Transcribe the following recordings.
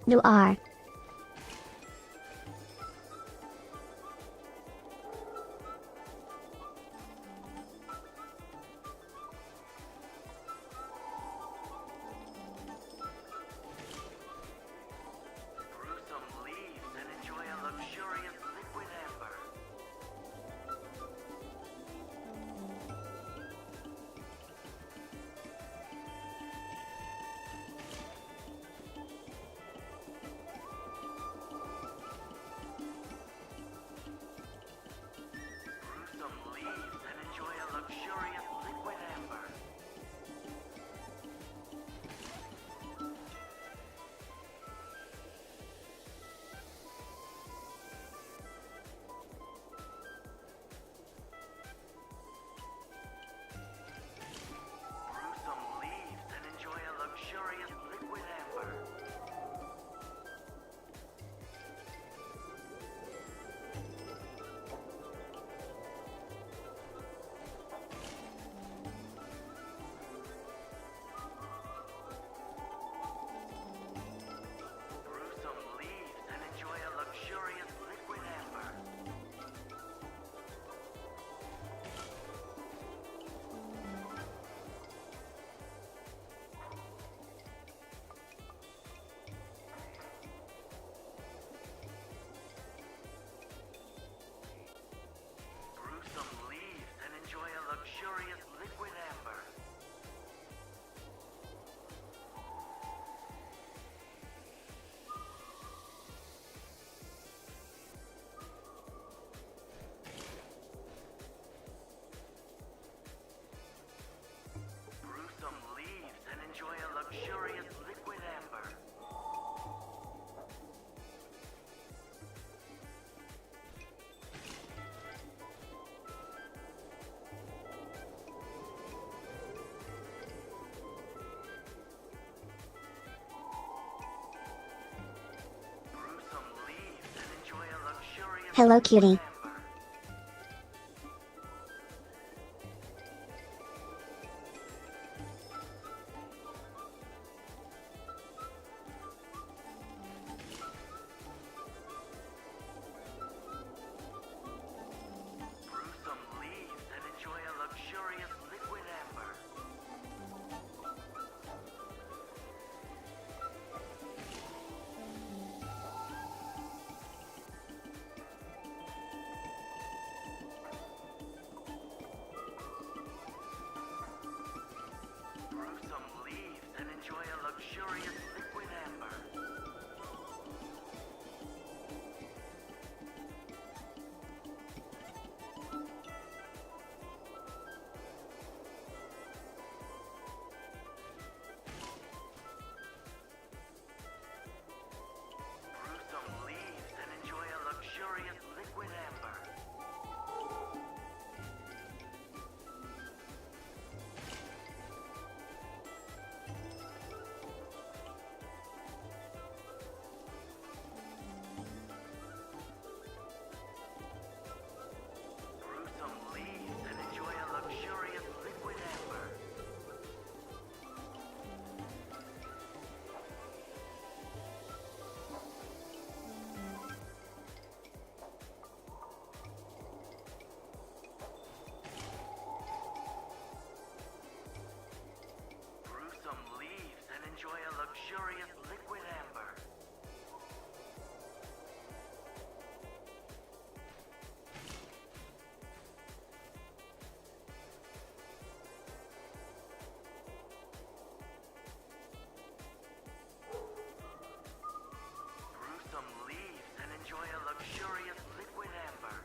Noir. Brew some leaves and enjoy a luxurious liquid amber. Brew some leaves and enjoy a luxurious liquid amber. Brew some leaves and enjoy a luxurious liquid amber. Brew some leaves and enjoy a luxurious liquid amber. Brew some leaves and enjoy a luxurious liquid amber. Brew some leaves and enjoy a luxurious liquid amber. Brew some leaves and enjoy a luxurious Hello liquid Cutie. amber. Brew some leaves and enjoy a luxurious liquid amber. Brew some leaves and enjoy a luxurious liquid amber. Brew some leaves and enjoy a luxurious liquid amber. Brew some leaves and enjoy a luxurious liquid amber. Brew some leaves and enjoy a luxurious liquid amber. Brew some leaves and enjoy a luxurious liquid amber.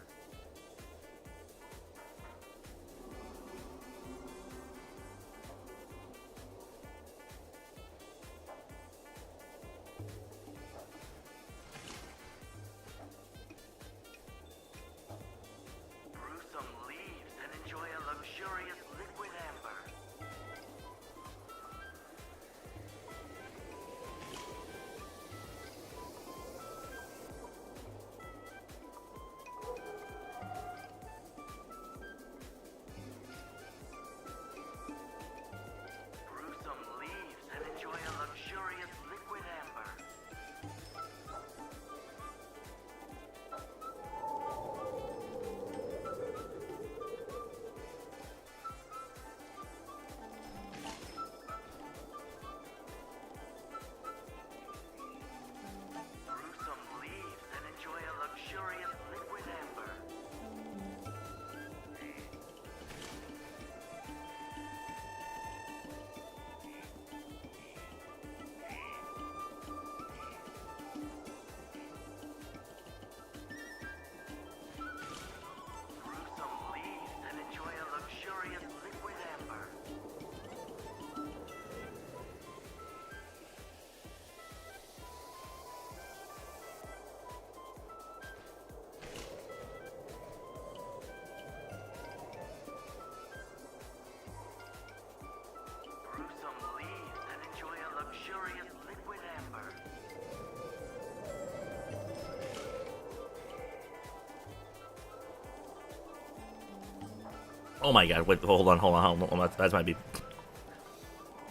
Oh my god, wait, hold on. That's my beep.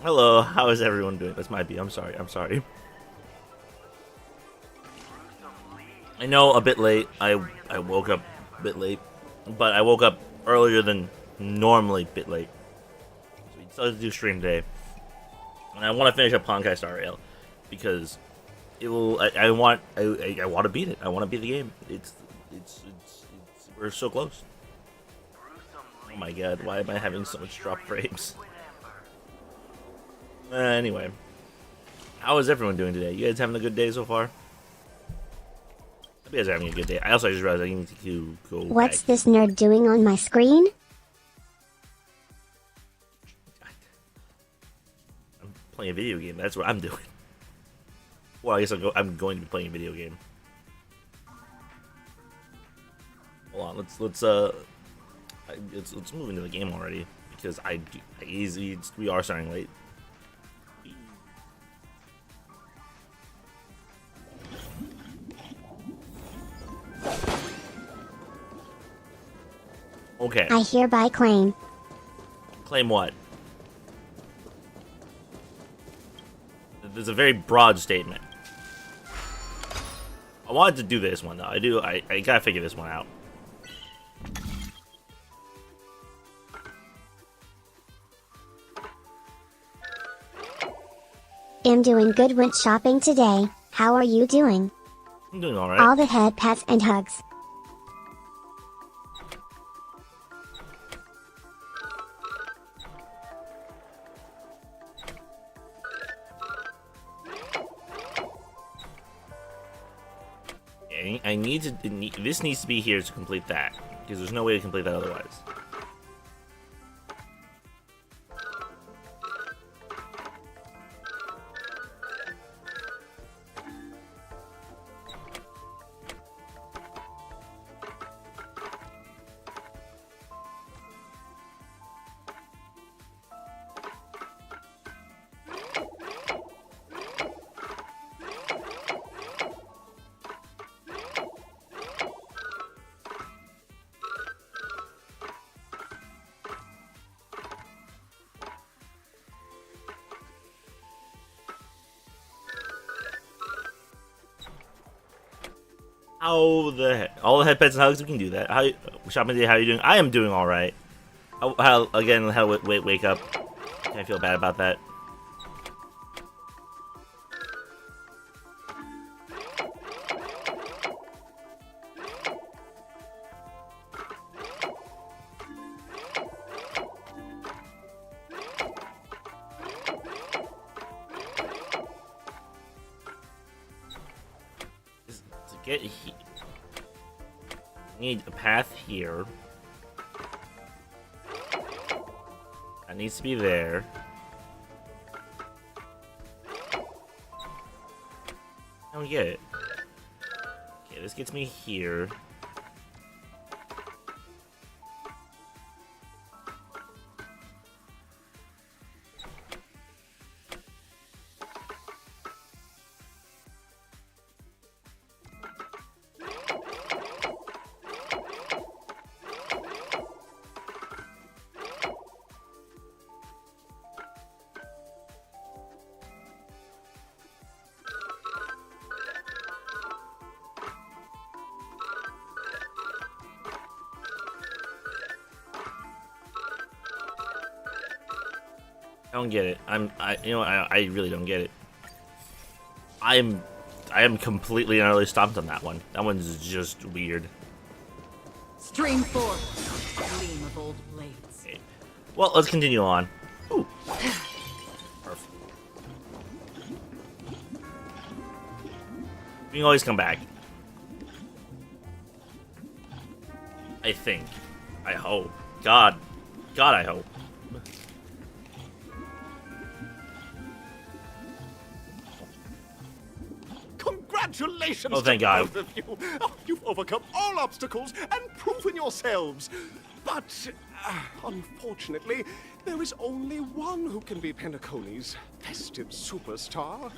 Hello, how is everyone doing? That's my beep. I'm sorry. I know a bit late. I woke up a bit late, but I woke up earlier than normally bit late. So we decided to do stream today. And I want to finish up Honkai Star Rail because it will. I want to beat it. I want to beat the game. It's we're so close. Oh my god, why am I having so much drop frames? Anyway, how is everyone doing today? You guys having a good day so far? Hope you guys are having a good day. I just realized I need to go. What's this nerd doing on my screen? I'm playing a video game. That's what I'm doing. Well, I guess I'm going to be playing a video game. Hold on, let's move into the game already because we are starting late. Okay. I hereby claim. Claim what? There's a very broad statement. I wanted to do this one though. I gotta figure this one out. I'm doing good. Went shopping today. How are you doing? I'm doing alright. All the head pats and hugs. I need to. This needs to be here to complete that because there's no way to complete that otherwise. All the head pets and hugs, we can do that. Shopping day, how are you doing? I am doing all right. How wake up? I feel bad about that. Need a path here. That needs to be there. I don't get it. Okay, this gets me here. I don't get it. I really don't get it. I am completely and utterly stomped on that one. That one's just weird. Stream forth, gleam of old blades. Okay. Well, let's continue on. Ooh. Perfect. We can always come back. I think. I hope. God, I hope. Congratulations Oh, thank to God. both of you. Oh, you've overcome all obstacles and proven yourselves. But, unfortunately, there is only one who can be Penacony's festive superstar.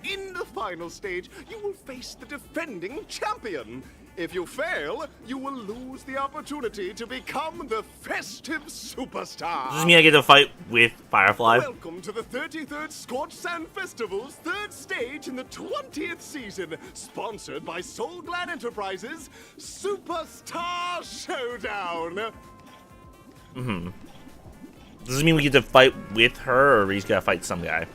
In the final stage, you will face the defending champion. If you fail, you will lose the opportunity to become the festive superstar. Does this mean I get to fight with Firefly? Welcome to the 33rd Scorch Sand Festival's third stage in the 20th season, sponsored by Soul Glad Enterprises, Superstar Showdown. Does this mean we get to fight with her, or he's gotta fight some guy?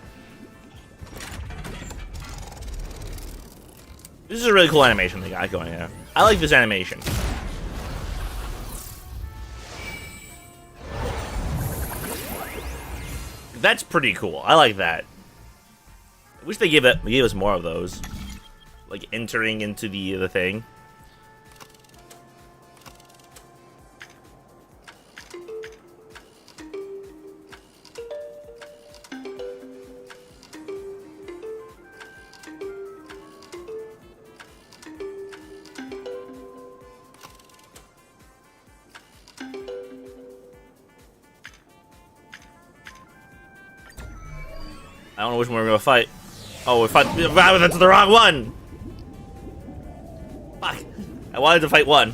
This is a really cool animation they got going here. I like this animation. That's pretty cool. I like that. I wish they gave us more of those. Like entering into the thing. I don't know which one we're gonna fight. Oh, that's the wrong one! Fuck. I wanted to fight one.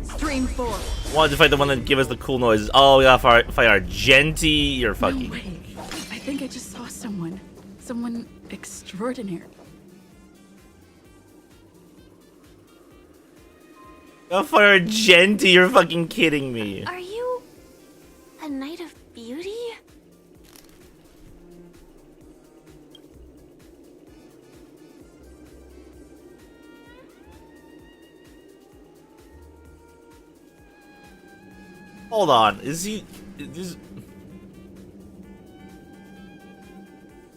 Stream 4. I wanted to fight the one that gave us the cool noises. Oh, we gotta fight Argenti. You're fucking. No way. I think I just saw someone. Someone extraordinary. Gotta fight Argenti. You're fucking kidding me. Are you a knight of beauty? Hold on. Is he?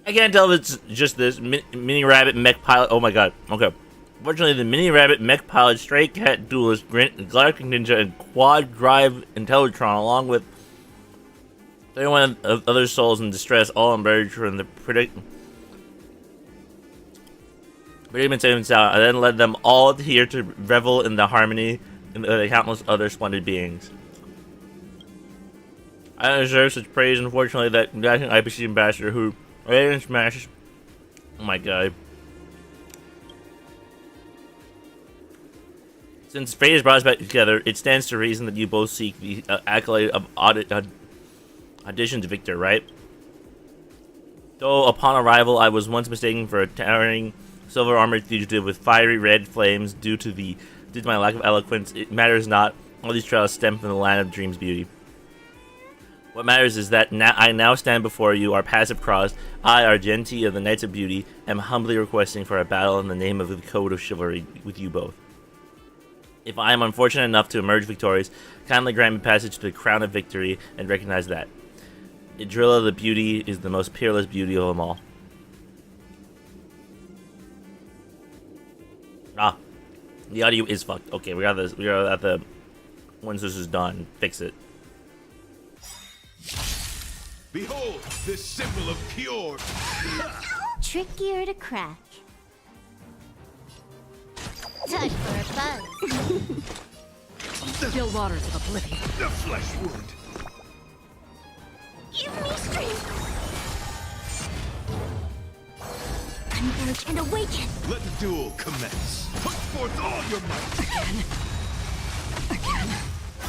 I can't tell if it's just this mini rabbit mech pilot. Oh my god. Okay. Fortunately, the mini rabbit mech pilot, stray cat duelist, galactic ninja, and quad drive Intellitron, along with 31 other souls in distress, all emerged from the predicament savings out. I then led them all here to revel in the harmony and the countless other splendid beings. I don't deserve such praise, unfortunately, that Galactic IPC ambassador who ran and smashed. Oh my god. Since fate has brought us back together, it stands to reason that you both seek the accolade of audition to victor, right? Though upon arrival, I was once mistaken for a towering silver-armored fugitive with fiery red flames due to my lack of eloquence, it matters not. All these trials stem from the land of dreams beauty. What matters is that I now stand before you, our passive cross. I, Argenti of the Knights of Beauty, am humbly requesting for a battle in the name of the Code of Chivalry with you both. If I am unfortunate enough to emerge victorious, kindly grant me passage to the crown of victory and recognize that Idrilla the Beauty is the most peerless beauty of them all. Ah, the audio is fucked. Okay, we got this. We are at the once this is done, fix it. Behold, this symbol of cure. Trickier to crack. Time for a buzz. Still waters of oblivion. The flesh wound. Give me strength. Converge and awaken. Let the duel commence. Put forth all your might.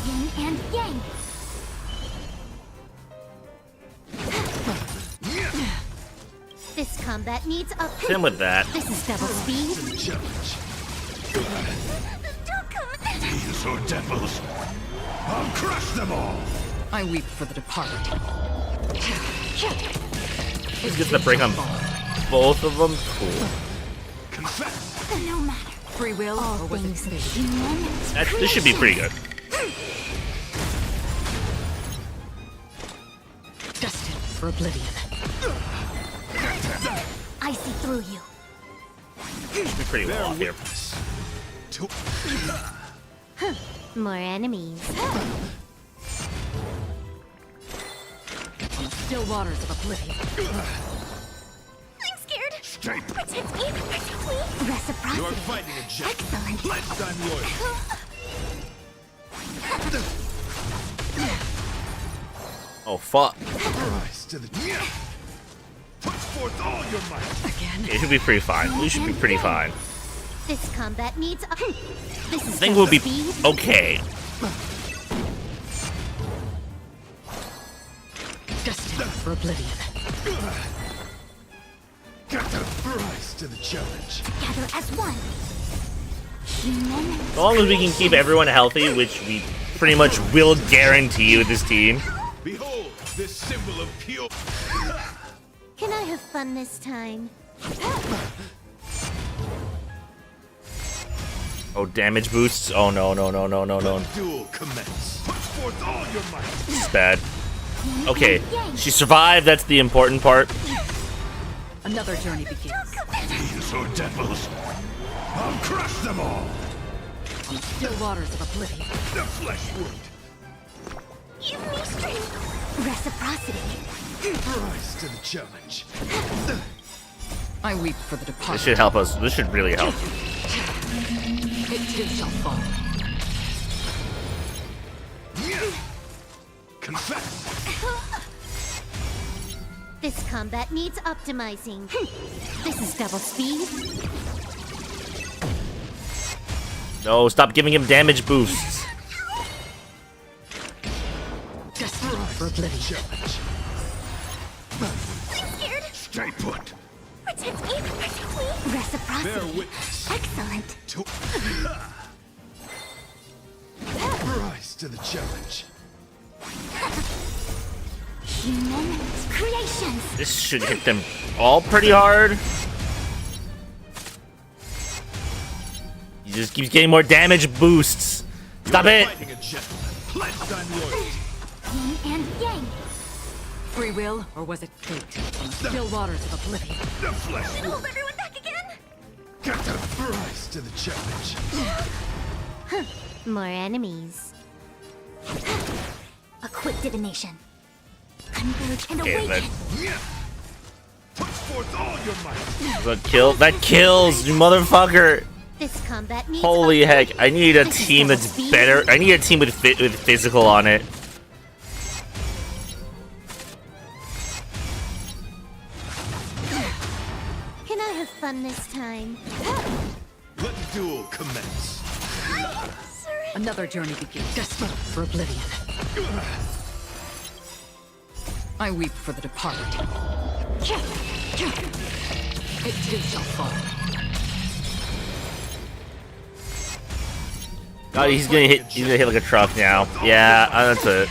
Yin and yang. This combat needs a Same with that. This is double speed. Challenge. Don't come. These are devils. I'll crush them all. I weep for the departed. He's just to break on both of them. Cool. Confess. No matter. Free will, or was it fate? This should be pretty good. Destined for oblivion. I see through you. Should be pretty well off here. More enemies. Still waters of oblivion. I'm scared. Stay. Protect me. Protect me. You Reciprocity. are fighting a jet. Excellent. Lifetime loyalty. Oh fuck. Rise to the. Put forth forth all your might. Again. It should be pretty fine. We should be pretty fine. This combat needs. This is I think we'll be speed. okay. Destined for oblivion. Got to rise to the challenge. Gather as one. Human. As long as we can keep everyone healthy, which we pretty much will guarantee with this team. Behold, this symbol of pure. Can I have fun this time? Oh, damage boosts. Oh no, no, no, no, no, no. Duel commence. Put forth all your might. This is bad. Okay, she survived. That's the important part. Another journey begins. These or devils. I'll crush them all. On the still waters of oblivion. The flesh wound. Give me strength. Reciprocity. Rise to the challenge. I weep for the This departed. should help us. This should really help. It too shall fall. Confess. This combat needs optimizing. This is double speed. No, stop giving him damage boosts. Destined for oblivion. Challenge. I'm scared. Stay put. Protect me. Protect me. Bear Reciprocity. witness Excellent. to. Rise to the challenge. Human creations. This should hit them all pretty hard. He just keeps getting more damage boosts. Stop it! Fighting a gentleman. Pledge thine loyalty. Yin and yang. Free will, or was it fate? On the still waters of oblivion. The flesh wound. Hold everyone back again. Got to rise to the challenge. More enemies. A quick divination. Converge and Okay, awaken. Put forth all your might. that kills, you motherfucker. This combat needs. Holy heck! I need a This is team double that's speed. better. I need a team with physical on it. Can I have fun this time? Let the duel commence. Another journey begins. Destined for oblivion. I weep for the departed. It too shall fall. God, he's gonna hit like a truck now. Yeah, that's it.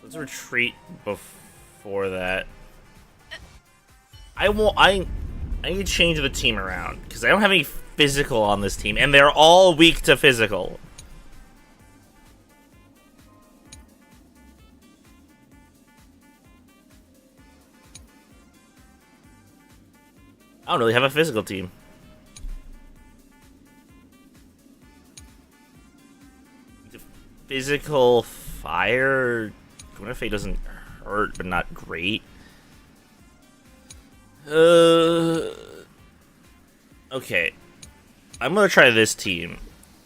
Let's retreat before that. I need to change the team around because I don't have any physical on this team, and they're all weak to physical. I don't really have a physical team. Physical fire. Gwyneth Fay doesn't hurt, but not great. Okay. I'm gonna try this team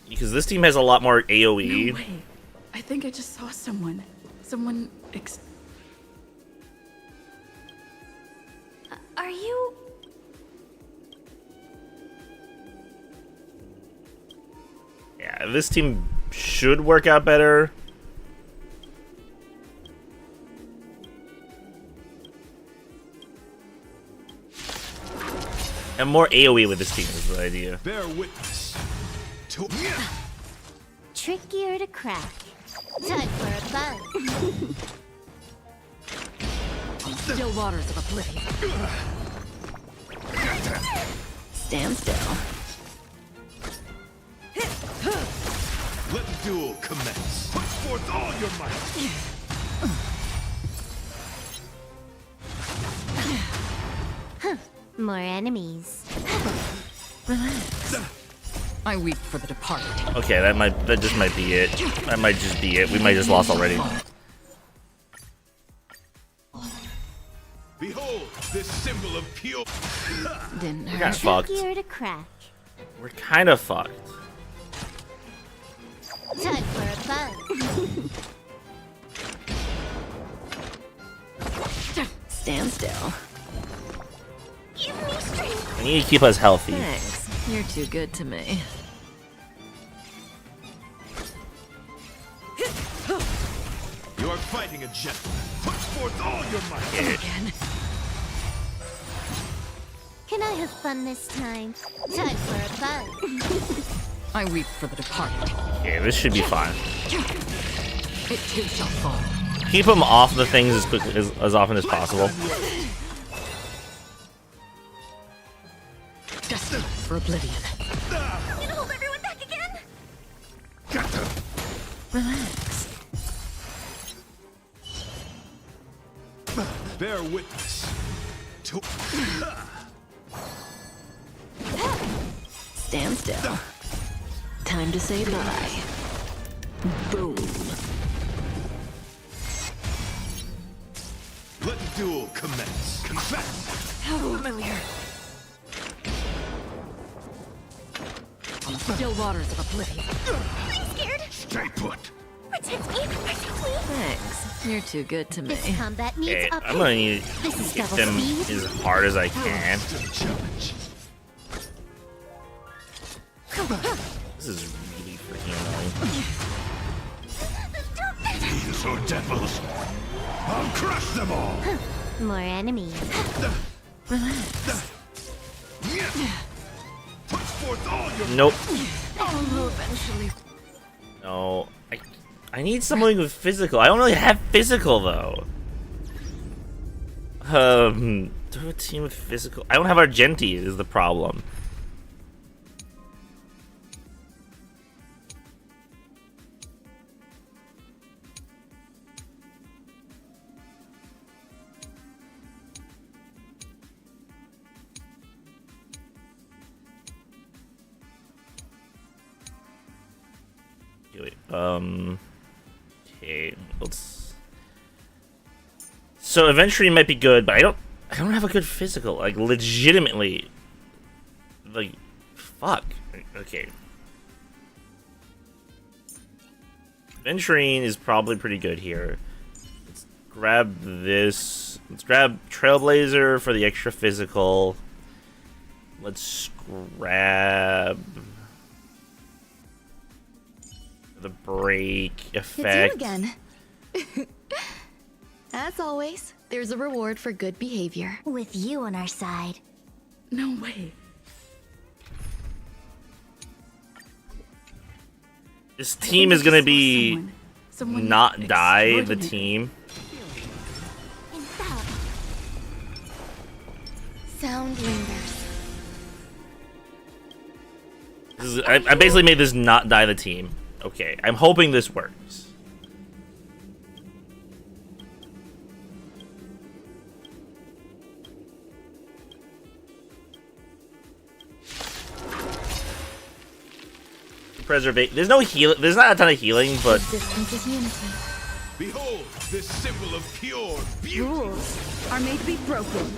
because this team has a lot more AOE. No way. I think I just saw someone. Someone Are you? Yeah, this team should work out better. And more AoE with this team is the idea. Bear witness to. Trickier to crack. Time for a buzz. on the still waters of oblivion. Stand still. Let the duel commence. Put forth all your might. More enemies. I weep for the departed. Okay, that just might be it. That might just be it. We might just lost already. Behold, this symbol of pure. Didn't We're hurt. kinda fucked. Trickier to crack. We're kind of fucked. Time for a buzz. Stand still. need to keep us healthy. Thanks. You're too good to me. You are fighting a gentleman. Put forth all your might. Again. Can I have fun this time? Time for a buzz. I weep for the departed. Okay, this should be fine. It too shall fall. Keep him off the things as often as possible. Destined for oblivion. Gonna hold everyone back again? Relax. Bear witness to Stand still. Time to say bye. Boom. let the duel commence. Confess. How familiar. On the still waters of oblivion. I'm scared. Stay put. Protect me. Protect me. Thanks. You're too good to me. This combat needs Okay, up. I'm gonna need This to is hit double them speed. as hard as I can. To the challenge. This is really freaking annoying. These are devils. I'll crush them all. More enemies. Relax. Put forth all your Nope. I'll eventually. No. I need something with physical. I don't really have physical though. Do a team with physical. I don't have Argenti is the problem. Wait, okay, let's. So eventually might be good, but I don't have a good physical. Like legitimately, like, fuck. Okay. Venturine is probably pretty good here. Let's grab this. Let's grab Trailblazer for the extra physical. Let's grab the break effect. It's you again. As always, there's a reward for good behavior. With you on our side. No way. This team is gonna be Someone not die the extraordinary. team. Infallible. Sound lingers. This is, I basically made this not die the team. Okay, I'm hoping this works. Preservate. There's no heal. There's not a ton of healing, but Existence is unity. Behold this symbol of pure beauty. Rules are made to be broken.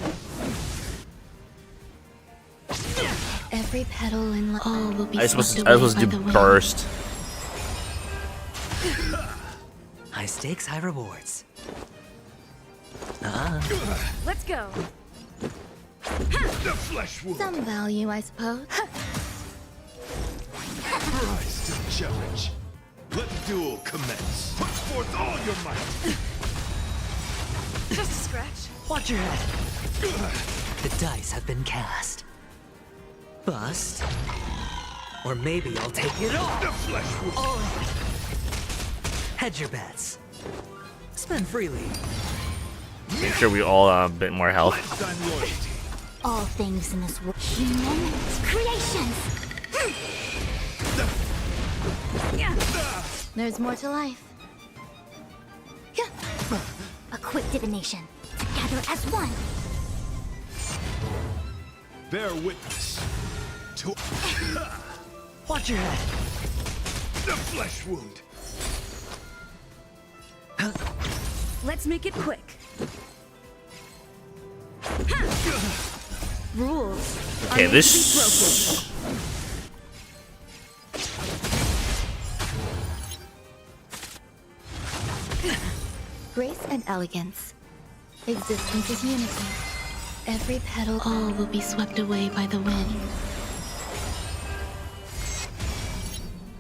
Every petal in all will be I was swept supposed away to by the do wind. burst. High stakes, high rewards. Let's go. The flesh wound. Some value, I suppose. Rise to the challenge. Let the duel commence. Put forth all your might. Just a scratch. Watch your head. The dice have been cast. Bust. Or maybe I'll take it all. The flesh wound. Hedge your bets. Spend freely. Make sure we all have a bit more health. Pledge thine loyalty. All things in this world. Human creations. There's more to life. A quick divination. Together as one. Bear witness to Watch your head. the flesh wound. Let's make it quick. Rules. Okay, are made this. to be broken. Grace and elegance. Existence is unity. Every petal, all will be swept away by the wind.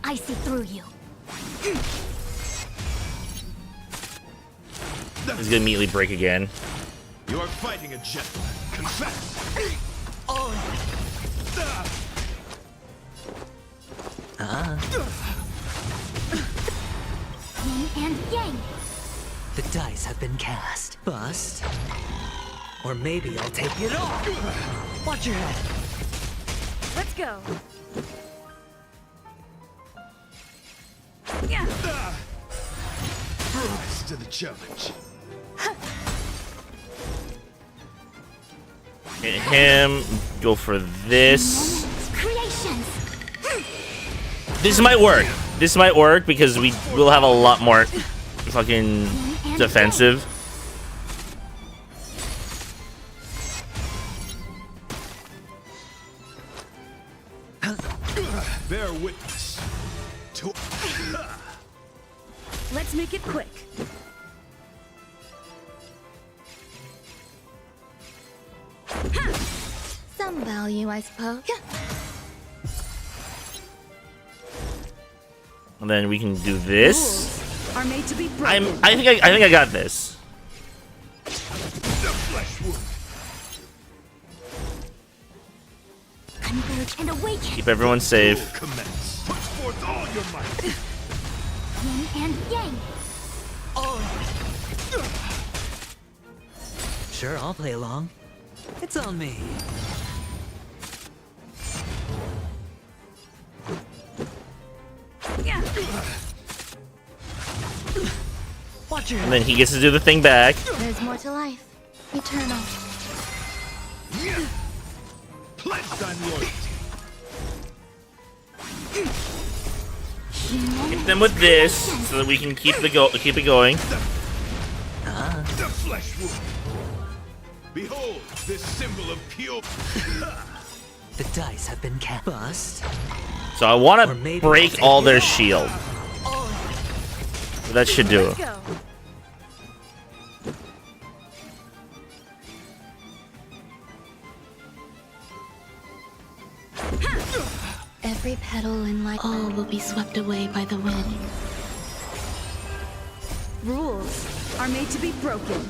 I see through you. He's gonna immediately break again. You are fighting a gentleman. Confess. Yin and yang. The dice have been cast. Bust. Or maybe I'll take it all. Watch your head. Let's go. Rise to the challenge. Hit him. Go for this. Creations. This might work. This might work because we will have a lot more fucking defensive. Bear witness to. Let's make it quick. Some value, I suppose. And then we can do this. Are made to be broken. I think I got this. The flesh wound. Converge and awaken. Keep everyone safe. Commence. Put forth all your might. Yin and yang. Sure, I'll play along. It's on me. Watch your And then he gets to do the thing back. There's more to life. Eternal. Pledge thine loyalty. Hit them with this so that we can keep it going. The flesh wound. Behold this symbol of pure. The dice have been cast. Bust. So I want Or to maybe break I'll take all it their all. shield. That should do it. Go. Every petal in life, all will be swept away by the wind. Rules are made to be broken.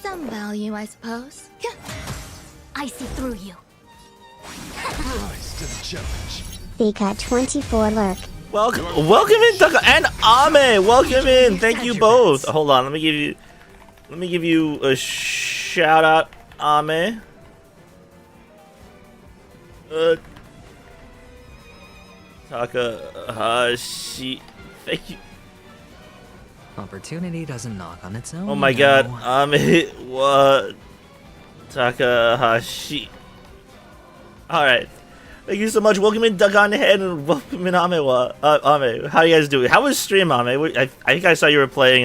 Some value, I suppose. I see through you. Rise to the challenge. Thika 24 lurk. Welcome in, Tucker and Ame. Welcome in. Thank you both. Hold on, let me give you a shout out, Ame. Takahashi. Thank you. Opportunity doesn't knock on its own. Oh my god, Ame what? Takahashi. Alright. Thank you so much. Welcome in, Duck on Head, and welcome in, Ame. Ame, how you guys doing? How was stream, Ame? I think I saw you were playing,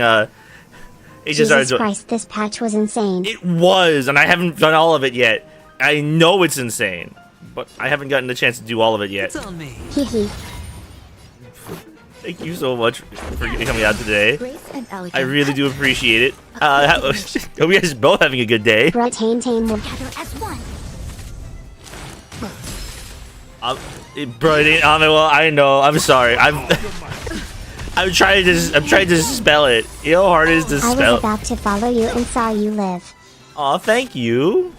Jesus Christ, this patch was insane. It was, and I haven't done all of it yet. I know it's insane, but I haven't gotten the chance to do all of it yet. It's on me. Hehe. Thank you so much for coming out today. Grace and elegance. I really do appreciate it. Hope you guys both having a good day. Brett Tame Gather as one. Bro, well, I know. I'm sorry. I'm trying to spell it. You know how hard it is to I spell. was about to follow you and saw you live. Aw, thank you.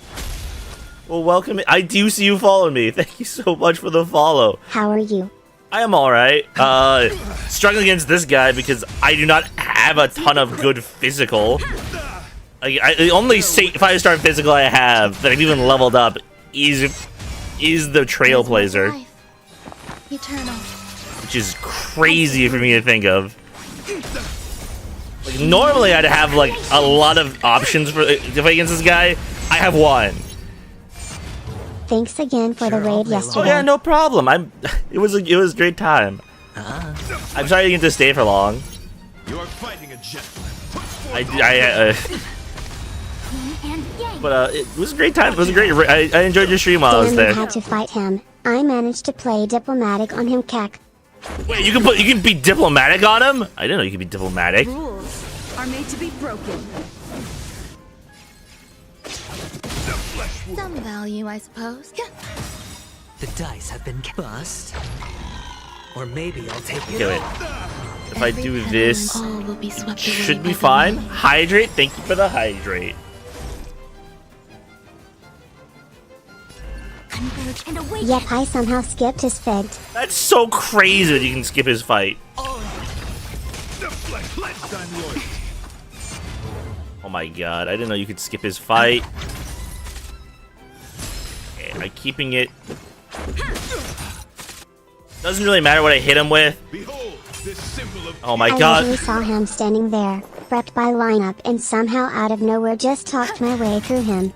Well, welcome. I do see you following me. Thank you so much for the follow. How are you? I am alright. Struggling against this guy because I do not have a ton of good physical. The only 5-star physical I have that I've even leveled up is the Trailblazer, Eternal. which is crazy for me to think of. Like, normally I'd have like a lot of options for to fight against this guy. I have one. Thanks again for the raid yesterday. Oh yeah, no problem. It was a great time. I'm sorry I didn't get to stay for long. You are fighting a gentleman. But it was a great time. It was a great. I enjoyed your stream while I was Damn, there. you had to fight him. I managed to play diplomatic on him, Kek. Wait, you can be diplomatic on him? I didn't know you could be diplomatic. Rules are made to be broken. Some value, I suppose. The dice have been bust. Or maybe I'll take it. Okay, wait. If I do this, All will be swept away should by be the fine. wind. Hydrate. Thank you for the hydrate. Converge and awaken. Yep, I somehow skipped his fig. That's so crazy that you can skip his fight. Deflect, pledged on loyalty. Oh my god, I didn't know you could skip his fight. Okay, am I keeping it? Doesn't really matter what I hit him with. Behold, this symbol of Oh my I god. literally saw him standing there, prepped by lineup, and somehow out of nowhere just talked my way through him.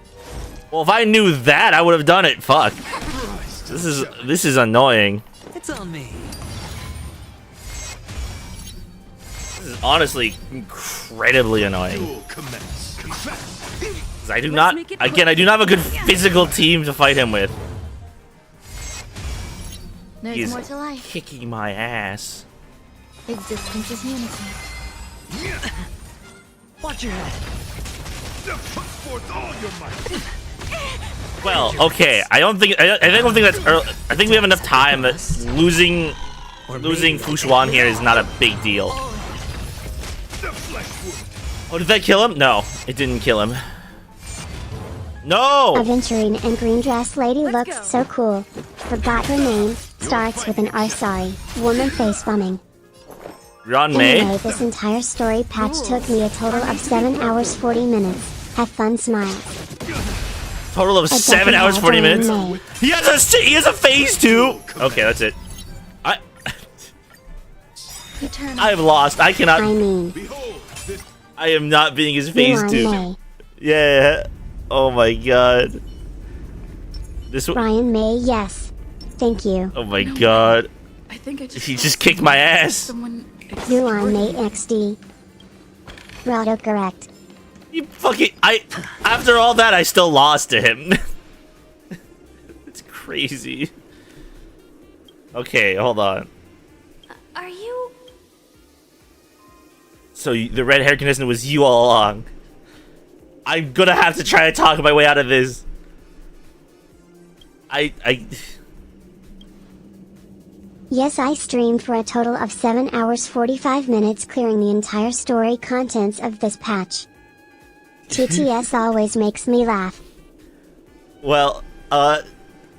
Well, if I knew that, I would have done it. Fuck. This is annoying. It's on me. This is honestly incredibly annoying. duel commence. Confess. 'Cause I do not, again, I do not have a good physical team to fight him with. There's He's more to life. kicking my ass. Existence is unity. Watch your head. Put forth all your might. Well, okay. I don't think that's early. I think we have enough time that losing Fushuan here is not a big deal. Deflect wood. Oh, did that kill him? No, it didn't kill him. No! Aventurine and green dress lady looks so cool. Forgot her name. Starts with an R. Sorry. Woman face bumming. Ron Anyway, May? this entire story patch took me a total of 7 hours 40 minutes. Have fun, smiles. Total of 7 hours 40 minutes? He has a phase 2! Okay, that's it. I've lost. I cannot. I mean, Behold, this I am not being his phase Ryan 2. May. Yeah. Oh my god. This. Ryan May, yes. Thank you. Oh my god. I think I just He saw just kicked my ass. someone Yuan May extraordinary. XD. Rado correct. You fucking. After all that, I still lost to him. It's crazy. Okay, hold on. Are you? So the red hair contestant was you all along. I'm gonna have to try to talk my way out of this. Yes, I streamed for a total of 7 hours 45 minutes, clearing the entire story contents of this patch. TTS always makes me laugh. Well,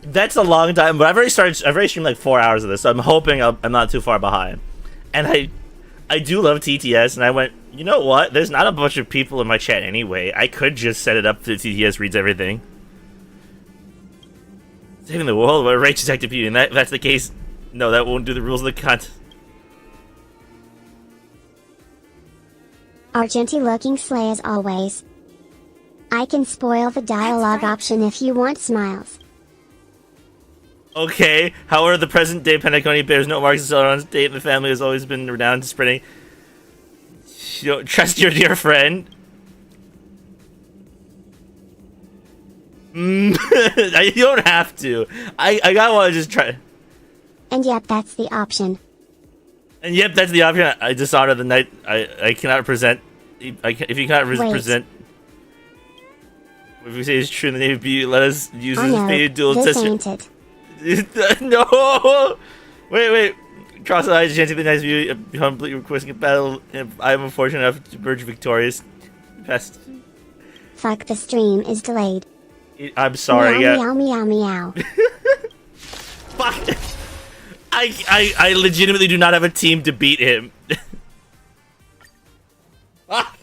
that's a long time, but I've already streamed like 4 hours of this, so I'm hoping I'm not too far behind. And I do love TTS, and I went, you know what? There's not a bunch of people in my chat anyway. I could just set it up so TTS reads everything. Saving the world with a righteous activity, and if that's the case, no, that won't do the rules of the contest. Argenty looking slay as always. I can spoil the dialogue option if you want, smiles. Okay, however, the present day Penacony bears no marks of Sauron's date, and the family has always been renowned for spreading. You don't trust your dear friend. You don't have to. I gotta want to just try. And yep, that's the option. And yep, that's the option. I dishonor the knight. I cannot present. If you cannot Wait. present. If we say it's true in the name of beauty, let us use Oh this no, faded dual this test. ain't it. No! Wait. Cross the eyes, chanting the nice view, humbly requesting a battle. If I am unfortunate enough to emerge victorious. Best. Fuck, the stream is delayed. I'm sorry, meow, meow, meow, meow. Fuck! I legitimately do not have a team to beat him. Ah!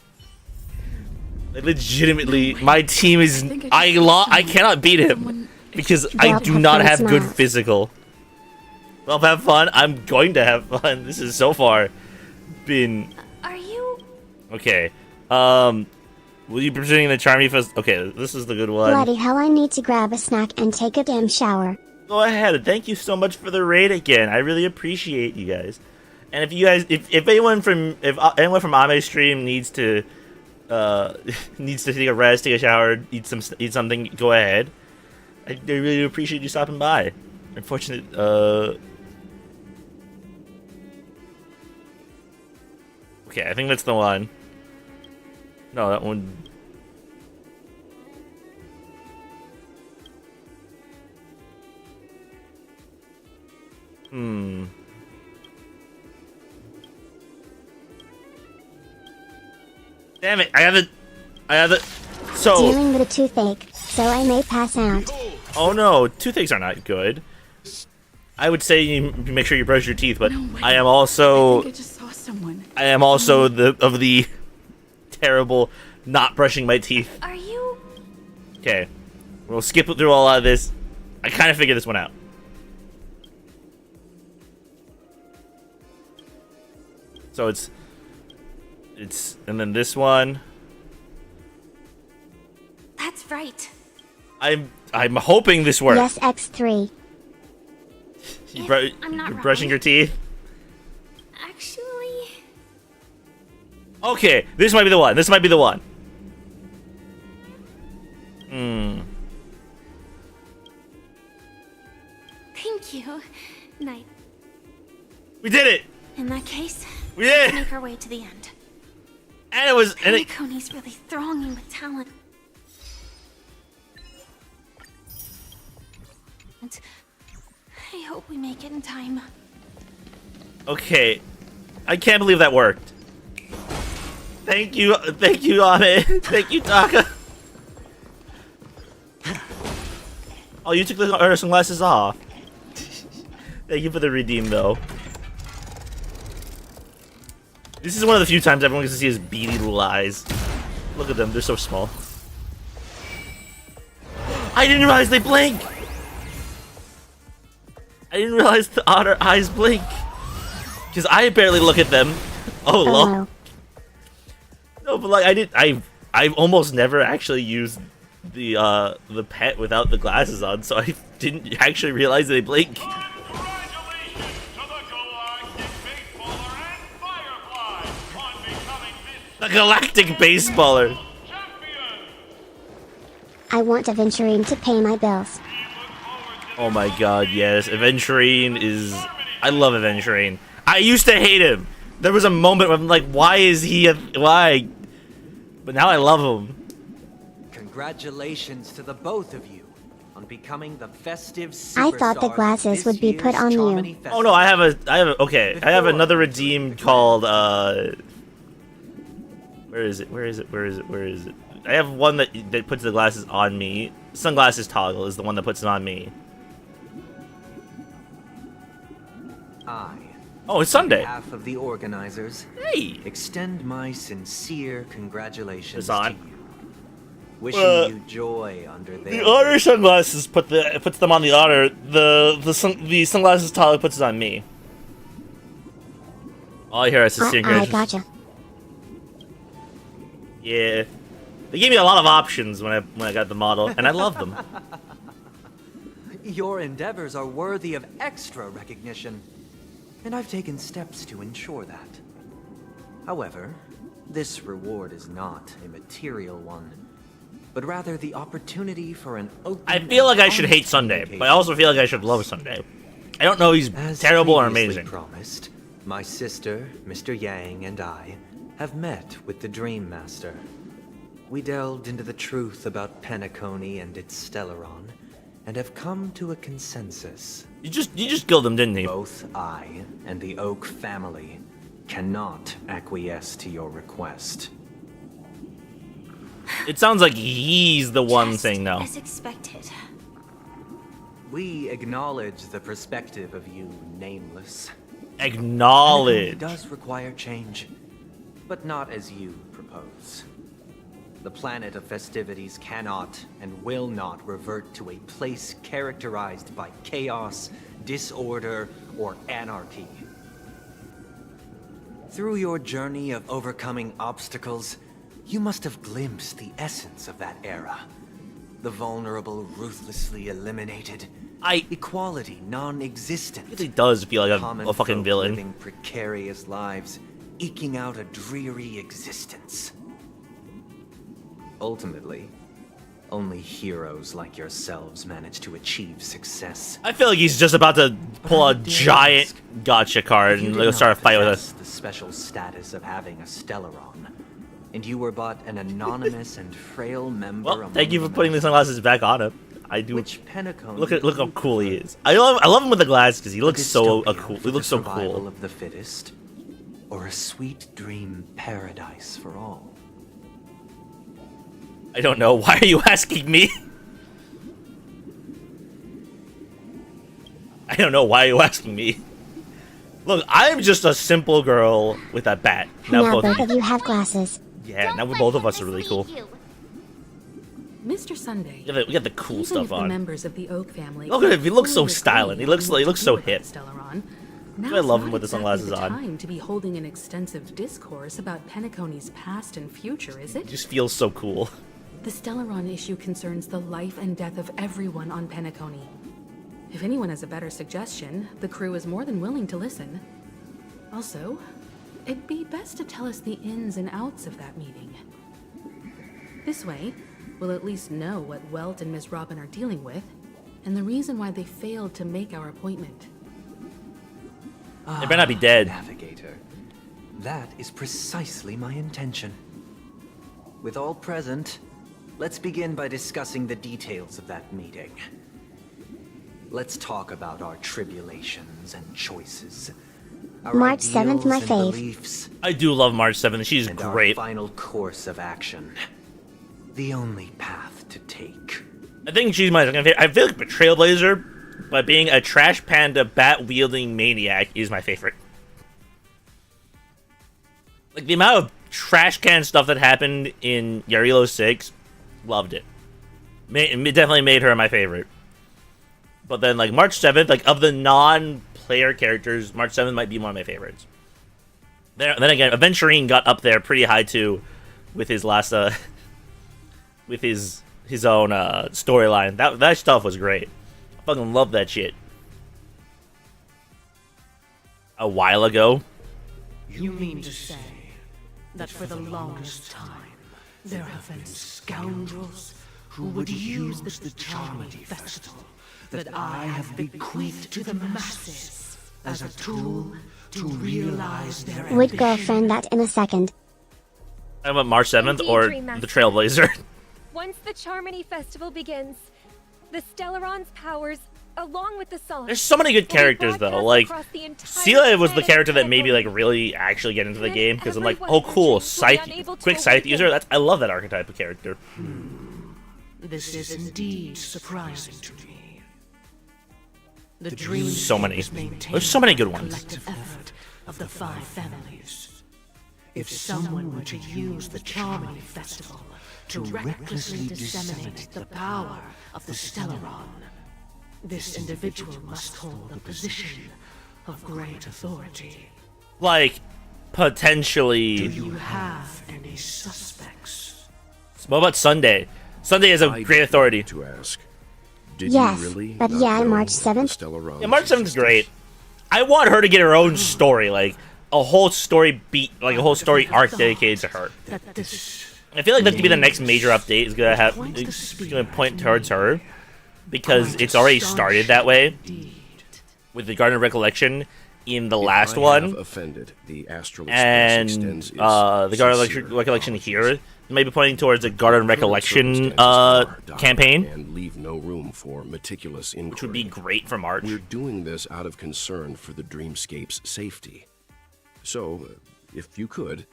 Legitimately, my team is. I cannot beat him because I do not have good physical. Well, have fun. I'm going to have fun. This is so far been. Are you? Okay. Will you be presenting the Charmy Fest? Okay, this is the good one. Bloody hell, I need to grab a snack and take a damn shower. Go ahead. Thank you so much for the raid again. I really appreciate you guys. And if you guys, if anyone from Ame's stream needs to take a rest, take a shower, eat something, go ahead. I really appreciate you stopping by. Unfortunate, Okay, I think that's the one. No, that one. Damn it! I have it. So. Dealing with a toothache, so I may pass out. Oh no, toothaches are not good. I would say you make sure you brush your teeth, but No way. I am also. I think I just saw someone. I am also the terrible not brushing my teeth. Are you? Okay, we'll skip through all of this. I kind of figured this one out. So it's, and then this one. That's right. I'm hoping this works. Yes, X3. I'm not You're brushing wrong. your teeth. Actually, Okay, this might be the one. This might be the one. thank you. Night. We did it. In that case, We did it. make our way to the end. And it was. And it, Penacony's really thronging with talent. And I hope we make it in time. okay, I can't believe that worked. Thank you, Ame. Thank you, Taka. Oh, you took the sunglasses off. Thank you for the redeem, though. This is one of the few times everyone gets to see his beady little eyes. Look at them, they're so small. I didn't realize they blink! I didn't realize the otter eyes blink. Because I barely look at them. Oh, lol. Oh, No, but like I've almost never actually used the pet without the glasses on, so I didn't actually realize they blink. Congratulations to the Galactic Baseballer and Firefly on becoming this The Galactic Baseballer. champion. I want Aventurine to pay my bills. Oh my god, yes. Aventurine is... I love Aventurine. I used to hate him. There was a moment where I'm like, why is he why? But now I love him. Congratulations to the both of you on becoming the festive I thought the superstars of glasses this would be put year's on you. Chamonix Oh no, I Festival. have okay. I have another redeem called, where is it? I have one that puts the glasses on me. Sunglasses toggle is the one that puts it on me. Oh, it's On Sunday. behalf of the organizers, Hey! extend my sincere congratulations It's on. to you. Wishing you joy under their The otter sunglasses puts them on the otter. The sunglasses toggle puts it on me. All I hear is sincere I congratulations. gotcha. Yeah. They gave me a lot of options when I got the model, and I love them. Your endeavors are worthy of extra recognition, and I've taken steps to ensure that. However, this reward is not a material one, but rather the opportunity for an open I feel like and I should honest hate Sunday, but I communication. also feel like I should love Sunday. I don't know he's As terrible or previously amazing. promised, my sister, Mr. Yang, and I have met with the Dream Master. We delved into the truth about Penacony and its Stellaron, and have come to a consensus. You just killed him, didn't you? Both I and the Oak family cannot acquiesce to your request. It sounds like he's the one Just saying no. As expected. We acknowledge the perspective of you, Nameless. Penacony Acknowledge. does require change, but not as you propose. The planet of festivities cannot and will not revert to a place characterized by chaos, disorder, or anarchy. Through your journey of overcoming obstacles, you must have glimpsed the essence of that era. The vulnerable ruthlessly eliminated, equality non-existent. It really does feel like Common a fucking folk villain. living precarious lives, eking out a dreary existence. Ultimately, Only heroes like yourselves manage to achieve success. I feel like he's just about to pull a giant gotcha card You and did not start a fight with possess us. the special status of having a Stellaron, and you were but an anonymous and frail member. Well, thank you for putting the sunglasses back on him. I do. Which Penacony Look how cool he is. I love him with the glasses because he looks so dystopia cool. for He looks the so survival cool. of the fittest, or a sweet dream paradise for all. I don't know. Why are you asking me? I don't know why you're asking me. Look, I'm just a simple girl with a bat. Now both of you have glasses. Yeah, now both of us are really cool. Mr. Sunday. We got the cool even stuff if the on. members of the Oak family Look at him. He looks so fully styling. agree He looks so on hip. Stellaron, I now's love him not with the exactly sunglasses the on. time to be holding an extensive discourse about Penacony's past and future, is He it? just feels so cool. The Stellaron issue concerns the life and death of everyone on Penacony. If anyone has a better suggestion, the crew is more than willing to listen. Also, it'd be best to tell us the ins and outs of that meeting. This way, we'll at least know what Welt and Ms. Robin are dealing with, and the reason why they failed to make our appointment. They better not be dead. Navigator. That is precisely my intention. With all present, let's begin by discussing the details of that meeting. Let's talk about our tribulations and choices. Our March 7th, my ideals and fave. beliefs, I do love March 7th. She's and our great. final course of action. The only path to take. I think she's my second favorite. I feel like Trailblazer, by being a trash panda bat-wielding maniac, is my favorite. Like, the amount of trash can stuff that happened in Yarilo 6, loved it. It definitely made her my favorite. But then, like, March 7th, like, of the non-player characters, March 7th might be one of my favorites. Then again, Aventurine got up there pretty high, too, with his last, with his own, storyline. That stuff was great. I fucking love that shit. A while ago. You mean to say that for the longest time, there have been scoundrels who would use the Charmony Festival that I have bequeathed to the masses as a tool to realize their Would ambition? girlfriend that in a second. I about March 7th Indeed, or Dreammaster. the Trailblazer. Once the Charmony Festival begins, the Stellaron's powers, along with the song, There's so many good characters, though. Like, Celia was the character that made me, like, really actually get into the game, because I'm like, oh, cool, quick scythe user. I love that archetype of character. This is indeed surprising to me. The dream So many. is maintained There's so many good by the ones. collective effort of the 5 families. If someone were to use the Charmony Festival to recklessly disseminate the power of the Stellaron, this individual must hold a position of great authority. Like, potentially. Do you have any suspects? What about Sunday? Sunday is a great authority. To ask. Did Yes, you really but not yeah, know March of 7th. Stellaron's Yeah, March 7th is great. I want her to get her own story, like a whole story beat, like a whole story arc dedicated to her. That this I feel like that could be the next major update. Is gonna have, it's gonna point towards her because it's already started that way with the Garden of Recollection in the last I one, have offended, the astral and extends its the Garden of sincere Recollection here. Maybe pointing towards a Garden Recollection campaign, and leave no room for meticulous inquiry. which would be great for March. We're doing this out of concern for the Dreamscape's safety. So, if you could,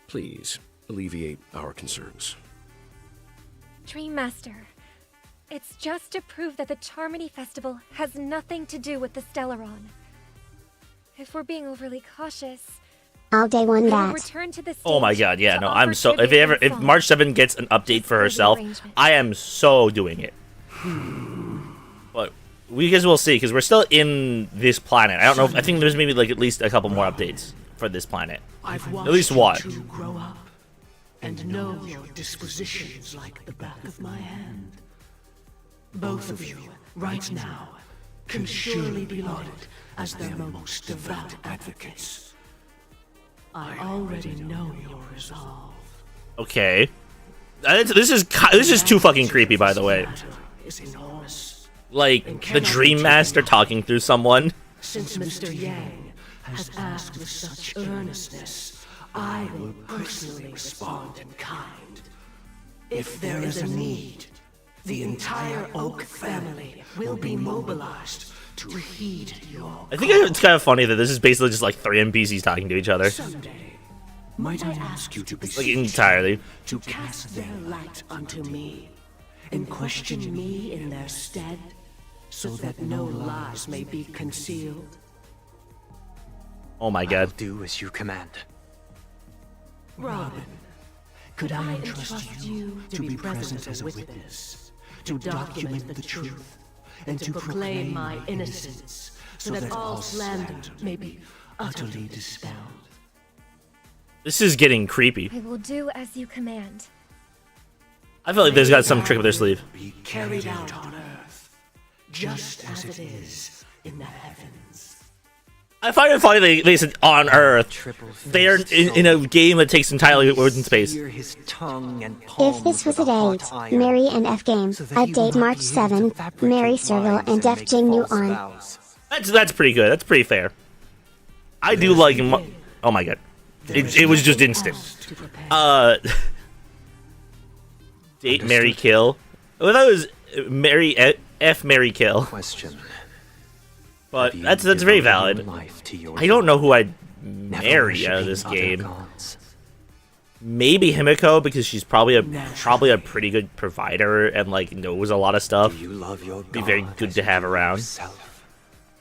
please alleviate our concerns. Dreammaster, it's just to prove that the Charmony Festival has nothing to do with the Stellaron. If we're being overly cautious, I'll day one we'll that. return to the stage Oh my god, yeah, to no, I'm offer so tribute and if song. March 7 gets an update for herself, I am so doing it. But we guys will see, because we're still in this planet. I don't know if, I think there's maybe like at least a couple more updates for this planet. I've At watched least one. you two grow up and know your dispositions like the back of my hand. Both of you, right now, can surely be lauded as their most devout advocates. I already know your resolve. Okay. This is too fucking creepy, by the way. Is enormous. Like the Dream Master talking through someone. Since Mr. Yang has asked with such earnestness, I will personally respond in kind. If there is a need, the entire Oak family will be mobilized to heed your I think it's kind of funny that this is basically just like 3 NPCs talking to each other. Someday, might I ask you to Like entirely. to cast their light unto me, and question me in their stead, so that no lies may be concealed? Oh my god. Do as you command. Robin, could I entrust you to be present as a witness, to document the truth, and to proclaim my innocence, so that all slander may be utterly dispelled? This is getting creepy. I will do as you command. I feel like there's got some trick up their sleeve. Be carried out on Earth, just as it is in the heavens. I find it funny they said on Earth. They are in a game that takes entirely words in space. If this was a date, Mary and F game, I'd date March 7, Mary Serval and F Jing Yu on. That's pretty good. That's pretty fair. I do like him. Oh my god. It was just instant. Date, marry, kill. Well, that was marry, F, marry, kill. Question. But that's very valid. I don't know who I'd marry out of this game. Maybe Himiko, because she's probably a pretty good provider and like knows a lot of stuff. Be very good to have around.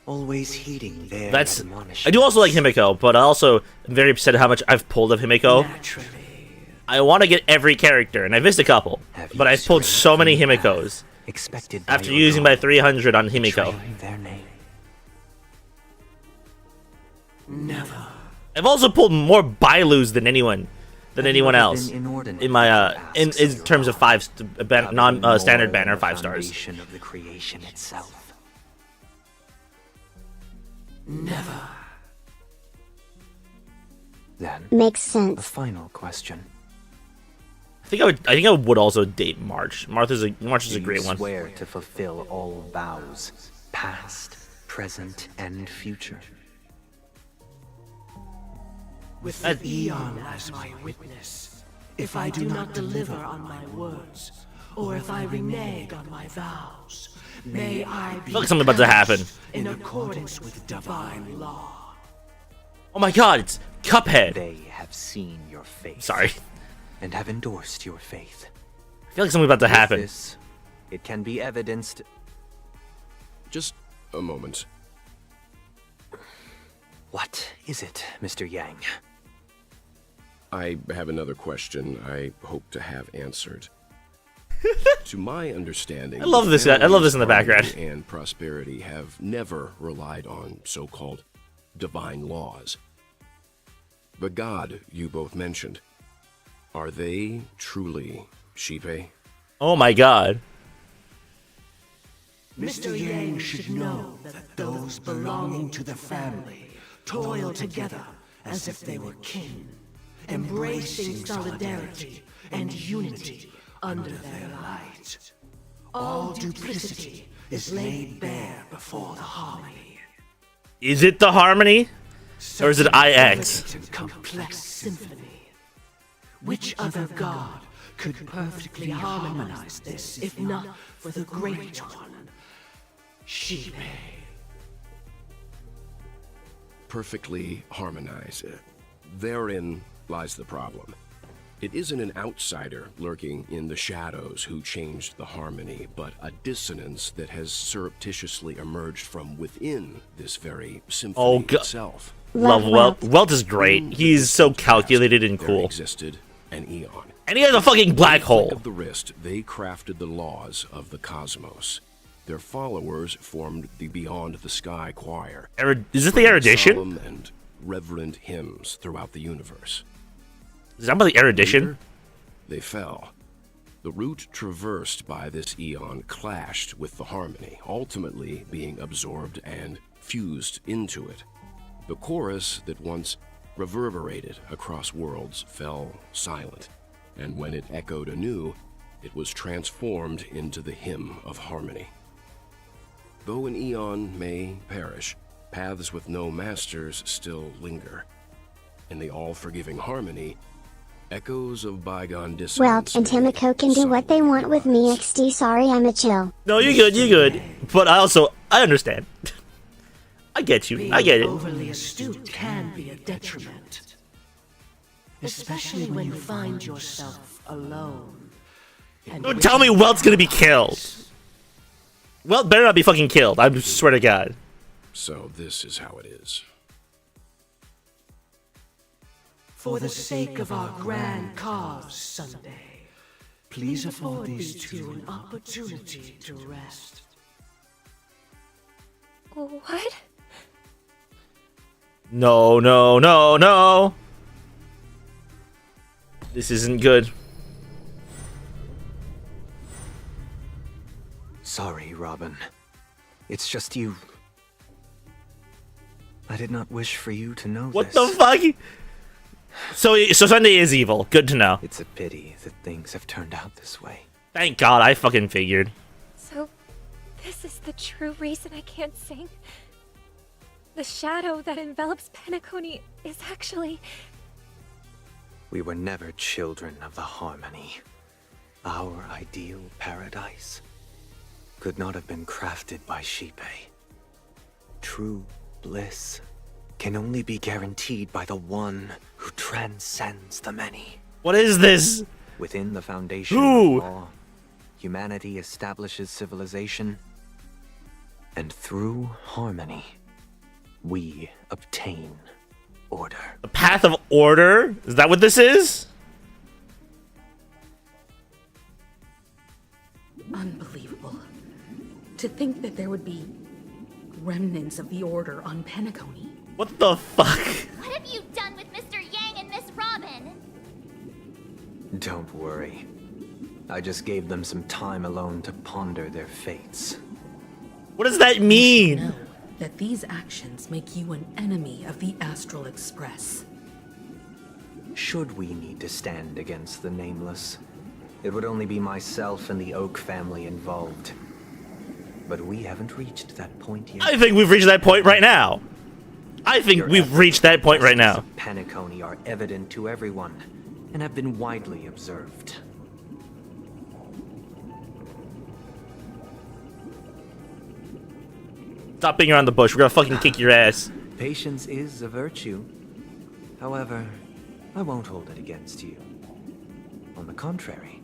Always heeding their I do also like Himiko, but I also am very upset at how much I've pulled of Himiko. I want to get every character, and I've missed a couple, but I've pulled so many Himikos after using my 300 on Himiko. Never. I've also pulled more Bailus than anyone else in my in terms of standard banner 5 stars. Of the creation itself. Never. Then Makes the sense. final question. I think I would also date March. March is a great one. Swear to fulfill all vows, past, present, and future. With the Eon as my witness, if I do not deliver on my words, or if I renege on my vows, may I be Look, something about to happen. punished in accordance with divine law. Oh my god, it's Cuphead. They have seen your faith. Sorry. And have endorsed your faith. I feel like something about to happen. This, it can be evidenced. Just a moment. What is it, Mr. Yang? I have another question I hope to have answered. To my understanding, I love this in the background. harmony and prosperity have never relied on so-called divine laws. The god you both mentioned, are they truly Xipe? Oh my god. Mr. Yang should know that those belonging to the family toil together as if they were kin, embracing solidarity and unity under their light. All duplicity is laid bare before the harmony. Is it the Harmony? Or is it IX? Such a complex symphony. Which other god could perfectly harmonize this if not for the great one, Xipe? Perfectly harmonize. Therein lies the problem. It isn't an outsider lurking in the shadows who changed the harmony, but a dissonance that has surreptitiously emerged from within this very symphony itself. Love Welt. Welt is great. He's so calculated and There cool. existed an eon. And he has a fucking black hole. Of the wrist, they crafted the laws of the cosmos. Their followers formed the Beyond the Sky Choir. Is this the erudition? Solemn and reverent hymns throughout the universe. Is that about the erudition? Later, they fell. The route traversed by this eon clashed with the harmony, ultimately being absorbed and fused into it. The chorus that once reverberated across worlds fell silent, and when it echoed anew, it was transformed into the hymn of harmony. Though an eon may perish, paths with no masters still linger. In the all-forgiving harmony, echoes of bygone Well, dissonance. and Timiko can do what they want with me XD. Sorry, I'm a chill. No, you're good, you're good. But I understand. I get you, I get it. Being overly astute can be a detriment. Especially when you find yourself alone. And Don't tell me Welt's gonna be killed. Welt better not be fucking killed, I swear to God. So this is how it is. For the sake of our grand cause, Sunday, please afford these two an opportunity to rest. What? No, no, no, no. This isn't good. Sorry, Robin. It's just you. I did not wish for you to know What this. the fuck? So Sunday is evil. Good to know. It's a pity that things have turned out this way. Thank God, I fucking figured. So, this is the true reason I can't sing? The shadow that envelops Penacony is actually... We were never children of the harmony. Our ideal paradise could not have been crafted by Xipe. True bliss can only be guaranteed by the one who transcends the many. What is this? Within the foundation Who? of law, humanity establishes civilization, and through harmony, we obtain order. The path of order? Is that what this is? Unbelievable. To think that there would be remnants of the Order on Penacony. What the fuck? What have you done with Mr. Yang and Miss Robin? Don't worry. I just gave them some time alone to ponder their fates. What does that mean? Know that these actions make you an enemy of the Astral Express. Should we need to stand against the Nameless, it would only be myself and the Oak family involved. But we haven't reached that point yet. I think we've reached that point right now. I think we've reached that point right now. Penacony are evident to everyone and have been widely observed. Stop being around the bush. We're gonna fucking kick your ass. Patience is a virtue. However, I won't hold it against you. On the contrary,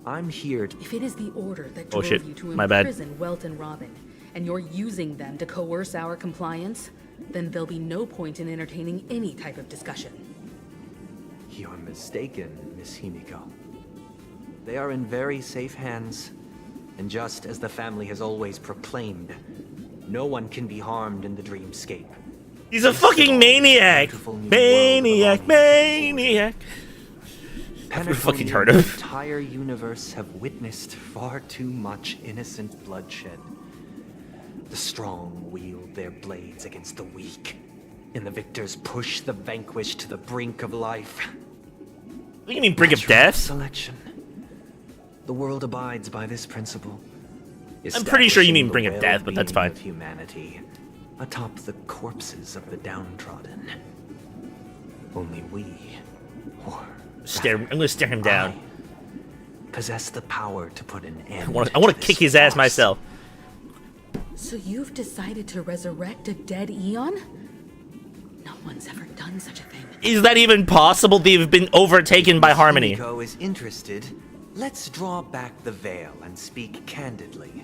I'm here to... If it is the Order that Oh, drove shit. you to My bad. imprison Welt and Robin, and you're using them to coerce our compliance, then there'll be no point in entertaining any type of discussion. You're mistaken, Miss Himiko. They are in very safe hands, and just as the family has always proclaimed, no one can be harmed in the dreamscape. He's a fucking maniac! Maniac, maniac! I've never fucking heard of. The entire universe have witnessed far too much innocent bloodshed. The strong wield their blades against the weak, and the victors push the vanquished to the brink of life. What do you mean brink of Natural death? Selection. The world abides by this principle. I'm pretty sure you mean establishing brink the of death, but that's fine. well-being of humanity atop the corpses of the downtrodden. Only we, or I'm gonna stare him down. possess the power to put an end. I want to kick his ass myself. So you've decided to resurrect a dead Eon? No one's ever done such a thing. Is that even possible? They've been overtaken by Harmony. Himiko is interested. Let's draw back the veil and speak candidly.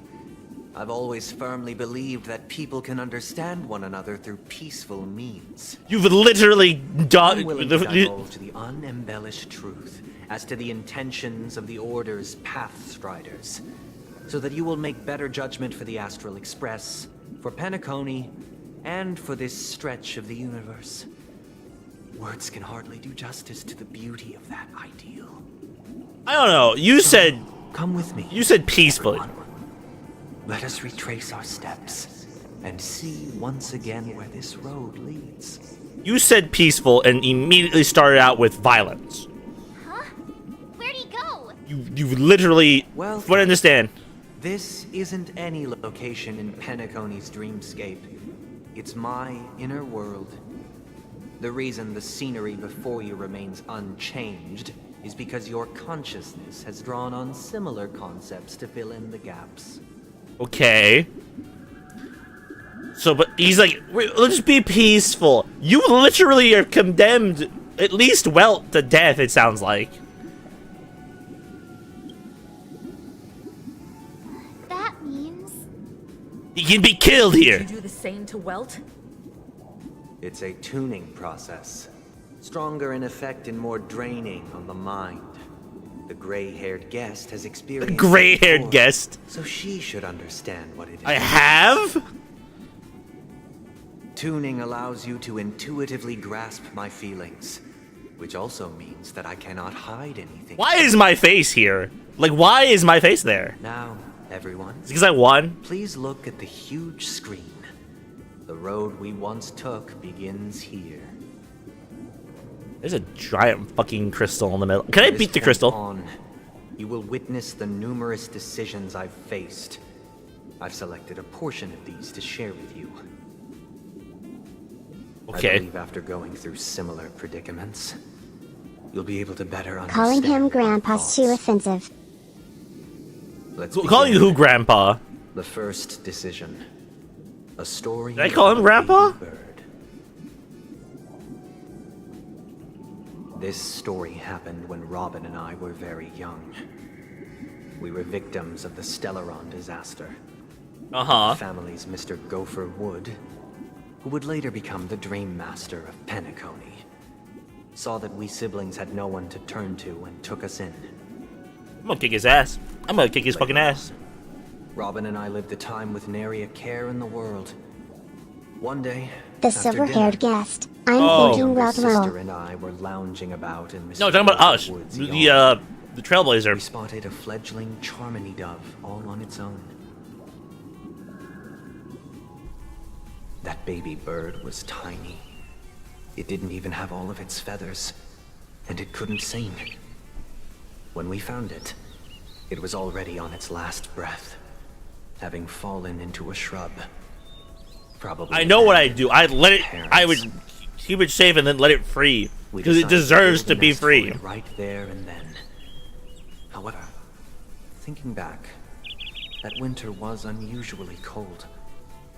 I've always firmly believed that people can understand one another through peaceful means. You've literally I'm done. willing to divulge the unembellished truth as to the intentions of the Order's Pathstriders, so that you will make better judgment for the Astral Express, for Penacony, and for this stretch of the universe. Words can hardly do justice to the beauty of that ideal. I don't know. You said. Come with me. You said peacefully. Let us retrace our steps and see once again where this road leads. You said peaceful and immediately started out with violence. Huh? You literally. Well, What I understand. this isn't any location in Penacony's dreamscape. It's my inner world. The reason the scenery before you remains unchanged is because your consciousness has drawn on similar concepts to fill in the gaps. Okay. So, but he's like, let's be peaceful. You literally are condemned, at least Welt, to death, it sounds like. That means... He can be killed here. Did you do the same to Welt? It's a tuning process. Stronger in effect and more draining on the mind. The gray-haired guest has experienced it Gray-haired before, guest. so she should understand what it is. I have? Tuning allows you to intuitively grasp my feelings, which also means that I cannot hide anything. Why is my face here? Like, why is my face there? Now, everyone, It's because I won? please look at the huge screen. The road we once took begins here. There's a giant fucking crystal in the middle. Can I From this beat the point crystal? on, you will witness the numerous decisions I've faced. I've selected a portion of these to share with you. Okay. I believe after going through similar predicaments, you'll be able to better understand. Calling him my Grandpa's thoughts. too offensive. Let's Calling you begin. who, Grandpa? The first decision. A story. Did I call him of a Grandpa? baby bird. This story happened when Robin and I were very young. We were victims of the Stellaron disaster. Uh-huh. The family's Mr. Gopher Wood, who would later become the Dream Master of Penacony, saw that we siblings had no one to turn to and took us in. I'm gonna kick his ass. I'm gonna kick his fucking ass. Robin and I lived a time with nary a care in the world. One day, The after silver-haired dinner, guest. I'm Oh. thinking younger Rock sister Roll. and I were lounging about in Mr. No, talking about us. Wood's The yard. the Trailblazer. We spotted a fledgling Charmony dove all on its own. That baby bird was tiny. It didn't even have all of its feathers, and it couldn't sing. When we found it, it was already on its last breath, having fallen into a shrub. Probably. I know what I do. I let it. I would Parents. keep it safe and then let it free We because it decided deserves build to a be nest for free. it right there and then. However, thinking back, that winter was unusually cold.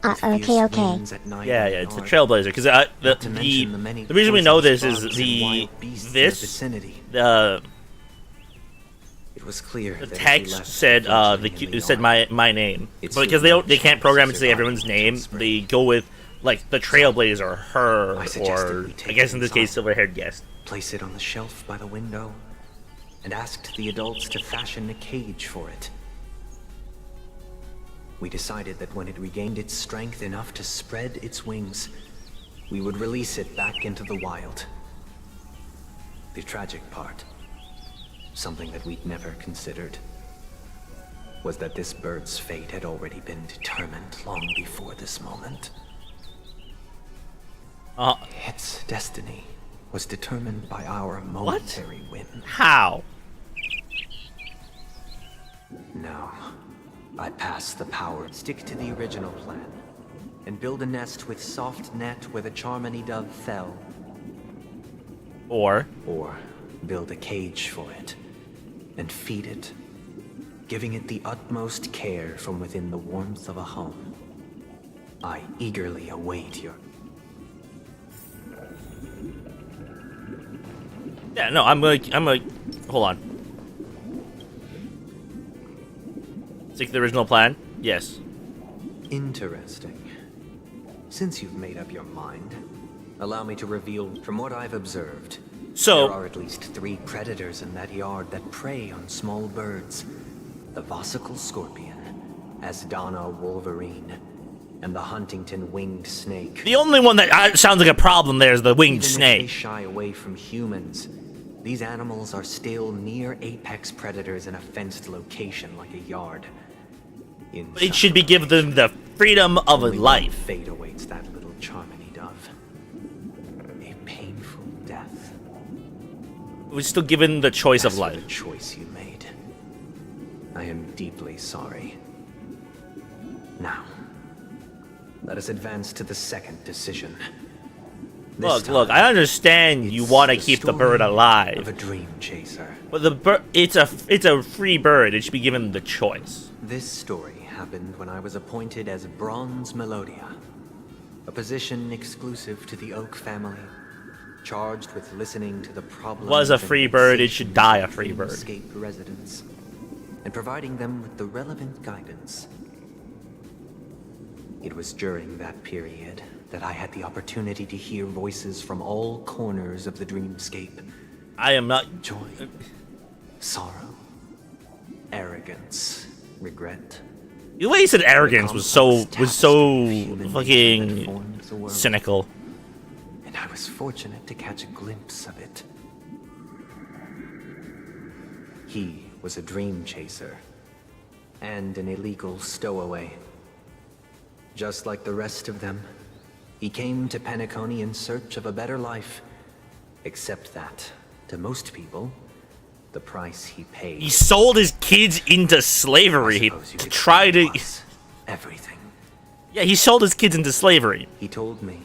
with Okay, fierce okay. winds at night Yeah, in yeah, it's the north, Trailblazer. Because not to mention the many the reason we know this poisonous is bugs and the wild beasts in the this vicinity. the It was clear the that if we text left said fledgling in it said yard, my name, It's but because soon they can't chance program to it to say everyone's survive name, until spring. they go with like the Trailblazer, her, I suggested or we take I guess it in this case, inside. silver-haired guest. place it on the shelf by the window, and asked the adults to fashion a cage for it. We decided that when it regained its strength enough to spread its wings, we would release it back into the wild. The tragic part, something that we'd never considered, was that this bird's fate had already been determined long before this moment. Its destiny was determined by our momentary whim. How? No. I pass the power. Stick to the original plan. And build a nest with soft net where the Charmony dove fell. Or build a cage for it. And feed it. Giving it the utmost care from within the warmth of a home. I eagerly await your... yeah, no, I'm gonna hold on. Stick to the original plan. Yes. Interesting. Since you've made up your mind, allow me to reveal from what I've observed. So there are at least 3 predators in that yard that prey on small birds. The Vossicle scorpion, Asdana wolverine, and the Huntington winged snake. the only one that sounds like a problem there is the winged Even if they snake. shy away from humans, these animals are still near apex predators in a fenced location like a yard. It should be given them the freedom of a Only one life. fate awaits that little Charmony dove. A painful death. We're still given the choice of As for life. the choice you made, I am deeply sorry. Now, let us advance to the second decision. Look, I understand you want to keep the bird alive. Of a dream chaser. But the bird, it's a free bird. It should be given the choice. This story happened when I was appointed as Bronze Melodia, a position exclusive to the Oak family, charged with listening to the problems. Was a free bird, it should die a free bird. Escape residents, and providing them with the relevant guidance. It was during that period that I had the opportunity to hear voices from all corners of the dreamscape. I am not joy, sorrow, arrogance, regret. The way he said arrogance was so fucking cynical. And I was fortunate to catch a glimpse of it. He was a dream chaser and an illegal stowaway. Just like the rest of them, he came to Penacony in search of a better life. Except that, to most people, the price he paid. He sold his kids into slavery to try to. Everything. Yeah, he sold his kids into slavery. He told me,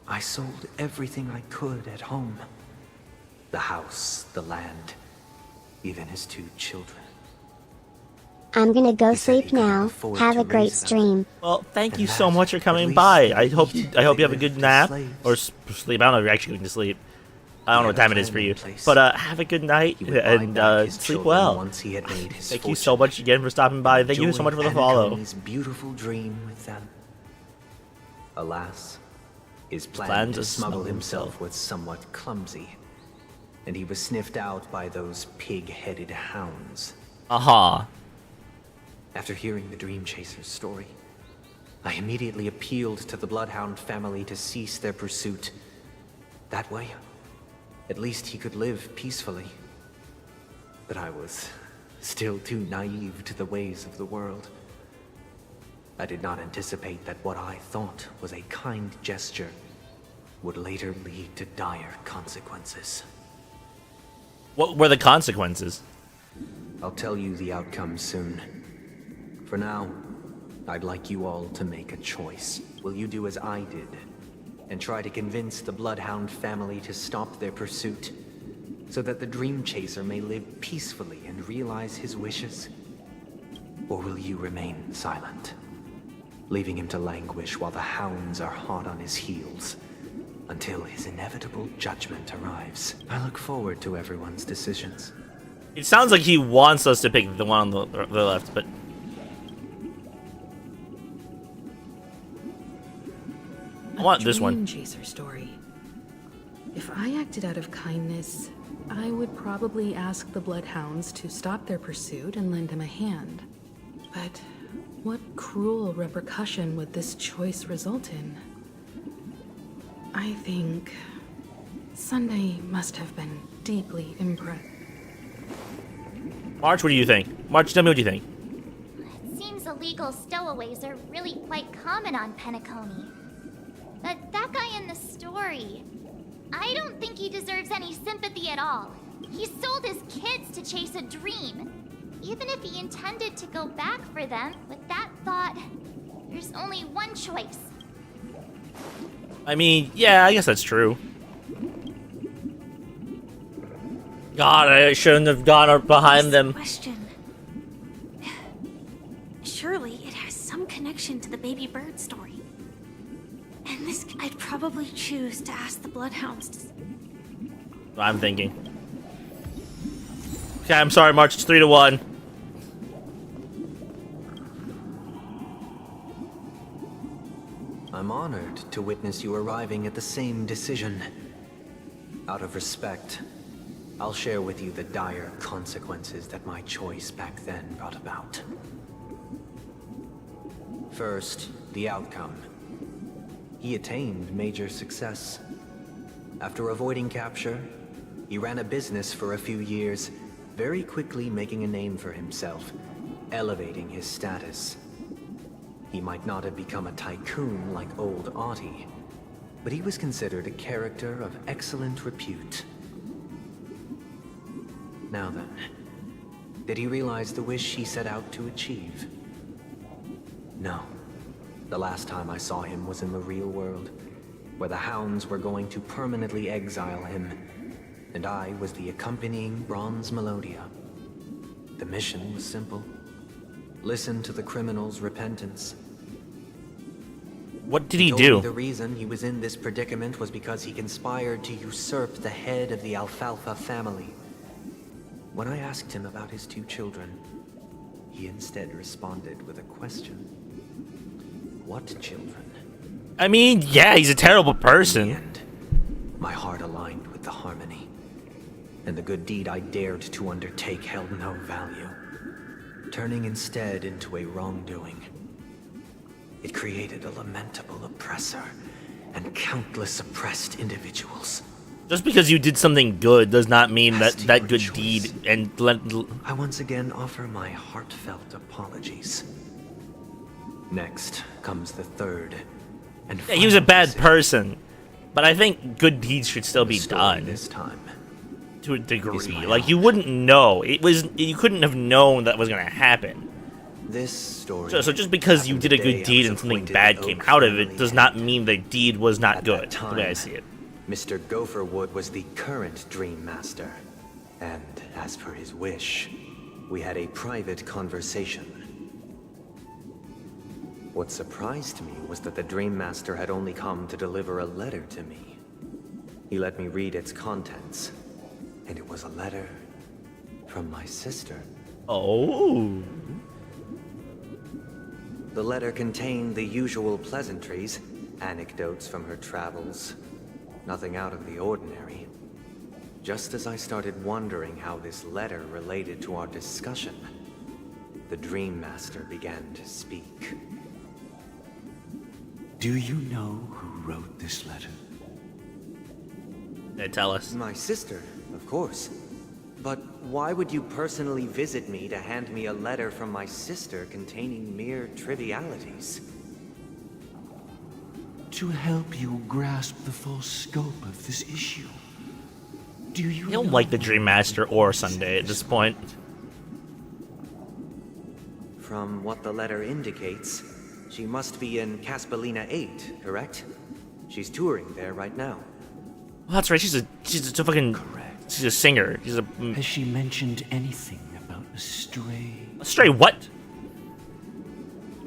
I sold everything I could at home. The house, the land, even his 2 children. I'm gonna go sleep now. Have a great stream. Well, thank you so much for coming by. I hope you have a good nap or sleep. I don't know if you're actually going to sleep. I don't know what time it is for you, but have a good night and sleep well. Thank you so much again for stopping by. Thank you so much for the follow. Beautiful dream with them. Alas, his plan to smuggle himself was somewhat clumsy, and he was sniffed out by those pig-headed hounds. Aha. After hearing the Dream Chaser's story, I immediately appealed to the Bloodhound family to cease their pursuit. That way, at least he could live peacefully. But I was still too naive to the ways of the world. I did not anticipate that what I thought was a kind gesture would later lead to dire consequences. What were the consequences? I'll tell you the outcome soon. For now, I'd like you all to make a choice. Will you do as I did and try to convince the Bloodhound family to stop their pursuit so that the Dream Chaser may live peacefully and realize his wishes? Or will you remain silent, leaving him to languish while the hounds are hot on his heels until his inevitable judgment arrives? I look forward to everyone's decisions. It sounds like he wants us to pick the one on the left, but I want this one. Dream Chaser story. If I acted out of kindness, I would probably ask the Bloodhounds to stop their pursuit and lend him a hand. But what cruel repercussion would this choice result in? I think Sunday must have been deeply impressed. March, what do you think? March, tell me what you think. It seems illegal stowaways are really quite common on Penacony. But that guy in the story, I don't think he deserves any sympathy at all. He sold his kids to chase a dream. Even if he intended to go back for them, with that thought, there's only one choice. I mean, yeah, I guess that's true. God, I shouldn't have gone up behind them. Question. Surely it has some connection to the baby bird story. And this, I'd probably choose to ask the Bloodhounds to... I'm thinking. Okay, I'm sorry, March. It's 3-1. I'm honored to witness you arriving at the same decision. Out of respect, I'll share with you the dire consequences that my choice back then brought about. First, the outcome. He attained major success. After avoiding capture, he ran a business for a few years, very quickly making a name for himself, elevating his status. He might not have become a tycoon like old Ahti, but he was considered a character of excellent repute. Now then, did Did he realize the wish he set out to achieve? No. The last time I saw him was in the real world, where the Hounds were going to permanently exile him, and I was the accompanying Bronze Melodia. The mission was simple. Listen to the criminal's repentance. What did he told do? me the reason he was in this predicament was because he conspired to usurp the head of the Alfalfa family. When I asked him about his 2 children, he instead responded with a question. What children? I mean, yeah, he's a terrible person. In the end, my heart aligned with the Harmony, and the good deed I dared to undertake held no value, turning instead into a wrongdoing. It created a lamentable oppressor and countless oppressed individuals. Just because you did something good does not mean that good deed and I once again offer my heartfelt apologies. Next comes the third and yeah, he was a bad person, but I think good deeds should still be done this time. To a degree. Like, you wouldn't know. You couldn't have known that was gonna happen. This story. So just because you did a good deed and something bad came out of it does not mean the deed was not good, the way I see it. Mr. Gopherwood was the current Dream Master, and as per his wish, we had a private conversation. What surprised me was that the Dream Master had only come to deliver a letter to me. He let me read its contents, and it was a letter from my sister. Oh. The letter contained the usual pleasantries, anecdotes from her travels, nothing out of the ordinary. Just as I started wondering how this letter related to our discussion, the Dream Master began to speak. Do you know who wrote this letter? Tell us. My sister, of course. But why would you personally visit me to hand me a letter from my sister containing mere trivialities? To help you grasp the full scope of this issue. Do you I don't like the Dream Master or Sunday at this point. From what the letter indicates, she must be in Caspelina 8, correct? She's touring there right now. Well, that's right. She's a fucking. Correct. She's a singer. She's a. Has she mentioned anything about a stray? A stray what?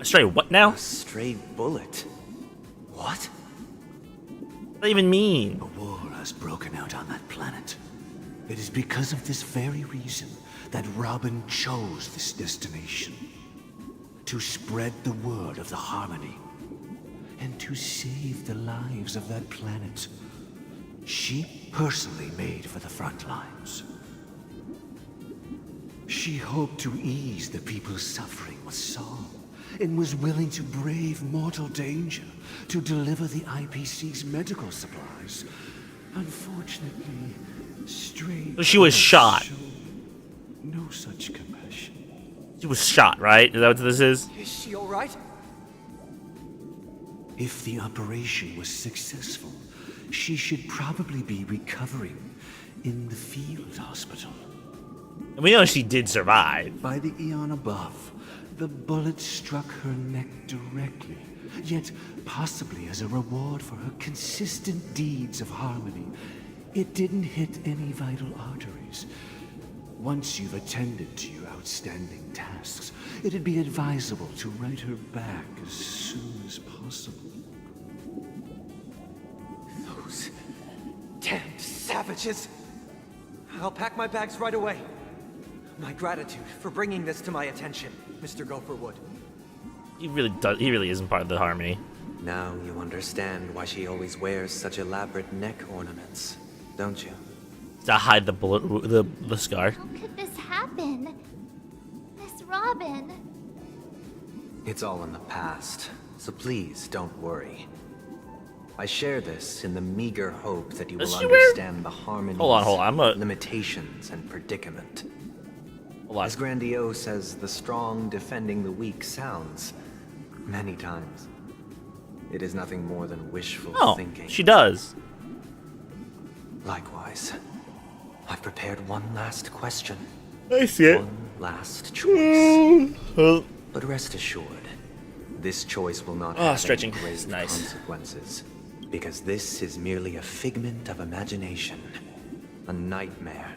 A stray what now? A stray bullet. What? What does that even mean? A war has broken out on that planet. It is because of this very reason that Robin chose this destination. To spread the word of the Harmony. And to save the lives of that planet. She personally made for the front lines. She hoped to ease the people's suffering with song, and was willing to brave mortal danger to deliver the IPC's medical supplies. Unfortunately, stray... So she was shot. No such compassion. She was shot, right? Is that what this is? Is she alright? If the operation was successful, she should probably be recovering in the field hospital. And we know she did survive. By the eon above, the bullet struck her neck directly, yet possibly as a reward for her consistent deeds of harmony. It didn't hit any vital arteries. Once you've attended to your outstanding tasks, it'd be advisable to write her back as soon as possible. Those damned savages! I'll pack my bags right away. My gratitude for bringing this to my attention, Mr. Gopherwood. He really isn't part of the Harmony. Now you understand why she always wears such elaborate neck ornaments, don't you? To hide the bullet, the scar. How could this happen? Miss Robin. It's all in the past, so please don't worry. I share this in the meager hope that you will understand the harmonies, Hold on. limitations, and predicament. Hold on. As grandiose as the strong defending the weak sounds, many times, it is nothing more than wishful thinking. She does. Likewise, I've prepared one last question. I see it. One last choice. But rest assured, this choice will not have stretching any grave is nice. consequences, because this is merely a figment of imagination, a nightmare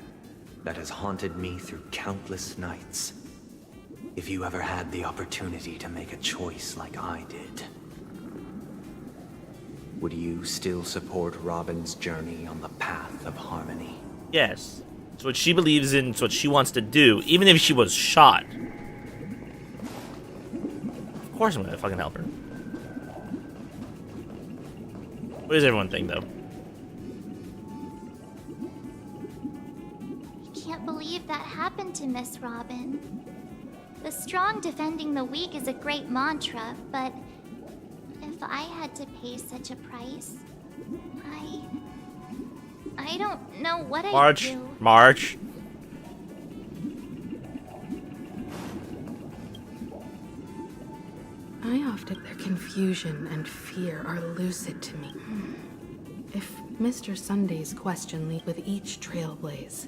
that has haunted me through countless nights. If you ever had the opportunity to make a choice like I did, would you still support Robin's journey on the path of harmony? Yes. It's what she believes in, it's what she wants to do, even if she was shot. Of course I'm gonna fucking help her. What does everyone think, though? I can't believe that happened to Miss Robin. The strong defending the weak is a great mantra, but if I had to pay such a price, I don't know what I'd do. March. I often their confusion and fear are lucid to me. If Mr. Sunday's question lead with each trailblaze,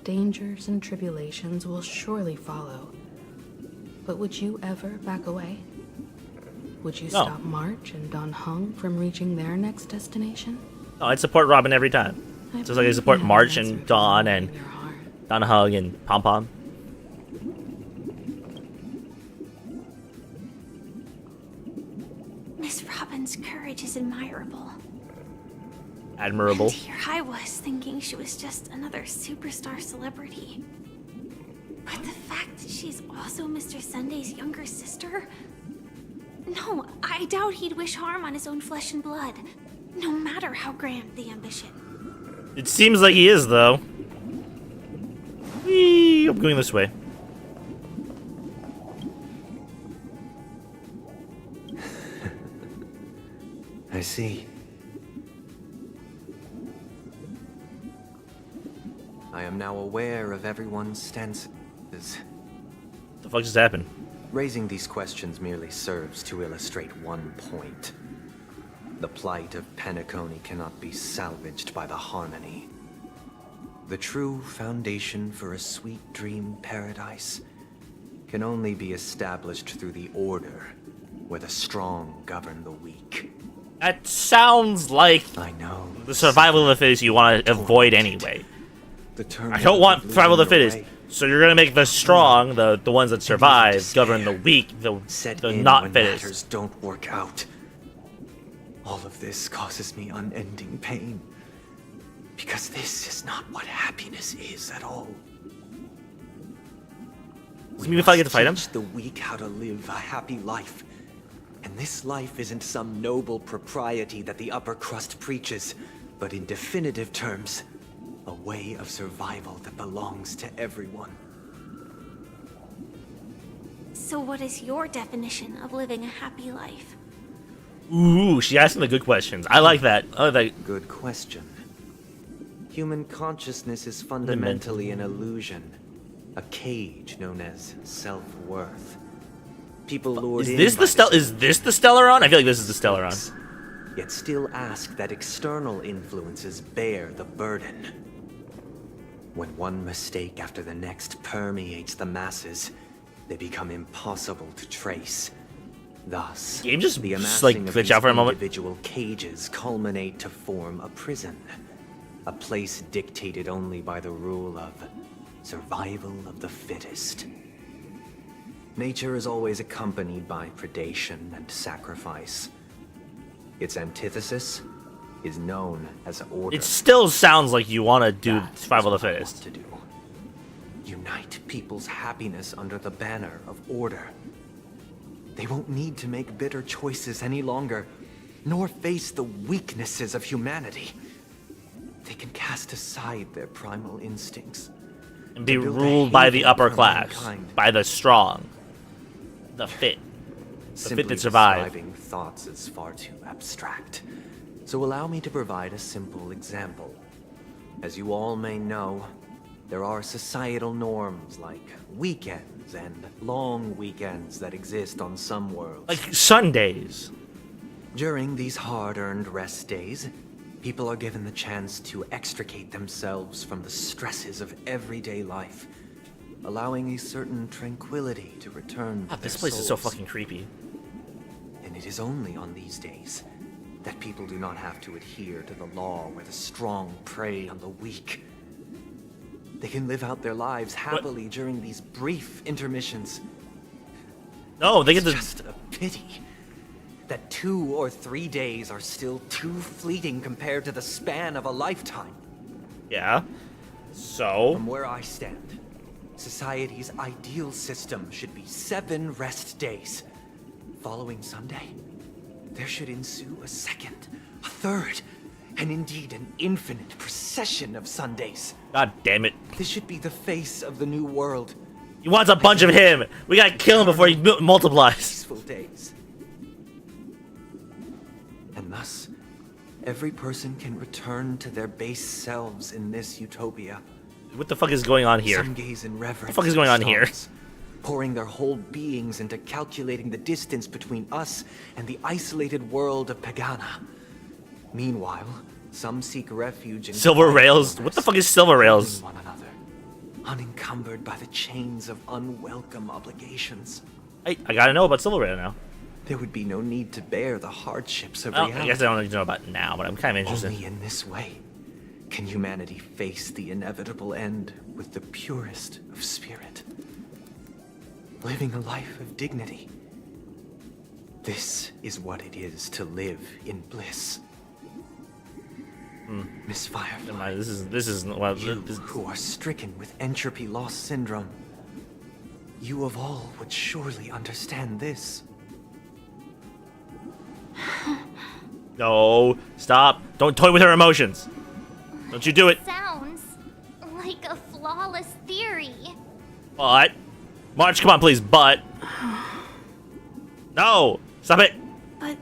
dangers and tribulations will surely follow. But would you ever back away? Would you stop March and Don Hung from reaching their next destination? No, I'd support Robin every time. Just like I support March and Dawn and Don Hung and Pom Pom. Miss Robin's courage is admirable. Admirable. And here I was thinking she was just another superstar celebrity. But the fact that she's also Mr. Sunday's younger sister? No, I doubt he'd wish harm on his own flesh and blood, no matter how grand the ambition. It seems like he is, though. Whee! I'm going this way. I see. I am now aware of everyone's stances. The fuck just happened? Raising these questions merely serves to illustrate one point. The plight of Penacony cannot be salvaged by the harmony. The true foundation for a sweet dream paradise can only be established through the order, where the strong govern the weak. That sounds like the survival of the fittest you want to avoid anyway. I don't want survival of the fittest. So you're gonna make the strong, the ones that survive, govern the weak, the not fittest. Matters don't work out. All of this causes me unending pain. Because this is not what happiness is at all. Does it mean if I get to fight him? Teach the weak how to live a happy life. And this life isn't some noble propriety that the upper crust preaches, but in definitive terms, a way of survival that belongs to everyone. So what is your definition of living a happy life? Ooh, she asking the good questions. I like that. I like that. Good question. Human consciousness is fundamentally an illusion, a cage known as self-worth. People lured in Is this the Stellaron? I feel like this is the Stellaron. Yet still ask that external influences bear the burden. When one mistake after the next permeates the masses, they become impossible to trace. Thus, Game just the like amassing of glitch these out for a moment. individual cages culminate to form a prison. A place dictated only by the rule of survival of the fittest. Nature is always accompanied by predation and sacrifice. Its antithesis is known as order. It still sounds like you want to do survival of the fittest. To do. Unite people's happiness under the banner of order. They won't need to make bitter choices any longer, nor face the weaknesses of humanity. They can cast aside their primal instincts And be ruled by the upper class, by the strong, the fit that survive. Describing thoughts is far too abstract. So allow me to provide a simple example. As you all may know, there are societal norms like weekends and long weekends that exist on some worlds. Like Sundays. During these hard-earned rest days, people are given the chance to extricate themselves from the stresses of everyday life. allowing a certain tranquility to return to God, this their place is so souls. fucking creepy. And it is only on these days that people do not have to adhere to the law where the strong prey on the weak. They can live out their lives happily during these brief intermissions. No, they get It's the. just a pity that 2 or 3 days are still too fleeting compared to the span of a lifetime. Yeah. So. From where I stand, society's ideal system should be 7 rest days. Following Sunday, there should ensue a second, a third, and indeed an infinite procession of Sundays. God damn it. This should be the face of the new world. He wants a bunch of him. We gotta kill him before he multiplies. Peaceful days. And thus, every person can return to their base selves in this utopia. What the fuck is going on here? Some gaze in reverence. What the fuck is going on here? stars, pouring their whole beings into calculating the distance between us and the isolated world of Pagana. Meanwhile, some seek refuge in Silver rails? What the fuck is silver rails? one another, unencumbered by the chains of unwelcome obligations. I gotta know about silver rail now. There would be no need to bear the hardships of Well, reality. I guess I don't need to know about it now, but I'm kind of interested. Only in this way can humanity face the inevitable end with the purest of spirit, living a life of dignity. This is what it is to live in bliss. Miss Firefly, This is well, you who are stricken with entropy loss syndrome, you of all would surely understand this. No, stop! Don't toy with her emotions. Don't you do it. Sounds like a flawless theory. But March, come on, please. But no, stop it. But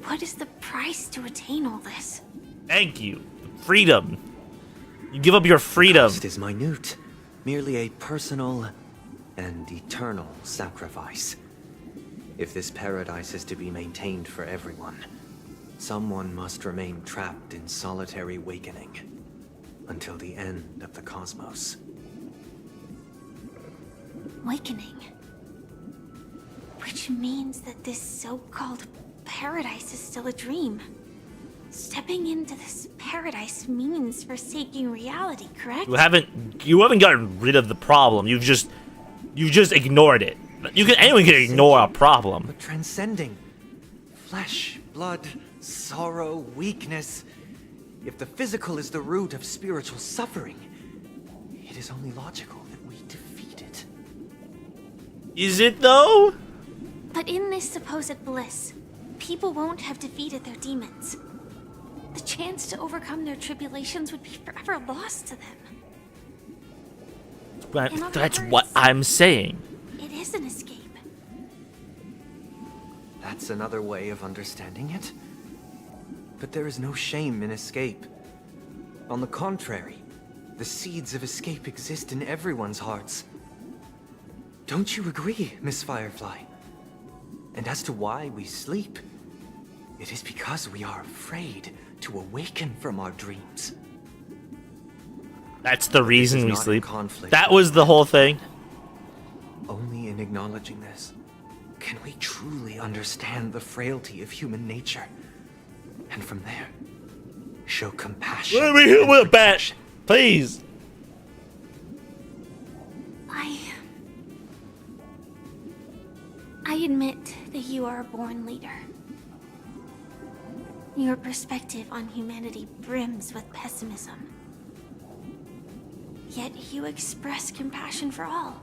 what is the price to attain all this? Thank you. Freedom. You give up your freedom. The cost is minute, merely a personal and eternal sacrifice. If this paradise is to be maintained for everyone, someone must remain trapped in solitary awakening until the end of the cosmos. Awakening. Which means that this so-called paradise is still a dream. Stepping into this paradise means forsaking reality, correct? You haven't gotten rid of the problem. You just ignored it. Anyone can ignore a problem. But transcending flesh, blood, sorrow, weakness. If the physical is the root of spiritual suffering, it is only logical that we defeat it. Is it though? But in this supposed bliss, people won't have defeated their demons. The chance to overcome their tribulations would be forever lost to them. But In other that's words, what I'm saying. It is an escape. That's another way of understanding it. But there is no shame in escape. On the contrary, the seeds of escape exist in everyone's hearts. Don't you agree, Miss Firefly? And as to why we sleep, it is because we are afraid to awaken from our dreams. That's the reason we not in sleep. conflict That with was the whole thing. Only in acknowledging this can we truly understand the frailty of human nature. And from there, show compassion. Let me hit and with a bat, protection. please. I admit that you are a born leader. Your perspective on humanity brims with pessimism. Yet you express compassion for all,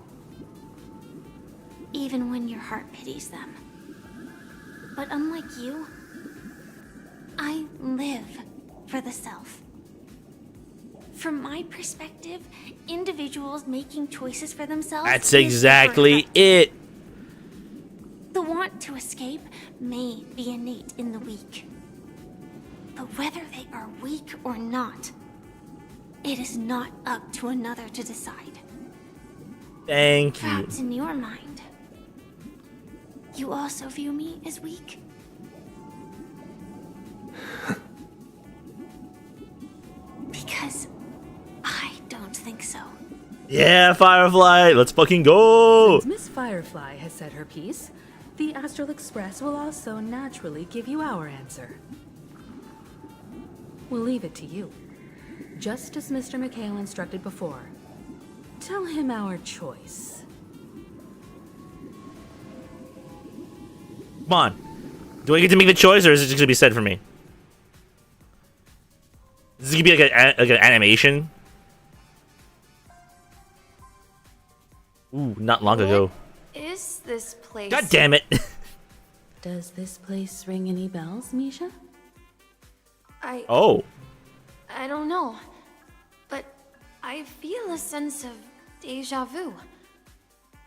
even when your heart pities them. But unlike you, I live for the self. From my perspective, individuals making choices for themselves. That's is exactly different. it. The want to escape may be innate in the weak. But whether they are weak or not, it is not up to another to decide. Thank you. Perhaps in your mind, you also view me as weak? Because I don't think so. Yeah, Firefly, let's fucking go! Since Miss Firefly has said her piece, the Astral Express will also naturally give you our answer. We'll leave it to you. Just as Mr. McHale instructed before. Tell him our choice. Come on. Do I get to make the choice, or is it just gonna be said for me? Is this gonna be like an animation? Ooh, not long ago. Is this place? God damn it! Does this place ring any bells, Misha? Oh. I don't know, but I feel a sense of deja vu.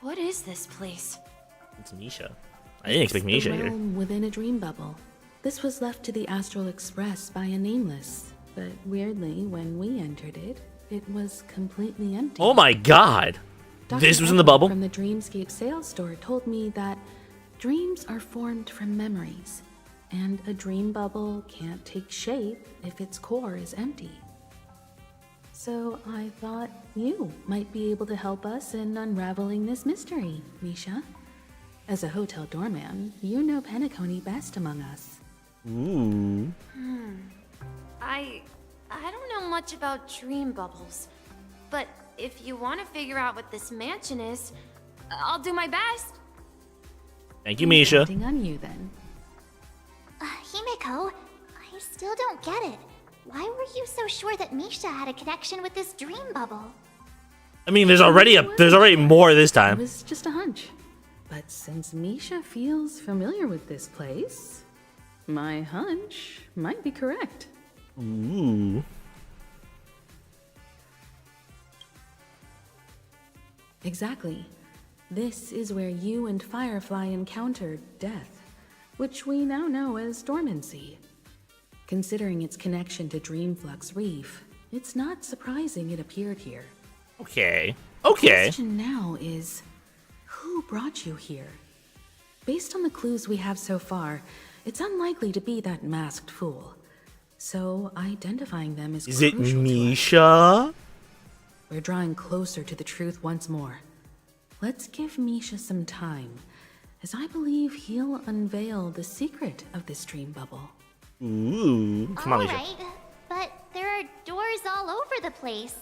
What is this place? It's Misha. I didn't expect Misha the here. realm within a dream bubble. This was left to the Astral Express by a nameless, but weirdly, when we entered it, it was completely empty. Oh my god! Dr. This was in the Echo bubble? From the Dreamscape sales store told me that dreams are formed from memories, and a dream bubble can't take shape if its core is empty. So I thought you might be able to help us in unraveling this mystery, Misha. As a hotel doorman, you know Penacony best among us. Ooh. I don't know much about dream bubbles, but if you want to figure out what this mansion is, I'll do my best. Thank you, Misha. Counting on you then. Himeko, I still don't get it. Why were you so sure that Misha had a connection with this dream bubble? I mean, there's already more this It time. was just a hunch. But since Misha feels familiar with this place, my hunch might be correct. Ooh. Exactly. This is where you and Firefly encountered death, which we now know as dormancy. Considering its connection to Dreamflux Reef, it's not surprising it appeared here. Okay. The Okay. question now is, who brought you here? Based on the clues we have so far, it's unlikely to be that masked fool. So identifying them is Is it crucial to us. Misha? We're drawing closer to the truth once more. Let's give Misha some time, as I believe he'll unveil the secret of this dream bubble. Ooh. Come on, Misha. Alright, but there are doors all over the place.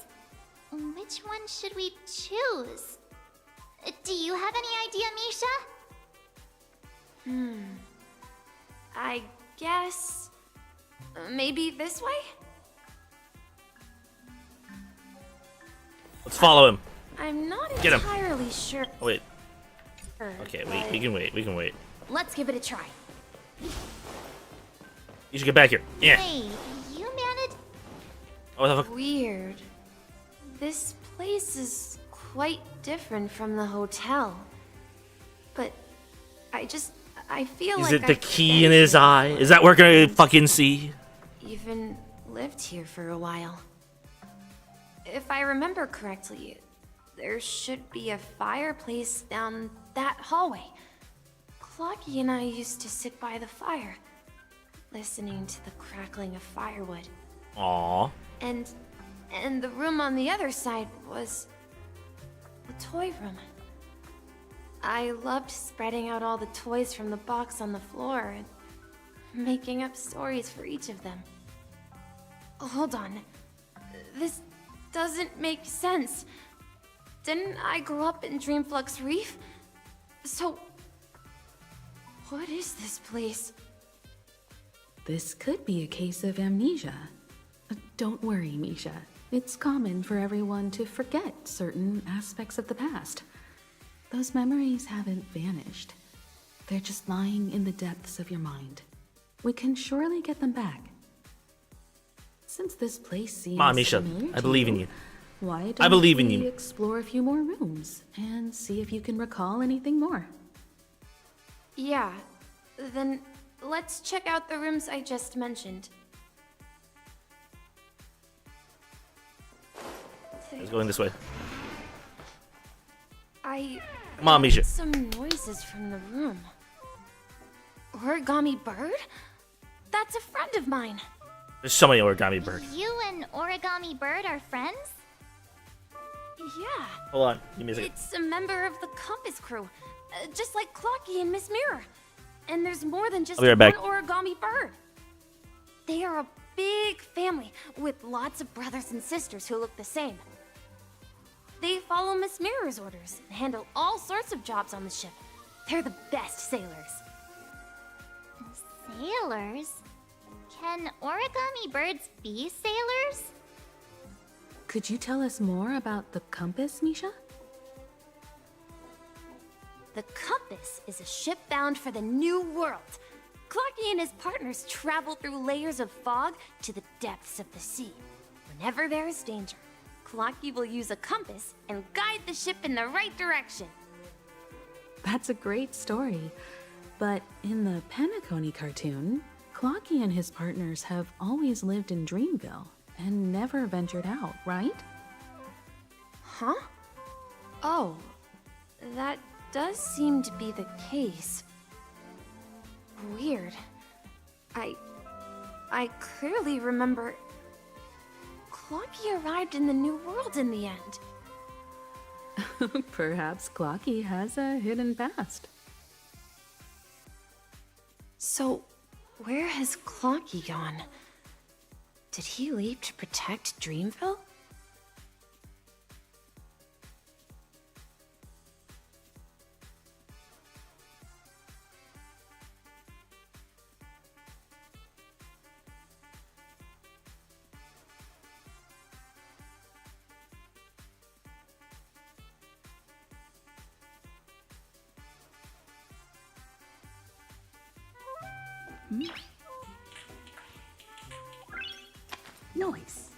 Which one should we choose? Do you have any idea, Misha? I guess maybe this way? Let's follow him. I'm not Get him. entirely sure. Oh, wait. Okay, wait. We can wait. We can wait. Let's give it a try. You should get back here. Yeah. Wait, you managed? Oh, the fuck? Weird. This place is quite different from the hotel. But I feel Is like it the I've key been in his here eye? before Is that we're gonna and fucking see? even lived here for a while. If I remember correctly, there should be a fireplace down that hallway. Clocky and I used to sit by the fire, listening to the crackling of firewood. Aw. And the room on the other side was a toy room. I loved spreading out all the toys from the box on the floor and making up stories for each of them. Hold on. This doesn't make sense. Didn't I grow up in Dreamflux Reef? So, what is this place? This could be a case of amnesia. Don't worry, Misha. It's common for everyone to forget certain aspects of the past. Those memories haven't vanished. They're just lying in the depths of your mind. We can surely get them back. Since this place seems Come on, Misha. familiar I to believe in you. Why don't I believe in we you. explore a few more rooms and see if you can recall anything more? Yeah, then let's check out the rooms I just mentioned. It's going this way. I Come on, Misha. heard some noises from the room. Origami Bird? That's a friend of mine. There's so many origami birds. You and Origami Bird are friends? Yeah. Hold on, give me a second. It's a member of the Compass crew, just like Clocky and Miss Mirror. And there's more than just I'll be right back. one origami bird. They are a big family with lots of brothers and sisters who look the same. They follow Miss Mirror's orders and handle all sorts of jobs on the ship. They're the best sailors. Sailors? Can origami birds be sailors? Could you tell us more about the compass, Misha? The Compass is a ship bound for the New World. Clocky and his partners travel through layers of fog to the depths of the sea. Whenever there is danger, Clocky will use a compass and guide the ship in the right direction. That's a great story. But in the Penacony cartoon, Clocky and his partners have always lived in Dreamville and never ventured out, right? Huh? Oh, that does seem to be the case. Weird. I clearly remember Clocky arrived in the New World in the end. Perhaps Clocky has a hidden past. So, where has Clocky gone? Did he leave to protect Dreamville? Noise.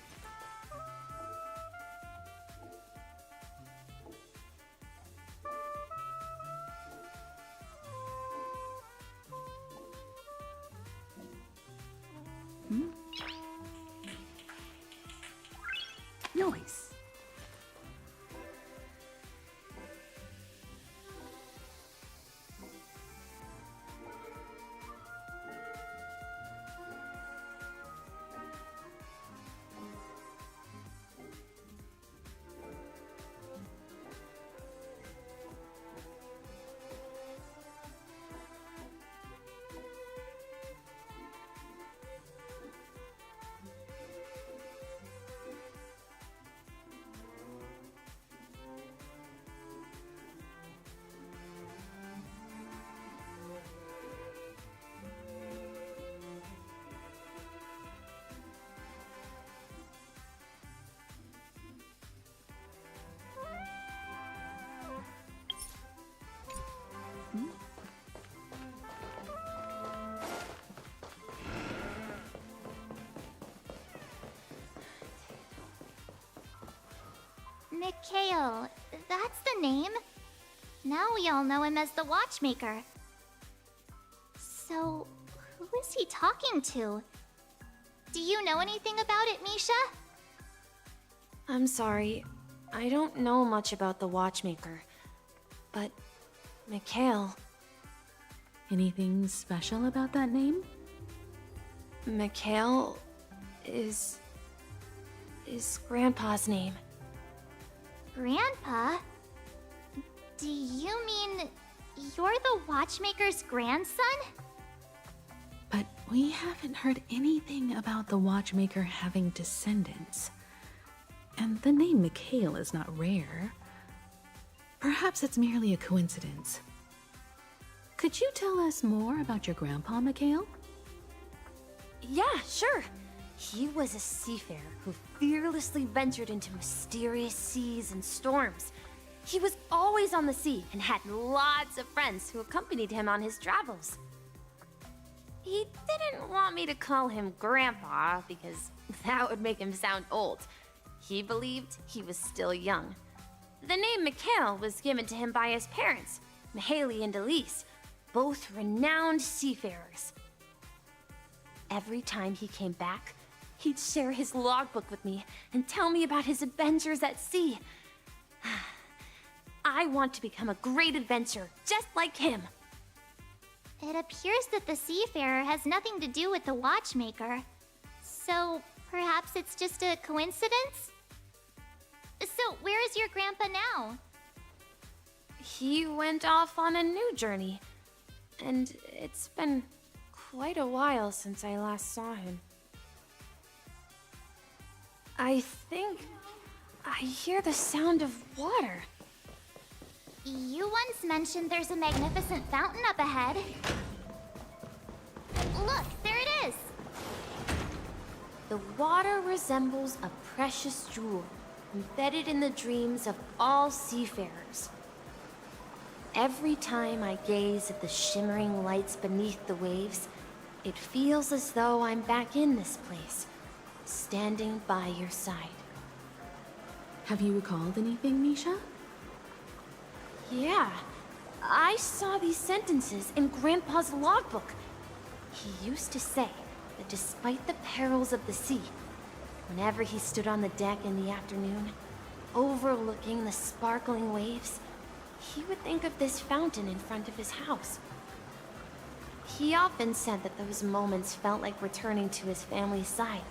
Noise. Mikhail, that's the name. Now we all know him as the Watchmaker. So, who is he talking to? Do you know anything about it, Misha? I'm sorry, I don't know much about the Watchmaker. But, Mikhail... Anything special about that name? Mikhail is Grandpa's name. Grandpa? Do you mean you're the Watchmaker's grandson? But we haven't heard anything about the Watchmaker having descendants. And the name Mikhail is not rare. Perhaps it's merely a coincidence. Could you tell us more about your grandpa, Mikhail? Yeah, sure. He was a seafarer who fearlessly ventured into mysterious seas and storms. He was always on the sea and had lots of friends who accompanied him on his travels. He didn't want me to call him Grandpa because that would make him sound old. He believed he was still young. The name Mikhail was given to him by his parents, Mihaly and Elise, both renowned seafarers. Every time he came back, he'd share his logbook with me and tell me about his adventures at sea. I want to become a great adventurer, just like him. It appears that the Seafarer has nothing to do with the Watchmaker. So, perhaps it's just a coincidence? So, So, where is your grandpa now? He went off on a new journey, and it's been quite a while since I last saw him. I think I hear the sound of water. You once mentioned there's a magnificent fountain up ahead. Look, there it is! The water resembles a precious jewel, embedded in the dreams of all seafarers. Every time I gaze at the shimmering lights beneath the waves, it feels as though I'm back in this place, standing by your side. Have you recalled anything, Misha? Yeah, I saw these sentences in Grandpa's logbook. He used to say that despite the perils of the sea, whenever he stood on the deck in the afternoon, overlooking the sparkling waves, he would think of this fountain in front of his house. He often said that those moments felt like returning to his family's side,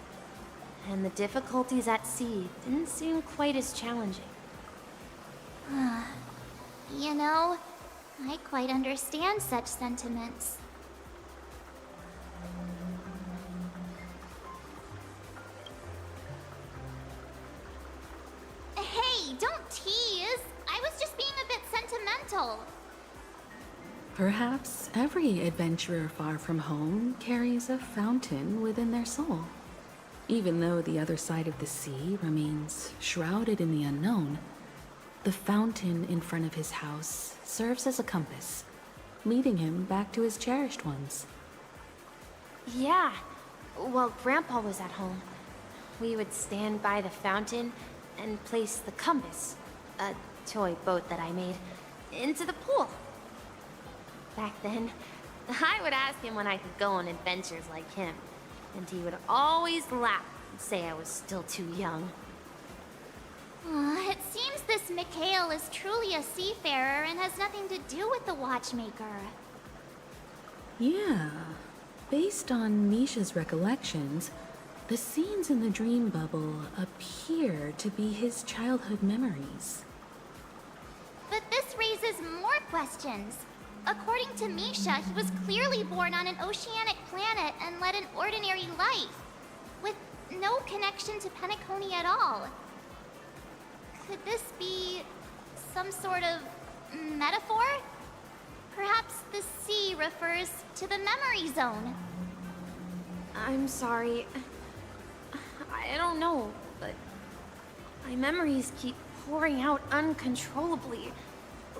and the difficulties at sea didn't seem quite as challenging. You know, I quite understand such sentiments. Hey, don't tease! I was just being a bit sentimental. Perhaps every adventurer far from home carries a fountain within their soul. Even though the other side of the sea remains shrouded in the unknown, the fountain in front of his house serves as a compass, leading him back to his cherished ones. Yeah, while Grandpa was at home, we would stand by the fountain and place the compass, a toy boat that I made, into the pool. Back then, I would ask him when I could go on adventures like him, and he would always laugh and say I was still too young. It seems this Mikhail is truly a seafarer and has nothing to do with the watchmaker. Yeah. Based on Misha's recollections, the scenes in the dream bubble appear to be his childhood memories. But this raises more questions. According to Misha, he was clearly born on an oceanic planet and led an ordinary life, with no connection to Penacony at all. Could this be some sort of metaphor? Perhaps the sea refers to the memory zone. I'm sorry. I don't know, but my memories keep pouring out uncontrollably,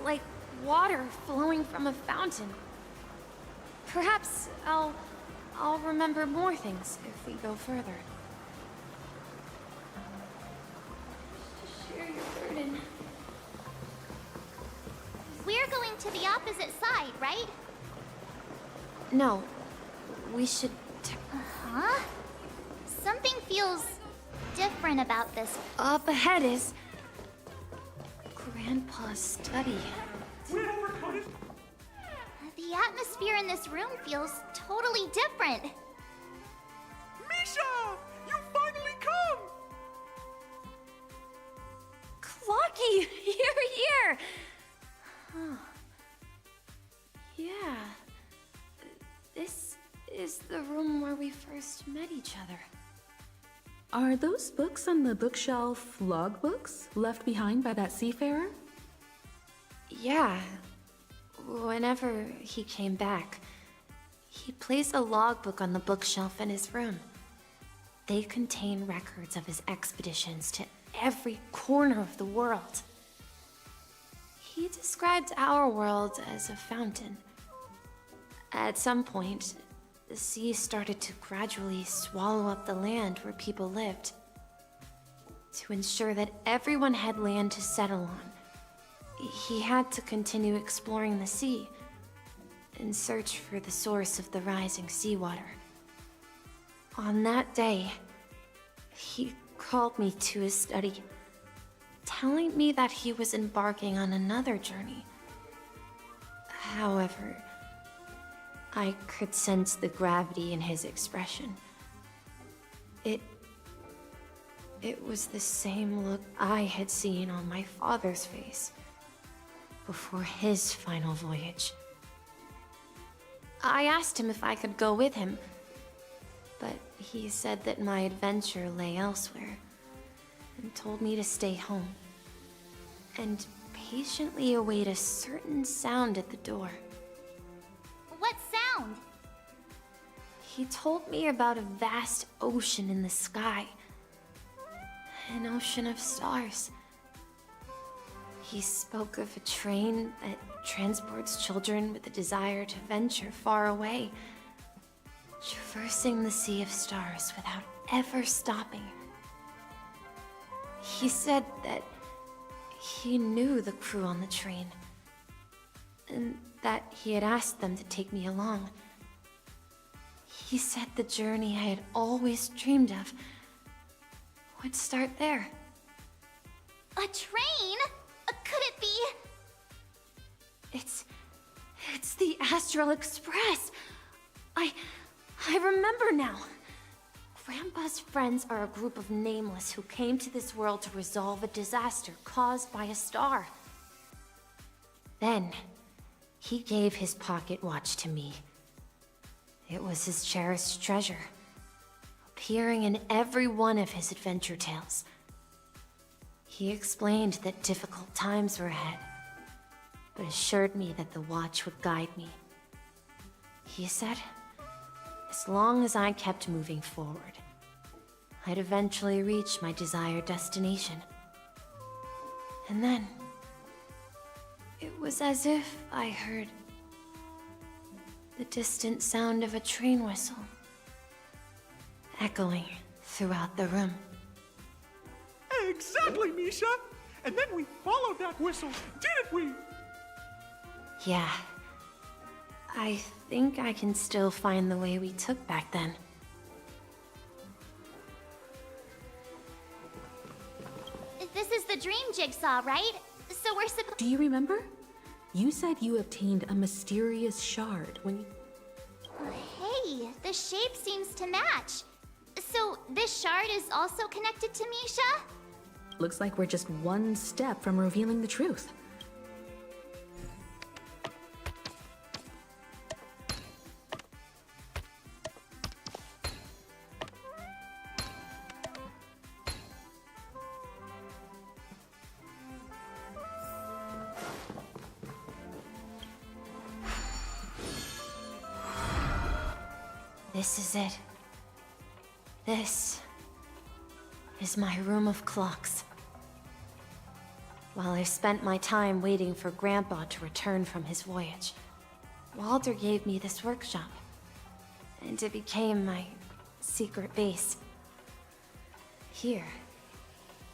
like water flowing from a fountain. Perhaps I'll remember more things if we go further. Share your burden. We're going to the opposite side, right? No, we should. Huh? Something feels different about this. Up ahead is Grandpa's study. The atmosphere in this room feels totally different. Misha! You finally come! Clocky, you're here! Huh. Yeah. This is the room where we first met each other. Are those books on the bookshelf logbooks left behind by that seafarer? Yeah. Whenever he came back, he placed a logbook on the bookshelf in his room. They contain records of his expeditions to every corner of the world. He described our world as a fountain. At some point, the sea started to gradually swallow up the land where people lived. To ensure that everyone had land to settle on, he had to continue exploring the sea in search for the source of the rising seawater. On that day, he called me to his study, telling me that he was embarking on another journey. However, I could sense the gravity in his expression. It was the same look I had seen on my father's face before his final voyage. I asked him if I could go with him, but he said that my adventure lay elsewhere and told me to stay home and patiently await a certain sound at the door. What sound? He told me about a vast ocean in the sky. An ocean of stars. He spoke of a train that transports children with a desire to venture far away, traversing the sea of stars without ever stopping. He said that he knew the crew on the train, and that he had asked them to take me along. He said the journey I had always dreamed of would start there. A train? Could it be? It's the Astral Express. I remember now. Grandpa's friends are a group of nameless who came to this world to resolve a disaster caused by a star. Then, he gave his pocket watch to me. It was his cherished treasure, appearing in every one of his adventure tales. He explained that difficult times were ahead, but assured me that the watch would guide me. He said, as long as I kept moving forward, I'd eventually reach my desired destination. And then, it was as if I heard the distant sound of a train whistle echoing throughout the room. Exactly, Misha! And then we followed that whistle, didn't we? Yeah. I think I can still find the way we took back then. This is the dream jigsaw, right? So we're supposed. Do you remember? You said you obtained a mysterious shard when you... Hey, the shape seems to match. So this shard is also connected to Misha? Looks like we're just one step from revealing the truth. This is it. This is my room of clocks. While I spent my time waiting for Grandpa to return from his voyage, Walter gave me this workshop, and it became my secret base. Here,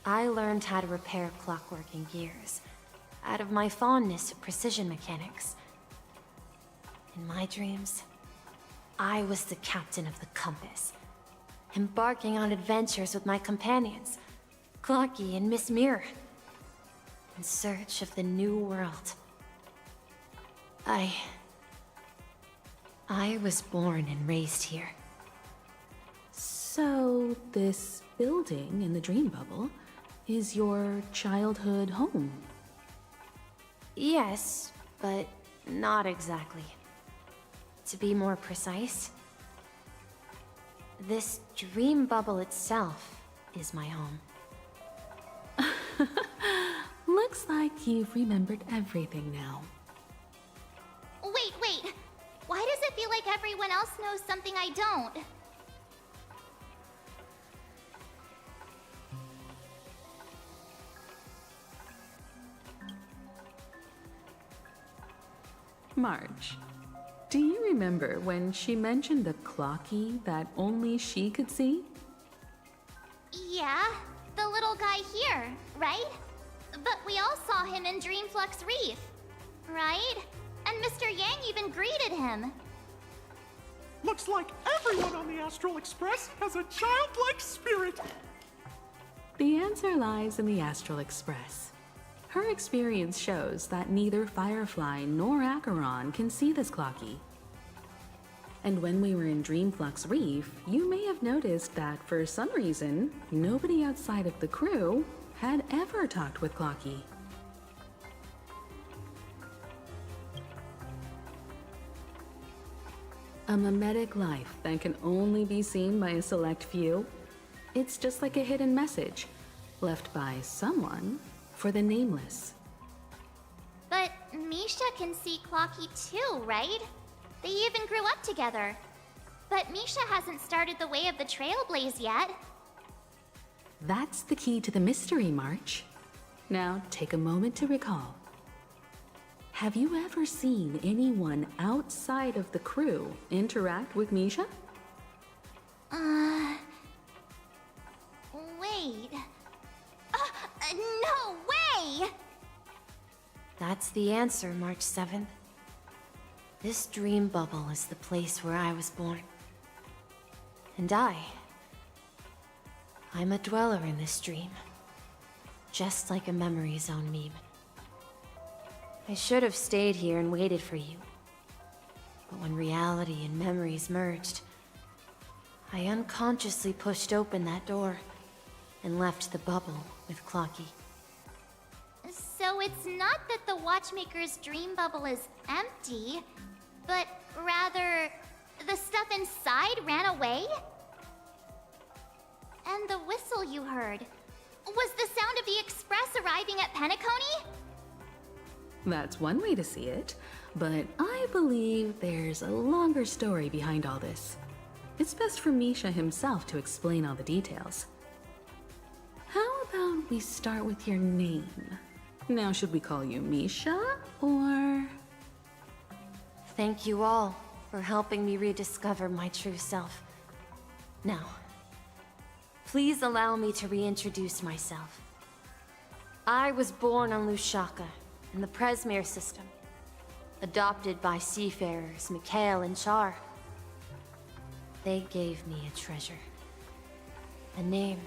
I learned how to repair clockwork and gears out of my fondness of precision mechanics. In my dreams, I was the captain of the compass, embarking on adventures with my companions, Clocky and Miss Mirror, in search of the new world. I was born and raised here. So, this building in the dream bubble is your childhood home? Yes, but not exactly. To be more precise, this dream bubble itself is my home. Looks like you've remembered everything now. Wait. Why does it feel like everyone else knows something I don't? Marge, do you remember when she mentioned the Clocky that only she could see? Yeah, the little guy here, right? But we all saw him in Dreamflux Reef, right? And Mr. Yang even greeted him. Looks like everyone on the Astral Express has a childlike spirit. The answer lies in the Astral Express. Her experience shows that neither Firefly nor Acheron can see this Clocky. And when we were in Dreamflux Reef, you may have noticed that for some reason, nobody outside of the crew had ever talked with Clocky. A mimetic life that can only be seen by a select few. It's just like a hidden message, left by someone for the nameless. But Misha can see Clocky too, right? They even grew up together. But Misha hasn't started the way of the Trailblaze yet. That's the key to the mystery, March. Now take a moment to recall. Have you ever seen anyone outside of the crew interact with Misha? Wait. No way! That's the answer, March 7th. This dream bubble is the place where I was born. And I'm a dweller in this dream. Just like a memory zone meme. I should have stayed here and waited for you. But when reality and memories merged, I unconsciously pushed open that door and left the bubble with Clocky. So it's not that the Watchmaker's dream bubble is empty, but rather the stuff inside ran away? And the whistle you heard was the sound of the Express arriving at Penacony? That's one way to see it, but I believe there's a longer story behind all this. It's best for Misha himself to explain all the details. How about we start with your name? Now, should we call you Misha, or...? Thank you all for helping me rediscover my true self. Now, please allow me to reintroduce myself. I was born on Lushaka, in the Presmere system, adopted by seafarers Mikhail and Char. They gave me a treasure, a name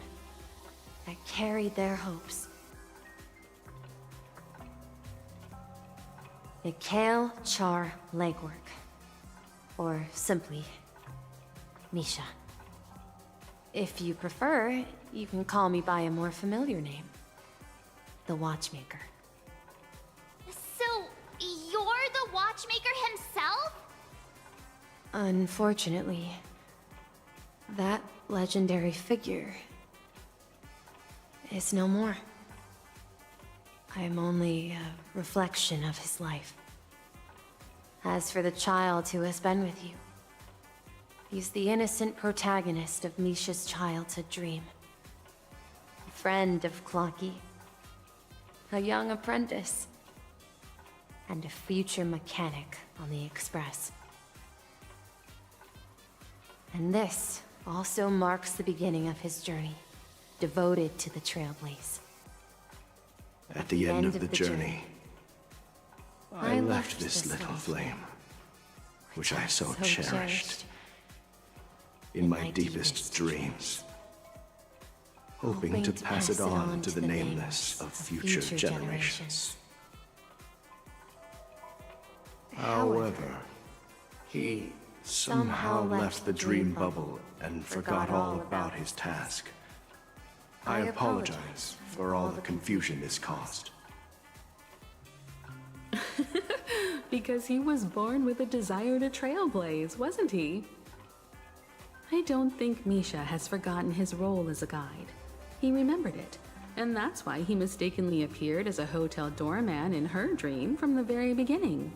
that carried their hopes. Mikhail Char Legwork, or simply, Misha. If you prefer, you can call me by a more familiar name, the Watchmaker. So, you're the Watchmaker himself? Unfortunately, that legendary figure is no more. I am only a reflection of his life. As for the child who has been with you, he's the innocent protagonist of Misha's childhood dream. A friend of Clocky, a young apprentice, and a future mechanic on the Express. And this also marks the beginning of his journey, devoted to the Trailblaze. At the end of the journey, I left this little flame, which I so cherished, in my deepest dreams, hoping to pass it on to the nameless of future generations. However, he somehow left the dream bubble and forgot all about his task. I apologize for all the confusion this caused. Because he was born with a desire to trailblaze, wasn't he? I don't think Misha has forgotten his role as a guide. He remembered it, and that's why he mistakenly appeared as a hotel doorman in her dream from the very beginning.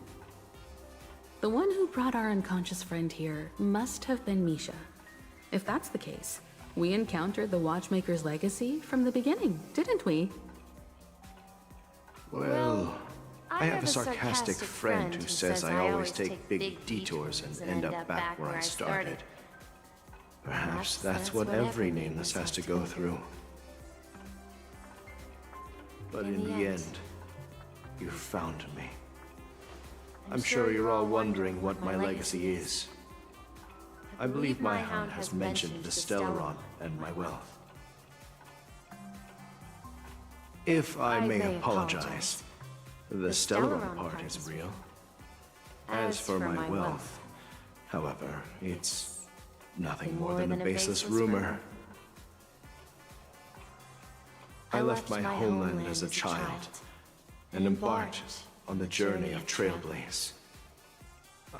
The one who brought our unconscious friend here must have been Misha. If that's the case, we encountered the Watchmaker's legacy from the beginning, didn't we? Well, I have a sarcastic friend who says I always take big detours and end up back where I started. Perhaps that's what every nameless has to go through. But in the end, you found me. I'm sure you're all wondering what my legacy is. I believe my hound has mentioned the Stellaron and my wealth. If I may apologize, the Stellaron part is real. As for my wealth, However, it's nothing more than a baseless rumor. I left my homeland as a child and embarked on the journey of Trailblaze.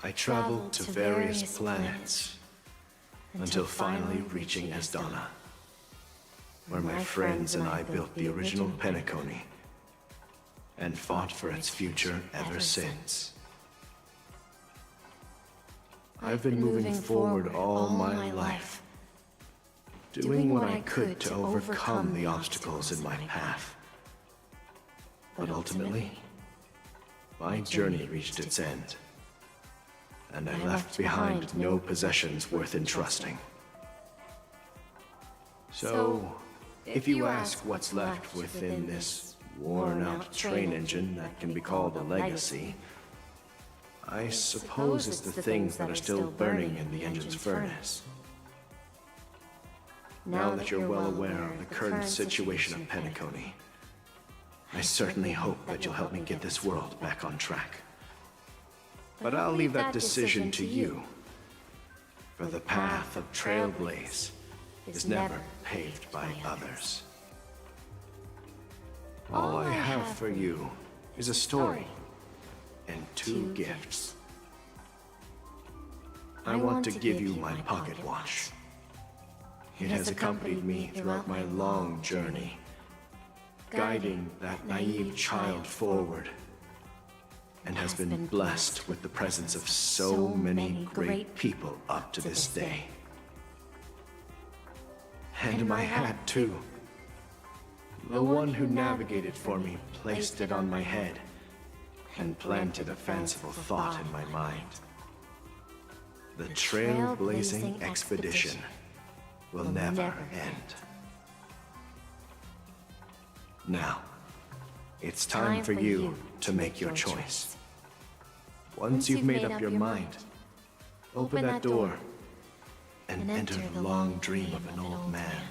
I traveled to various planets until finally reaching Esdana, where my friends and I built the original Penacony and fought for its future ever since. I've been moving forward all my life, doing what I could to overcome the obstacles in my path. But ultimately, my journey reached its end, and I left behind no possessions worth entrusting. So, if you ask what's left within this worn-out train engine that can be called a legacy, I suppose it's the things that are still burning in the engine's furnace. Now that you're well aware of the current situation of Penacony, I certainly hope that you'll help me get this world back on track. But I'll leave that decision to you, for the path of Trailblaze is never paved by others. All I have for you is a story and 2 gifts. I want to give you my pocket watch. It has accompanied me throughout my long journey, guiding that naive child forward, and has been blessed with the presence of so many great people up to this day. And my hat, too. The one who navigated for me placed it on my head and planted a fanciful thought in my mind. The trailblazing expedition will never end. Now, it's time for you to make your choice. Once you've made up your mind, open that door and enter the long dream of an old man.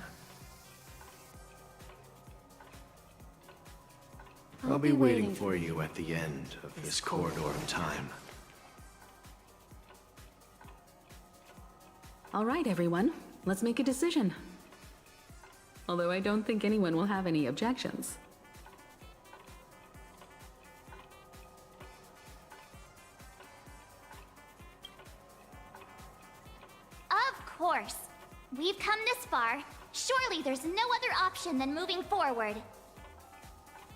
I'll be waiting for you at the end of this corridor of time. All right, everyone. Let's make a decision. Although I don't think anyone will have any objections. Of course. We've come this far. Surely there's no other option than moving forward.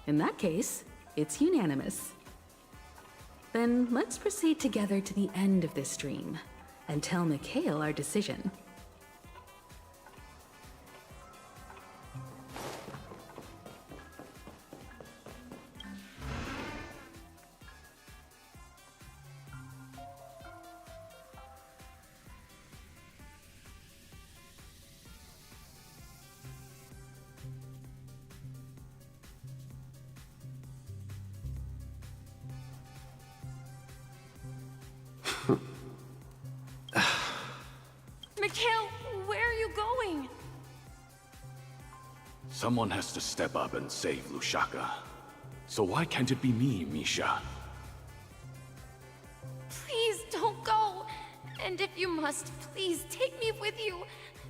In that case, it's unanimous. Then let's proceed together to the end of this stream and tell Mikhail our decision. Mikhail, where are you going? Someone has to step up and save Lushaka. So why can't it be me, Misha? Please don't go. And if you must, please take me with you.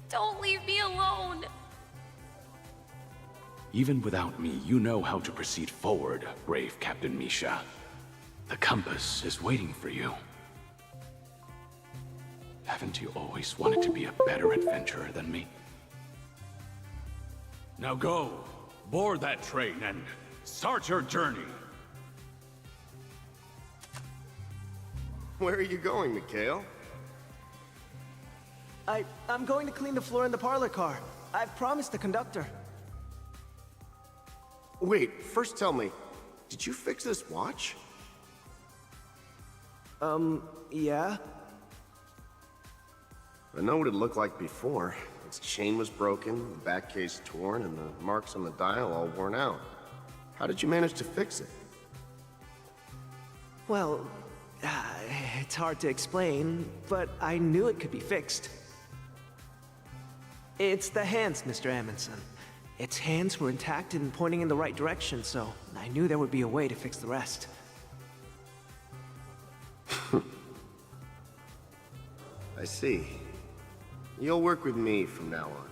Don't leave me alone. Even without me, you know how to proceed forward, brave Captain Misha. The compass is waiting for you. Haven't you always wanted to be a better adventurer than me? Now go, board that train and start your journey. Where are you going, Mikhail? I'm going to clean the floor in the parlor car. I've promised the conductor. Wait, first tell me, did you fix this watch? Yeah? I know what it looked like before. Its chain was broken, the back case torn, and the marks on the dial all worn out. How did you manage to fix it? Well, it's hard to explain, but I knew it could be fixed. It's the hands, Mr. Amundsen. Its hands were intact and pointing in the right direction, so I knew there would be a way to fix the rest. I see. You'll work with me from now on.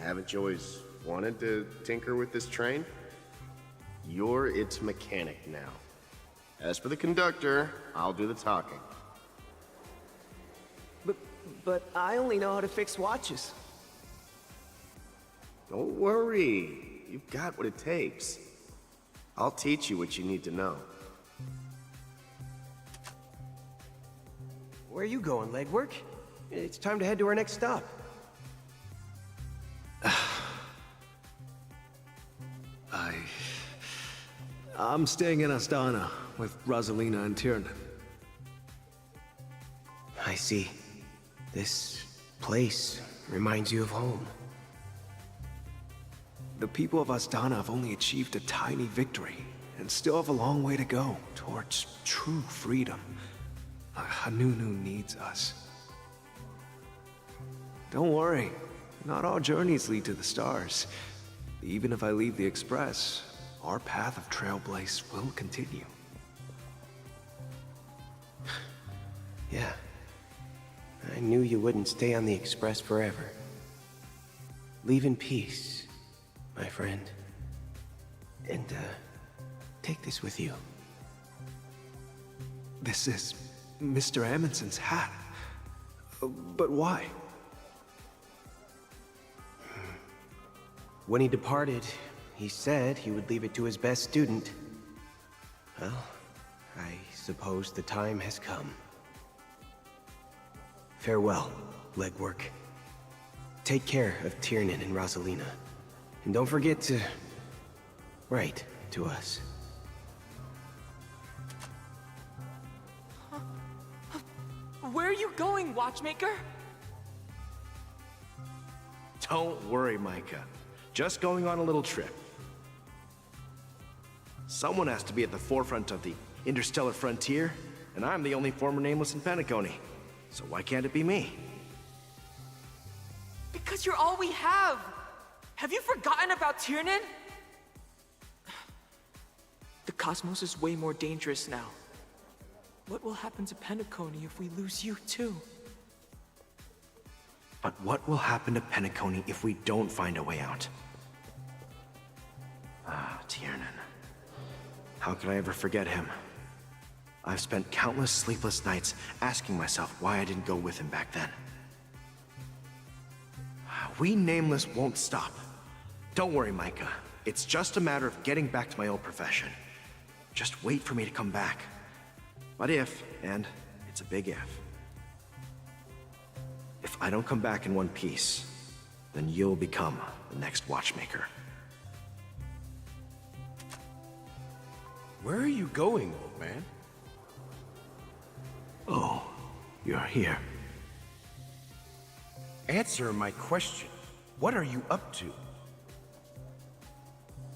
Haven't you always wanted to tinker with this train? You're its mechanic now. As for the conductor, I'll do the talking. But I only know how to fix watches. Don't worry. You've got what it takes. I'll teach you what you need to know. Where are you going, legwork? It's time to head to our next stop. I'm staying in Astana with Rosalina and Tiernan. I see. This place reminds you of home. The people of Astana have only achieved a tiny victory and still have a long way to go towards true freedom. Hanunu needs us. Don't worry, not all journeys lead to the stars. Even if I leave the Express, our path of Trailblaze will continue. Yeah, I knew you wouldn't stay on the Express forever. Leave in peace, my friend. And, take this with you. This is Mr. Amundsen's hat. But why? When he departed, he said he would leave it to his best student. Well, I suppose the time has come. Farewell, legwork. Take care of Tiernan and Rosalina. And don't forget to write to us. Where are you going, Watchmaker? Don't worry, Micah. Just going on a little trip. Someone has to be at the forefront of the interstellar frontier, and I'm the only former Nameless in Penacony. So why can't it be me? Because you're all we have! Have you forgotten about Tiernan? The cosmos is way more dangerous now. What will happen to Penacony if we lose you too? But what will happen to Penacony if we don't find a way out? Ah, Tiernan. How could I ever forget him? I've spent countless sleepless nights asking myself why I didn't go with him back then. We Nameless won't stop. Don't worry, Micah. It's just a matter of getting back to my old profession. Just wait for me to come back. But if, and it's a big if I don't come back in one piece, then you'll become the next Watchmaker. Where are you going, old man? Oh, you're here. Answer my question. What are you up to?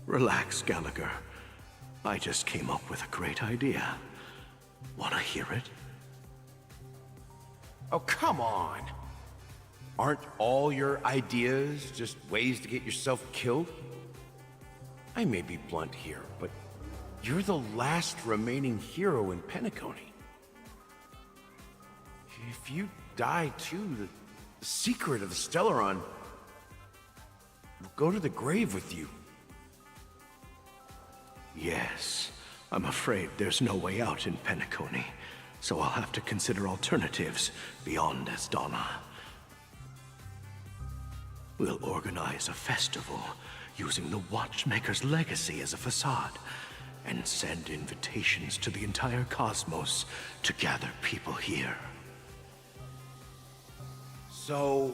Relax, Gallagher. I just came up with a great idea. Wanna hear it? Oh, come on. Aren't all your ideas just ways to get yourself killed? I may be blunt here, but you're the last remaining hero in Penacony. If you die too, the secret of the Stellaron will go to the grave with you. Yes, I'm afraid there's no way out in Penacony, so I'll have to consider alternatives beyond Astana. We'll organize a festival using the Watchmaker's legacy as a facade, and send invitations to the entire cosmos to gather people here. So,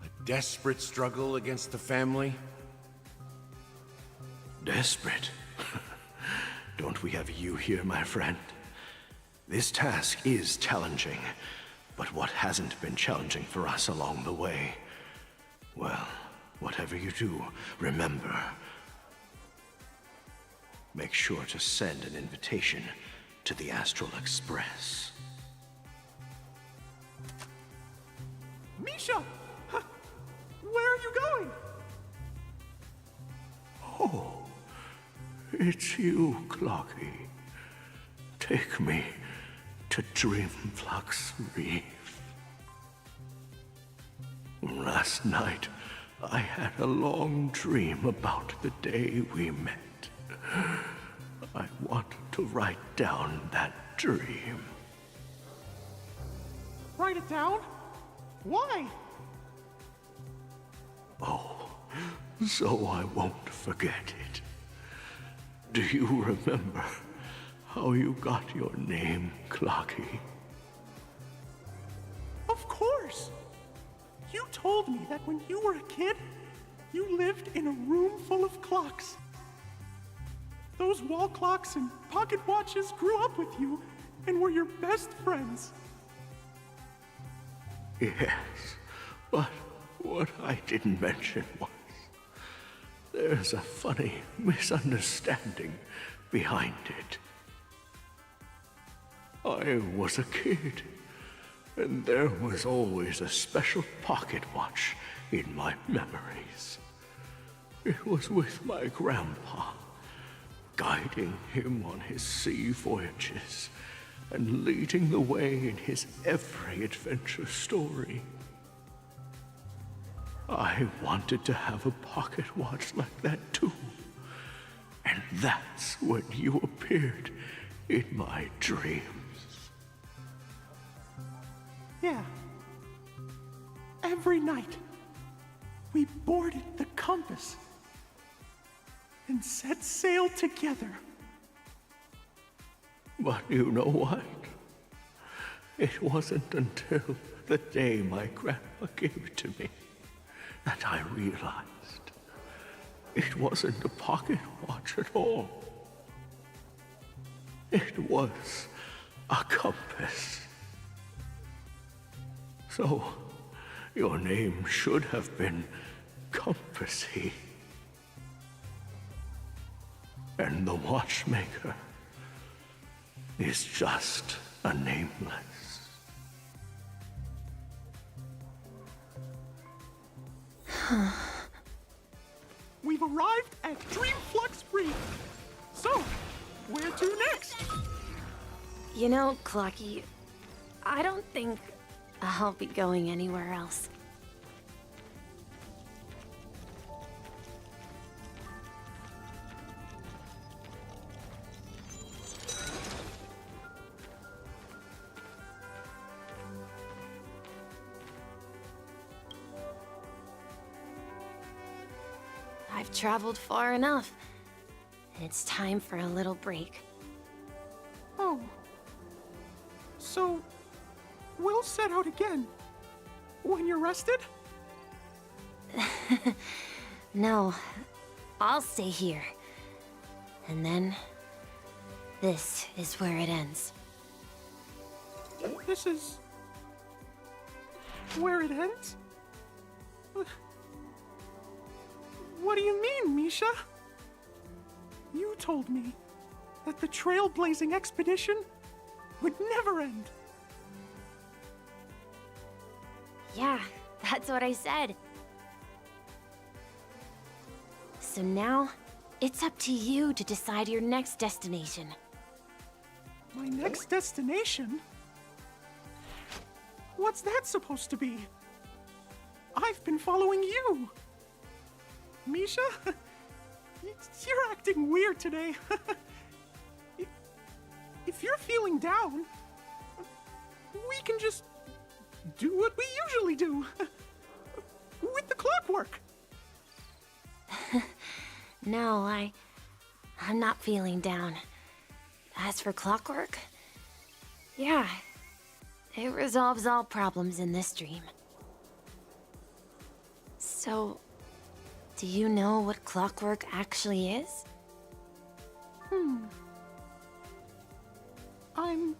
a desperate struggle against the family? Desperate? Don't we have you here, my friend? This task is challenging, but what hasn't been challenging for us along the way? Well, whatever you do, remember, make sure to send an invitation to the Astral Express. Misha! Where are you going? Oh, it's you, Clocky. Take me to Dreamflux Reef. Last night, I had a long dream about the day we met. I want to write down that dream. Write it down? Why? Oh, so I won't forget it. Do you remember how you got your name, Clocky? Of course! You told me that when you were a kid, you lived in a room full of clocks. Those wall clocks and pocket watches grew up with you and were your best friends. Yes, but what I didn't mention was there's a funny misunderstanding behind it. I was a kid, and there was always a special pocket watch in my memories. It was with my grandpa, guiding him on his sea voyages and leading the way in his every adventure story. I wanted to have a pocket watch like that too. And that's when you appeared in my dreams. Yeah. Every night, we boarded the Compass and set sail together. But you know what? It wasn't until the day my grandpa gave it to me that I realized it wasn't a pocket watch at all. It was a compass. So, your name should have been Compassy. And the watchmaker is just a nameless. We've arrived at Dreamflux Reef. So, where to next? You know, Clocky, I don't think I'll be going anywhere else. I've traveled far enough. It's time for a little break. Oh. So, we'll set out again. When you're rested? No, I'll stay here. And then, this is where it ends. This is... where it ends? What do you mean, Misha? You told me that the trailblazing expedition would never end. Yeah, that's what I said. So now, it's up to you to decide your next destination. My next destination? What's that supposed to be? I've been following you. Misha? You're acting weird today. If you're feeling down, we can just do what we usually do. With the clockwork. No, I'm not feeling down. As for clockwork, yeah, it resolves all problems in this dream. So, do you know what clockwork actually is? I'm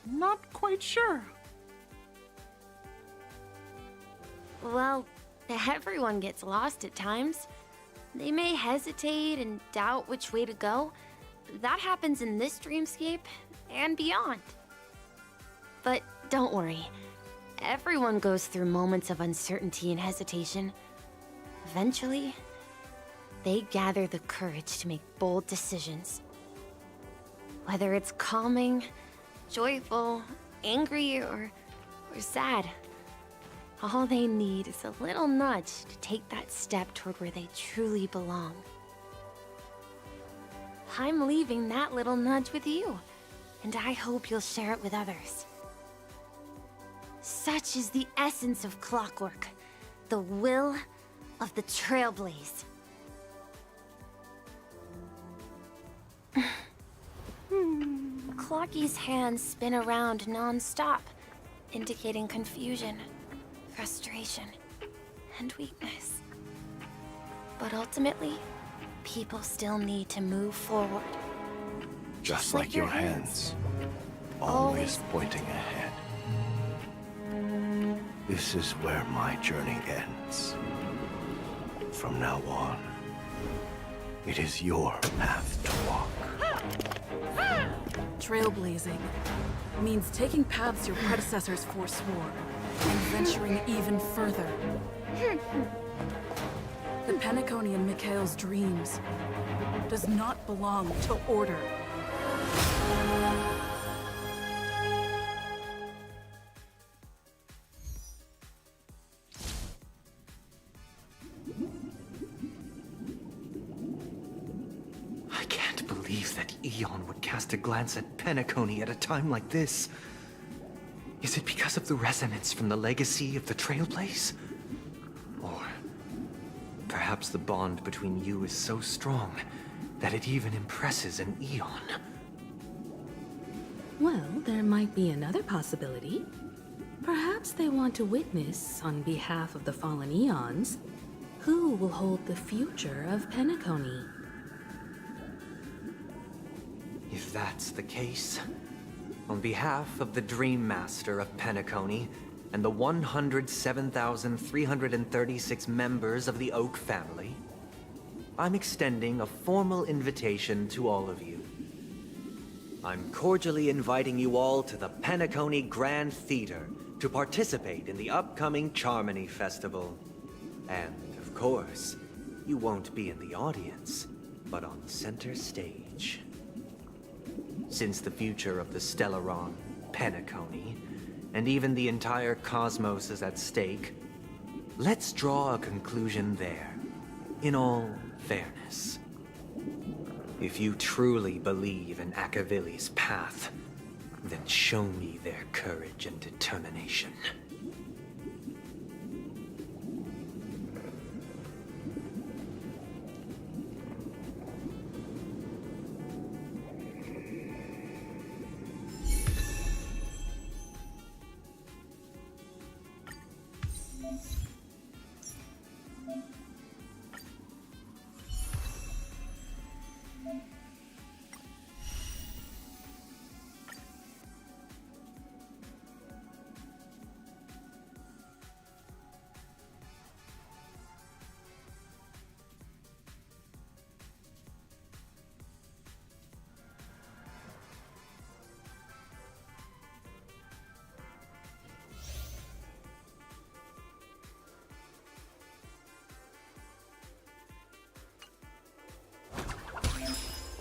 not quite sure. Well, everyone gets lost at times. They may hesitate and doubt which way to go. That happens in this dreamscape and beyond. But don't worry. Everyone goes through moments of uncertainty and hesitation. Eventually, they gather the courage to make bold decisions. Whether it's calming, joyful, angry, or sad. All they need is a little nudge to take that step toward where they truly belong. I'm leaving that little nudge with you, and I hope you'll share it with others. Such is the essence of clockwork, the will of the Trailblaze. Clocky's hands spin around non-stop, indicating confusion, frustration, and weakness. But ultimately, people still need to move forward. Just like your hands, always pointing ahead. This is where my journey ends. From now on, it is your path to walk. Trailblazing means taking paths your predecessors forswore and venturing even further. The Penacony and Mikhail's dreams does not belong to Order. I can't believe that Eon would cast a glance at Penacony at a time like this. Is it because of the resonance from the legacy of the Trailblaze? Or perhaps the bond between you is so strong that it even impresses an Eon? Well, there might be another possibility. Perhaps they want to witness, on behalf of the fallen Eons, who will hold the future of Penacony. If that's the case, on behalf of the Dream Master of Penacony and the 107,336 members of the Oak family, I'm extending a formal invitation to all of you. I'm cordially inviting you all to the Penacony Grand Theater to participate in the upcoming Charmony Festival. And, of course, you won't be in the audience, but on center stage. Since the future of the Stellaron, Penacony, and even the entire cosmos is at stake, let's draw a conclusion there, in all fairness. If you truly believe in Akavili's path, then show me their courage and determination.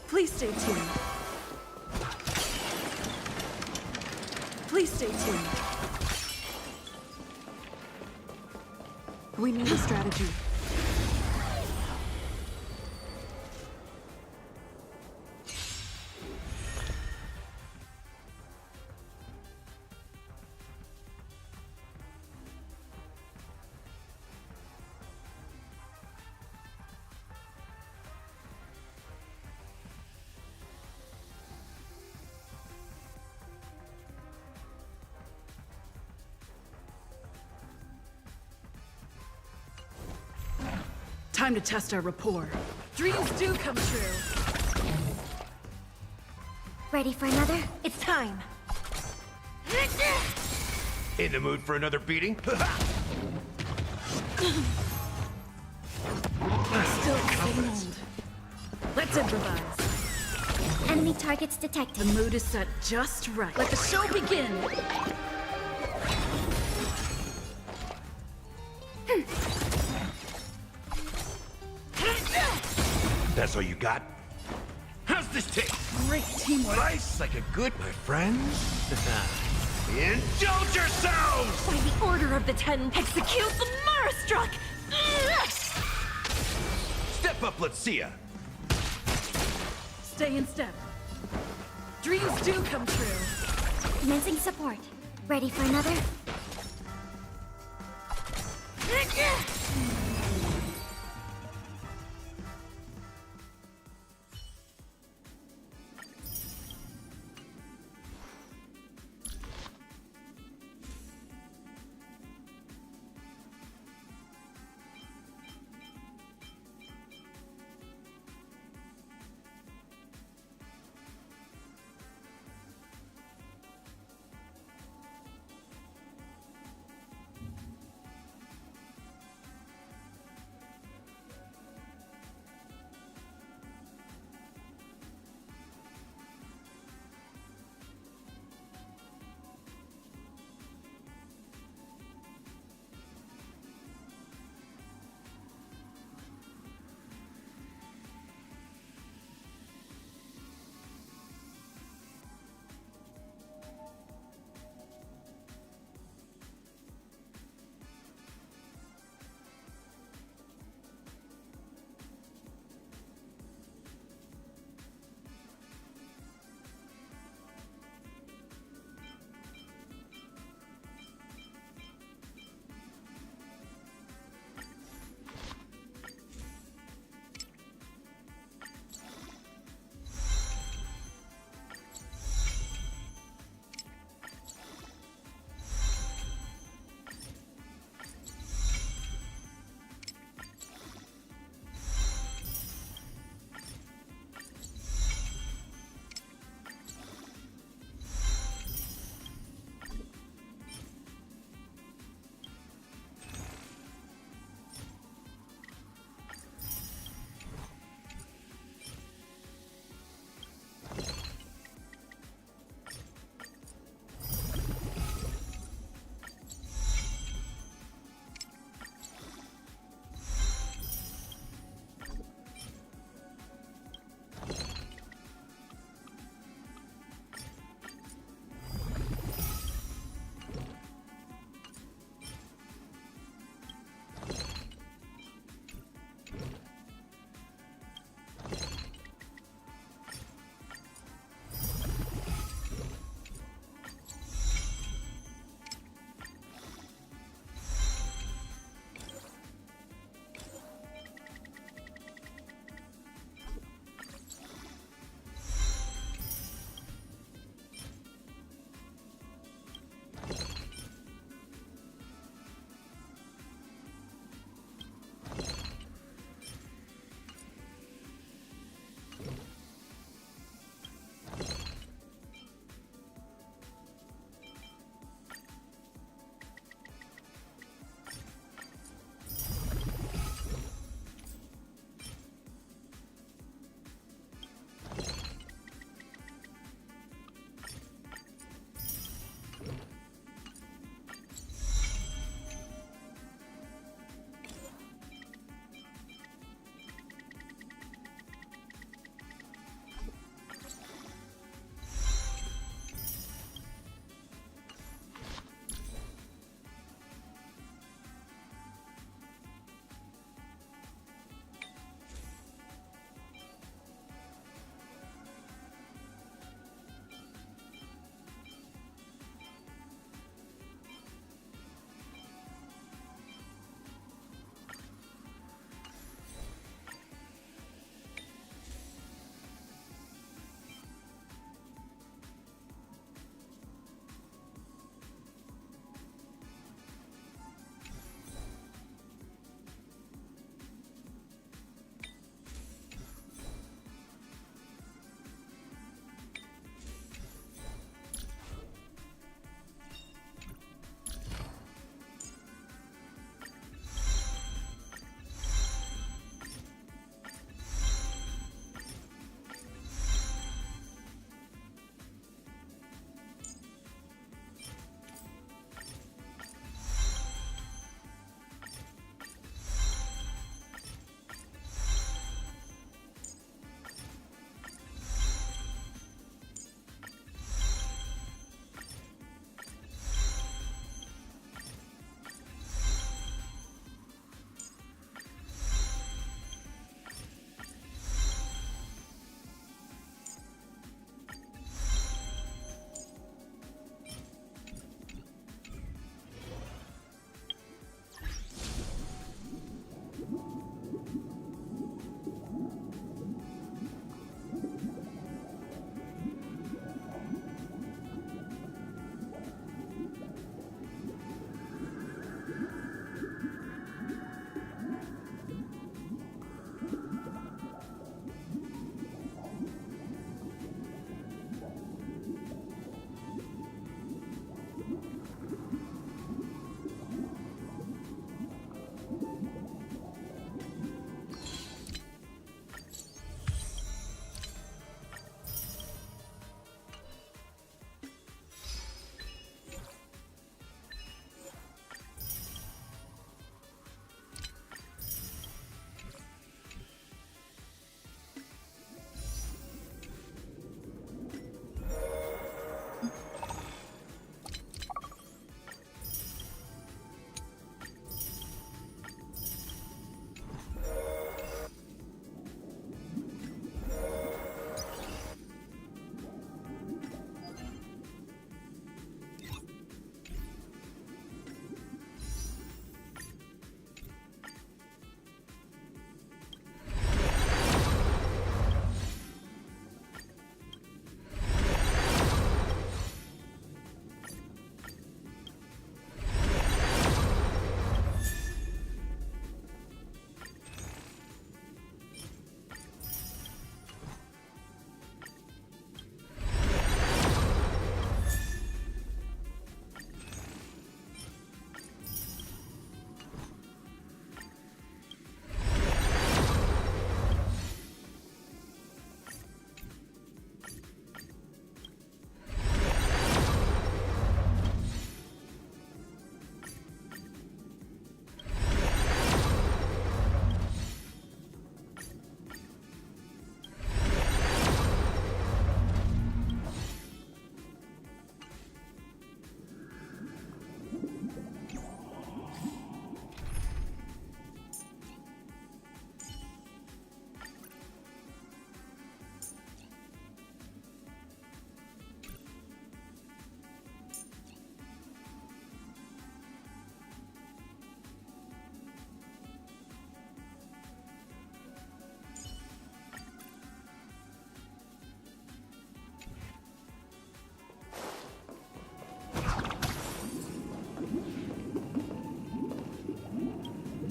Please stay tuned. Please stay tuned. We need a strategy. Time to test our rapport. Dreams do come true. Ready for another? It's time. In the mood for another beating? Still same old. Let's improvise. Enemy targets detected. The mood is set just right. Let the show begin. That's all you got? How's this taste? Great teamwork. Slice like a good, my friends. Indulge yourselves! By the order of the Ten, execute the Marastruck! Step up, let's see ya. Stay in step. Dreams do come true. Commencing support. Ready for another?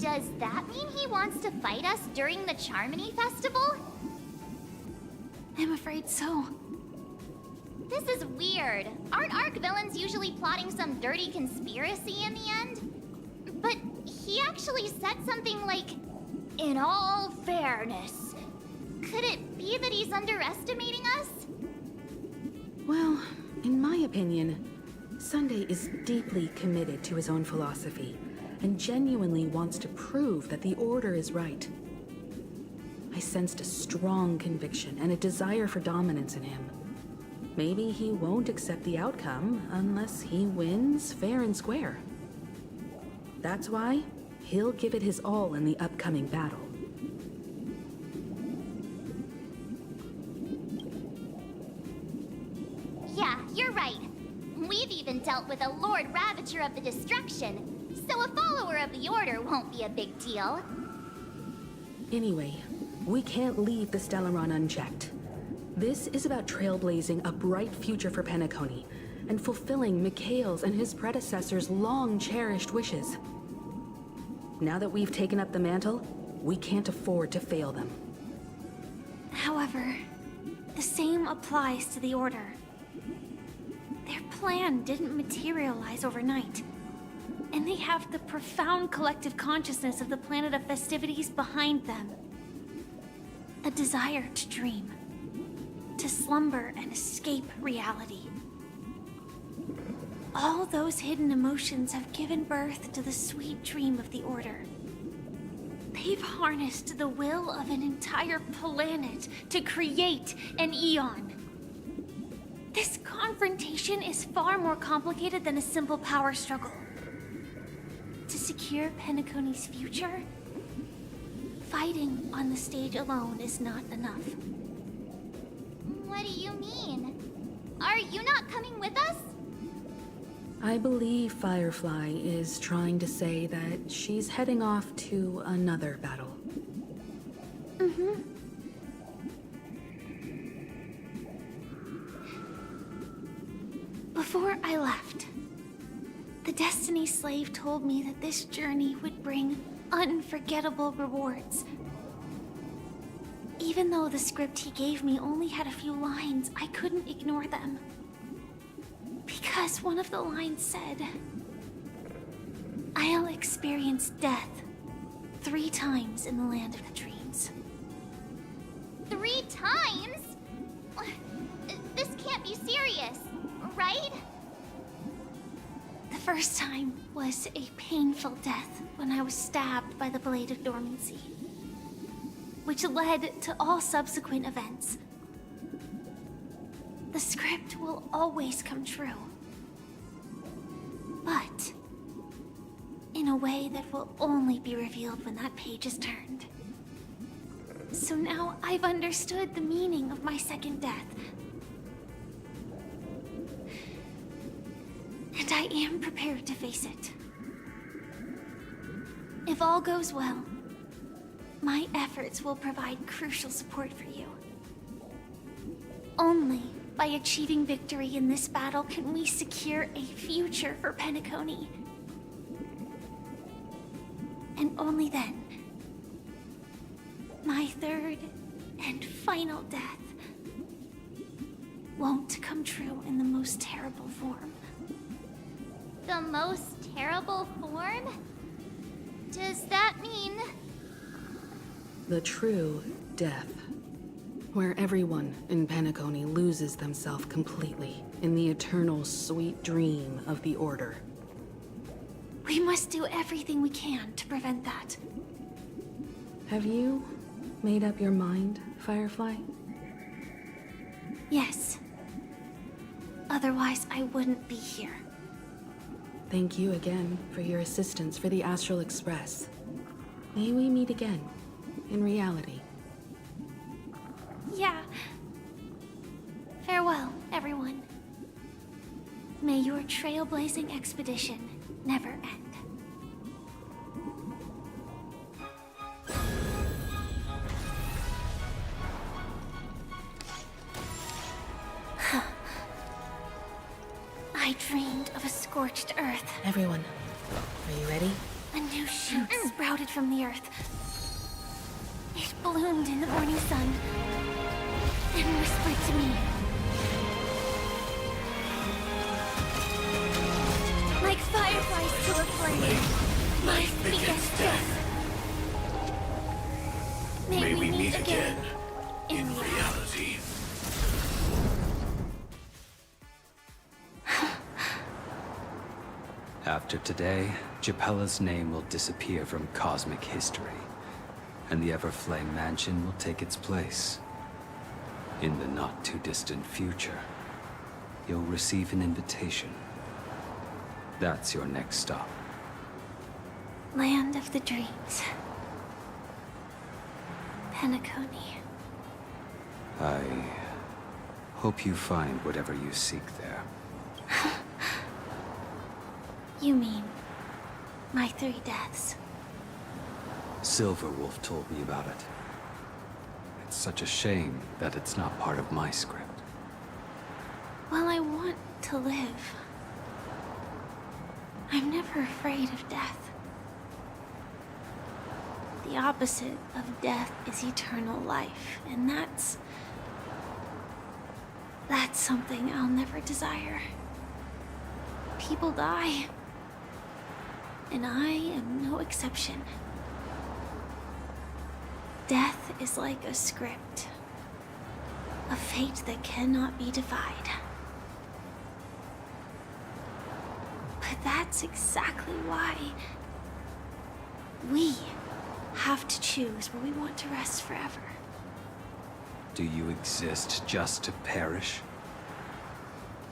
Does that mean he wants to fight us during the Charmony Festival? I'm afraid so. This is weird. Aren't Arc villains usually plotting some dirty conspiracy in the end? But he actually said something like, "In all fairness." Could it be that he's underestimating us? Well, in my opinion, Sunday is deeply committed to his own philosophy and genuinely wants to prove that the Order is right. I sensed a strong conviction and a desire for dominance in him. Maybe he won't accept the outcome unless he wins fair and square. That's why he'll give it his all in the upcoming battle. Yeah, you're right. We've even dealt with a Lord Ravager of the Destruction, so a follower of the Order won't be a big deal. Anyway, we can't leave the Stellaron unchecked. This is about trailblazing a bright future for Penacony and fulfilling Mikhail's and his predecessors' long-cherished wishes. Now that we've taken up the mantle, we can't afford to fail them. However, the same applies to the Order. Their plan didn't materialize overnight, and they have the profound collective consciousness of the planet of festivities behind them. A desire to dream, to slumber and escape reality. All those hidden emotions have given birth to the sweet dream of the Order. They've harnessed the will of an entire planet to create an Eon. This confrontation is far more complicated than a simple power struggle. To secure Penacony's future, fighting on the stage alone is not enough. What do you mean? Are you not coming with us? I believe Firefly is trying to say that she's heading off to another battle. Mm-hmm. Before I left, the Destiny Slave told me that this journey would bring unforgettable rewards. Even though the script he gave me only had a few lines, I couldn't ignore them. Because one of the lines said, "I'll experience death 3 times in the land of the dreams." 3 times? This can't be serious, right? The first time was a painful death when I was stabbed by the Blade of Dormancy, which led to all subsequent events. The script will always come true, but in a way that will only be revealed when that page is turned. So now I've understood the meaning of my second death. And I am prepared to face it. If all goes well, my efforts will provide crucial support for you. Only by achieving victory in this battle can we secure a future for Penacony. And only then, my third and final death won't come true in the most terrible form. The most terrible form? Does that mean... The true death. Where everyone in Penacony loses themselves completely in the eternal sweet dream of the Order. We must do everything we can to prevent that. Have you made up your mind, Firefly? Yes. Otherwise, I wouldn't be here. Thank you again for your assistance for the Astral Express. May we meet again, in reality. Yeah. Farewell, everyone. May your trailblazing expedition never end. I dreamed of a scorched earth. Everyone, are you ready? A new shoot sprouted from the earth. It bloomed in the morning sun and whispered to me. Like fireflies to a flame, life begets death. May we meet again in reality. After today, Japella's name will disappear from cosmic history, and the Everflame Mansion will take its place. In the not-too-distant future, you'll receive an invitation. That's your next stop. Land of the Dreams. Penacony. I hope you find whatever you seek there. You mean my 3 deaths? Silverwolf told me about it. It's such a shame that it's not part of my script. Well, I want to live. I'm never afraid of death. The opposite of death is eternal life, and that's something I'll never desire. People die, and I am no exception. Death is like a script, a fate that cannot be defied. But that's exactly why we have to choose where we want to rest forever. Do you exist just to perish?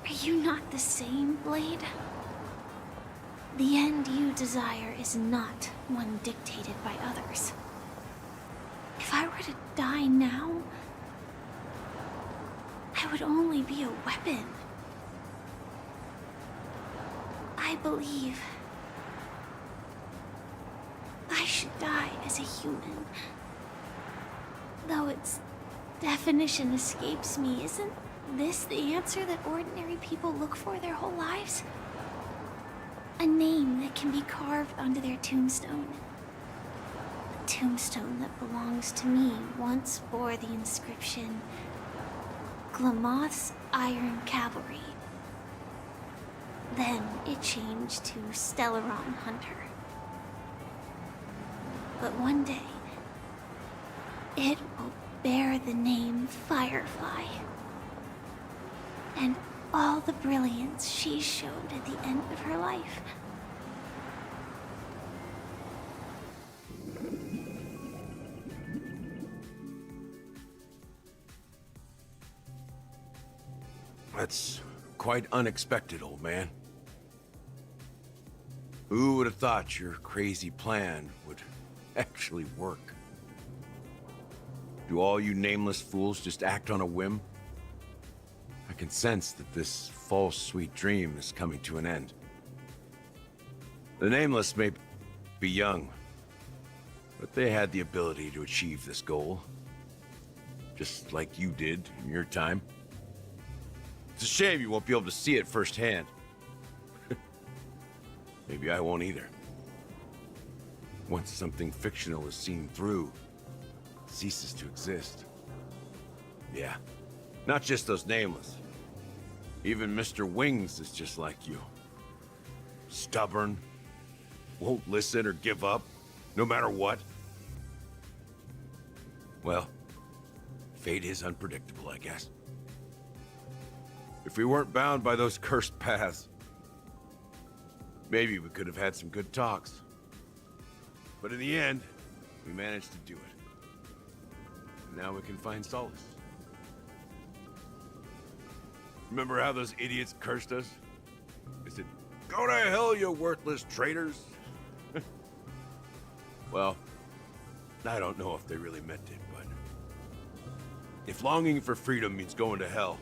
Are you not the same, Blade? The end you desire is not one dictated by others. If I were to die now, I would only be a weapon. I believe I should die as a human. Though its definition escapes me, isn't this the answer that ordinary people look for their whole lives? A name that can be carved onto their tombstone. A tombstone that belongs to me once bore the inscription, Glamoth's Iron Cavalry. Then it changed to Stellaron Hunter. But one day, it will bear the name Firefly. And all the brilliance she showed at the end of her life. That's quite unexpected, old man. Who would have thought your crazy plan would actually work? Do all you nameless fools just act on a whim? I can sense that this false sweet dream is coming to an end. The Nameless may be young, but they had the ability to achieve this goal. Just like you did in your time. It's a shame you won't be able to see it firsthand. Maybe I won't either. Once something fictional is seen through, it ceases to exist. Yeah, not just those Nameless. Even Mr. Wings is just like you. Stubborn, won't listen or give up, no matter what. Well, fate is unpredictable, I guess. If we weren't bound by those cursed paths, maybe we could have had some good talks. But in the end, we managed to do it. Now we can find solace. Remember how those idiots cursed us? They said, "Go to hell, you worthless traitors." Well, I don't know if they really meant it, but if longing for freedom means going to hell,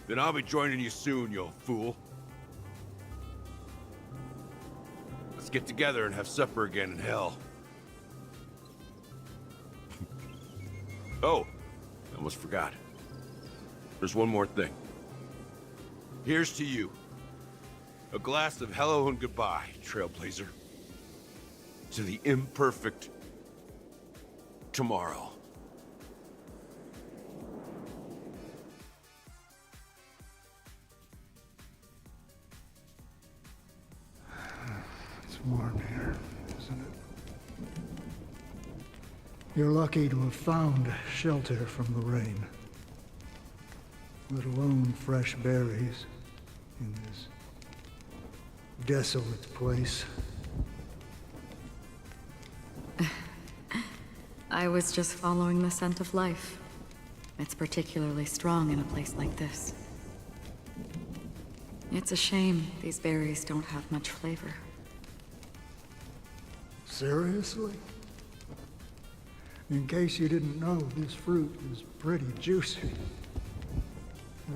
then I'll be joining you soon, you fool. Let's get together and have supper again in hell. Oh, I almost forgot. There's one more thing. Here's to you. A glass of hello and goodbye, Trailblazer. to the imperfect tomorrow. It's warm here, isn't it? You're lucky to have found shelter from the rain. Let alone fresh berries in this desolate place. I was just following the scent of life. It's particularly strong in a place like this. It's a shame these berries don't have much flavor. Seriously? In case you didn't know, this fruit is pretty juicy.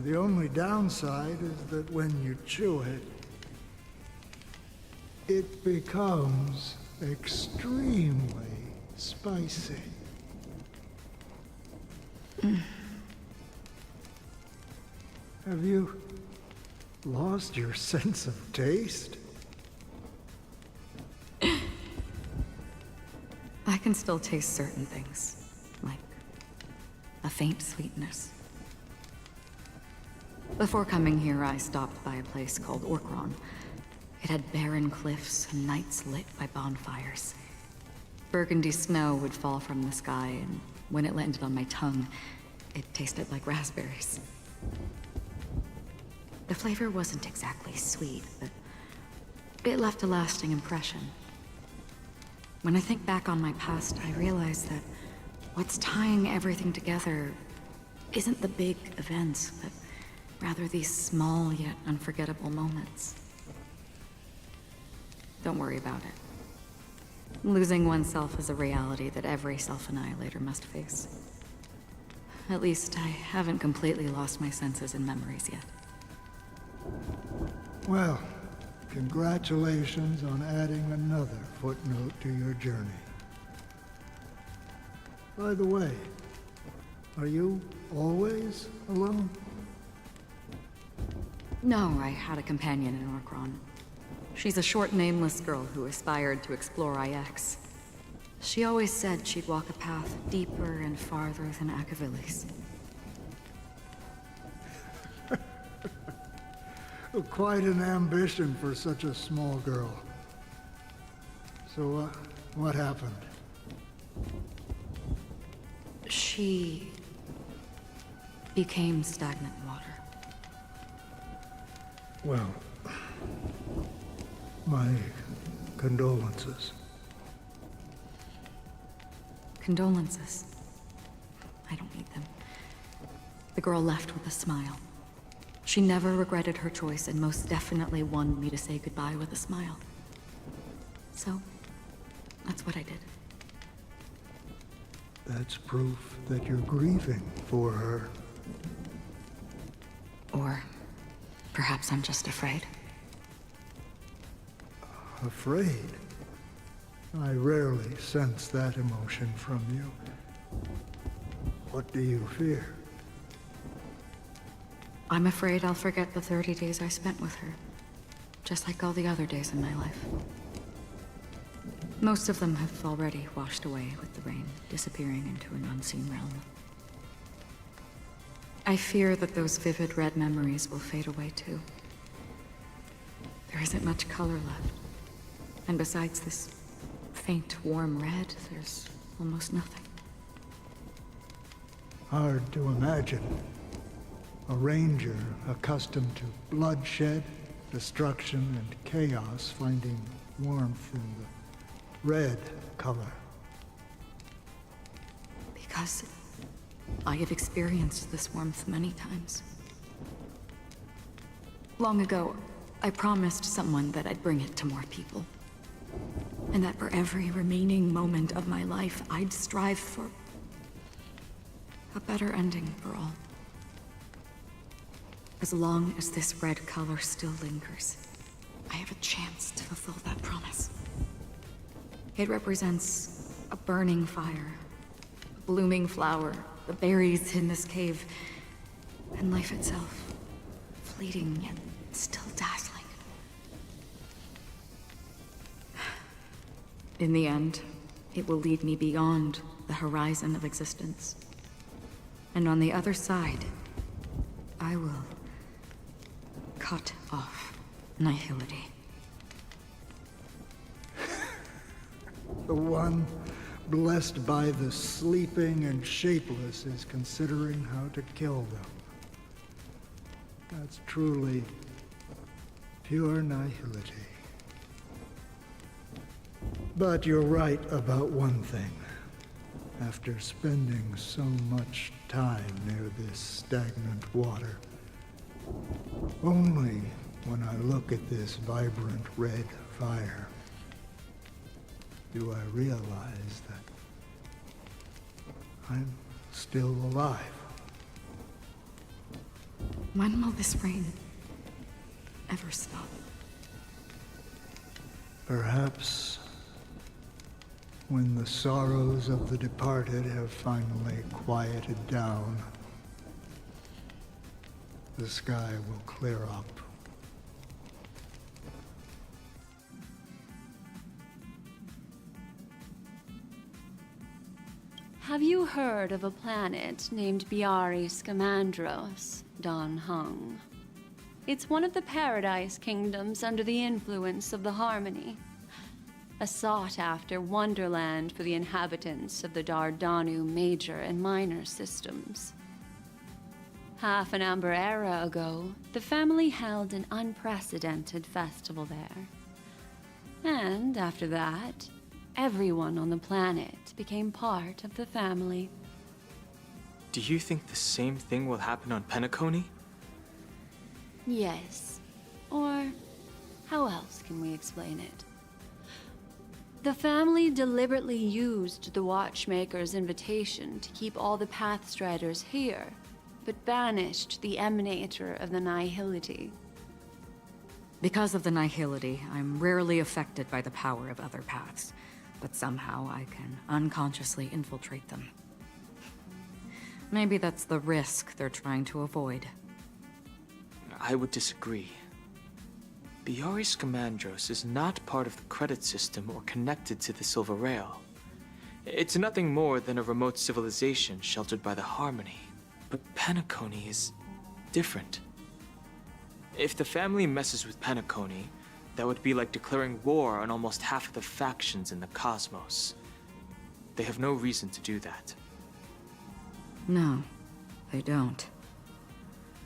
The only downside is that when you chew it, it becomes extremely spicy. Have you lost your sense of taste? I can still taste certain things, like a faint sweetness. Before coming here, I stopped by a place called Orkron. It had barren cliffs and nights lit by bonfires. Burgundy snow would fall from the sky, and when it landed on my tongue, it tasted like raspberries. The flavor wasn't exactly sweet, but it left a lasting impression. When I think back on my past, I realize that what's tying everything together isn't the big events, but rather these small yet unforgettable moments. Don't worry about it. Losing oneself is a reality that every self-annihilator must face. At least I haven't completely lost my senses and memories yet. Well, congratulations on adding another footnote to your journey. By the way, are you always alone? No, I had a companion in Orkron. She's a short, nameless girl who aspired to explore IX. She always said she'd walk a path deeper and farther than Akavilis. Quite an ambition for such a small girl. So, what happened? She became stagnant water. Well, my condolences. Condolences. I don't need them. The girl left with a smile. She never regretted her choice and most definitely wanted me to say goodbye with a smile. So, that's what I did. That's proof that you're grieving for her. Or perhaps I'm just afraid. Afraid? I rarely sense that emotion from you. What do you fear? I'm afraid I'll forget the 30 days I spent with her, just like all the other days in my life. Most of them have already washed away with the rain, disappearing into an unseen realm. I fear that those vivid red memories will fade away too. There isn't much color left, and besides this faint, warm red, there's almost nothing. Hard to imagine. A ranger accustomed to bloodshed, destruction, and chaos finding warmth in the red color. Because I have experienced this warmth many times. Long ago, I promised someone that I'd bring it to more people. And that for every remaining moment of my life, I'd strive for a better ending for all. As long as this red color still lingers, I have a chance to fulfill that promise. It represents a burning fire, a blooming flower, the berries in this cave, and life itself, fleeting yet still dazzling. In the end, it will lead me beyond the horizon of existence. And on the other side, I will cut off nihility. The one blessed by the sleeping and shapeless is considering how to kill them. That's truly pure nihility. But you're right about one thing. After spending so much time near this stagnant water, only when I look at this vibrant red fire do I realize that I'm still alive. When will this rain ever stop? Perhaps when the sorrows of the departed have finally quieted down, the sky will clear up. Have you heard of a planet named Biari Scamandros, Dan Heng? It's one of the Paradise Kingdoms under the influence of the Harmony. A sought-after wonderland for the inhabitants of the Dardanu Major and Minor systems. Half an Amber Era ago, the family held an unprecedented festival there. And after that, everyone on the planet became part of the family. Do you think the same thing will happen on Penacony? Yes. Or how else can we explain it? The family deliberately used the Watchmaker's invitation to keep all the Pathstriders here, but banished the Emanator of the Nihility. Because of the nihility, I'm rarely affected by the power of other paths, but somehow I can unconsciously infiltrate them. Maybe that's the risk they're trying to avoid. I would disagree. Biari Scamandros is not part of the credit system or connected to the Silver Rail. It's nothing more than a remote civilization sheltered by the Harmony. But Penacony is different. If the family messes with Penacony, that would be like declaring war on almost half of the factions in the cosmos. They have no reason to do that. No, they don't.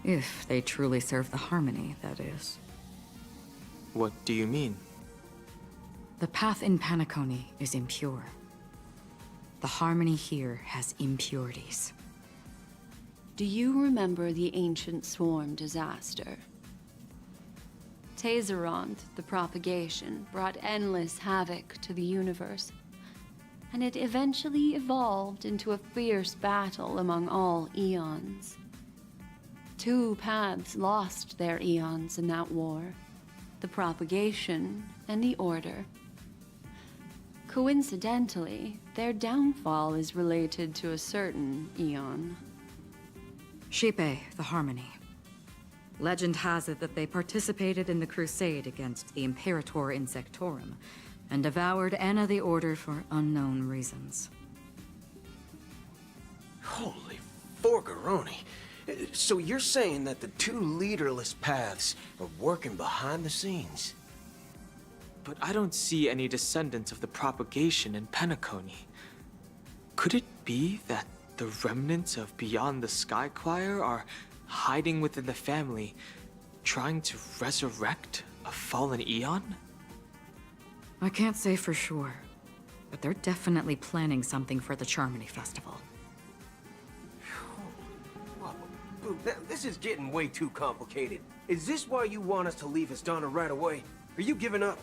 If they truly serve the Harmony, that is. What do you mean? The path in Penacony is impure. The Harmony here has impurities. Do you remember the Ancient Swarm disaster? Tazeront, the propagation, brought endless havoc to the universe, and it eventually evolved into a fierce battle among all eons. 2 paths lost their eons in that war, the propagation and the Order. Coincidentally, their downfall is related to a certain eon. Xipe, the Harmony. Legend has it that they participated in the crusade against the Imperator Insectorum, and devoured Anna the Order for unknown reasons. Holy Forgaroni. So you're saying that the 2 leaderless paths are working behind the scenes? But I don't see any descendants of the propagation in Penacony. Could it be that the remnants of Beyond the Sky Choir are hiding within the family, trying to resurrect a fallen eon? I can't say for sure, but they're definitely planning something for the Charmony Festival. Boo, this is getting way too complicated. Is this why you want us to leave Astana right away? Are you giving up?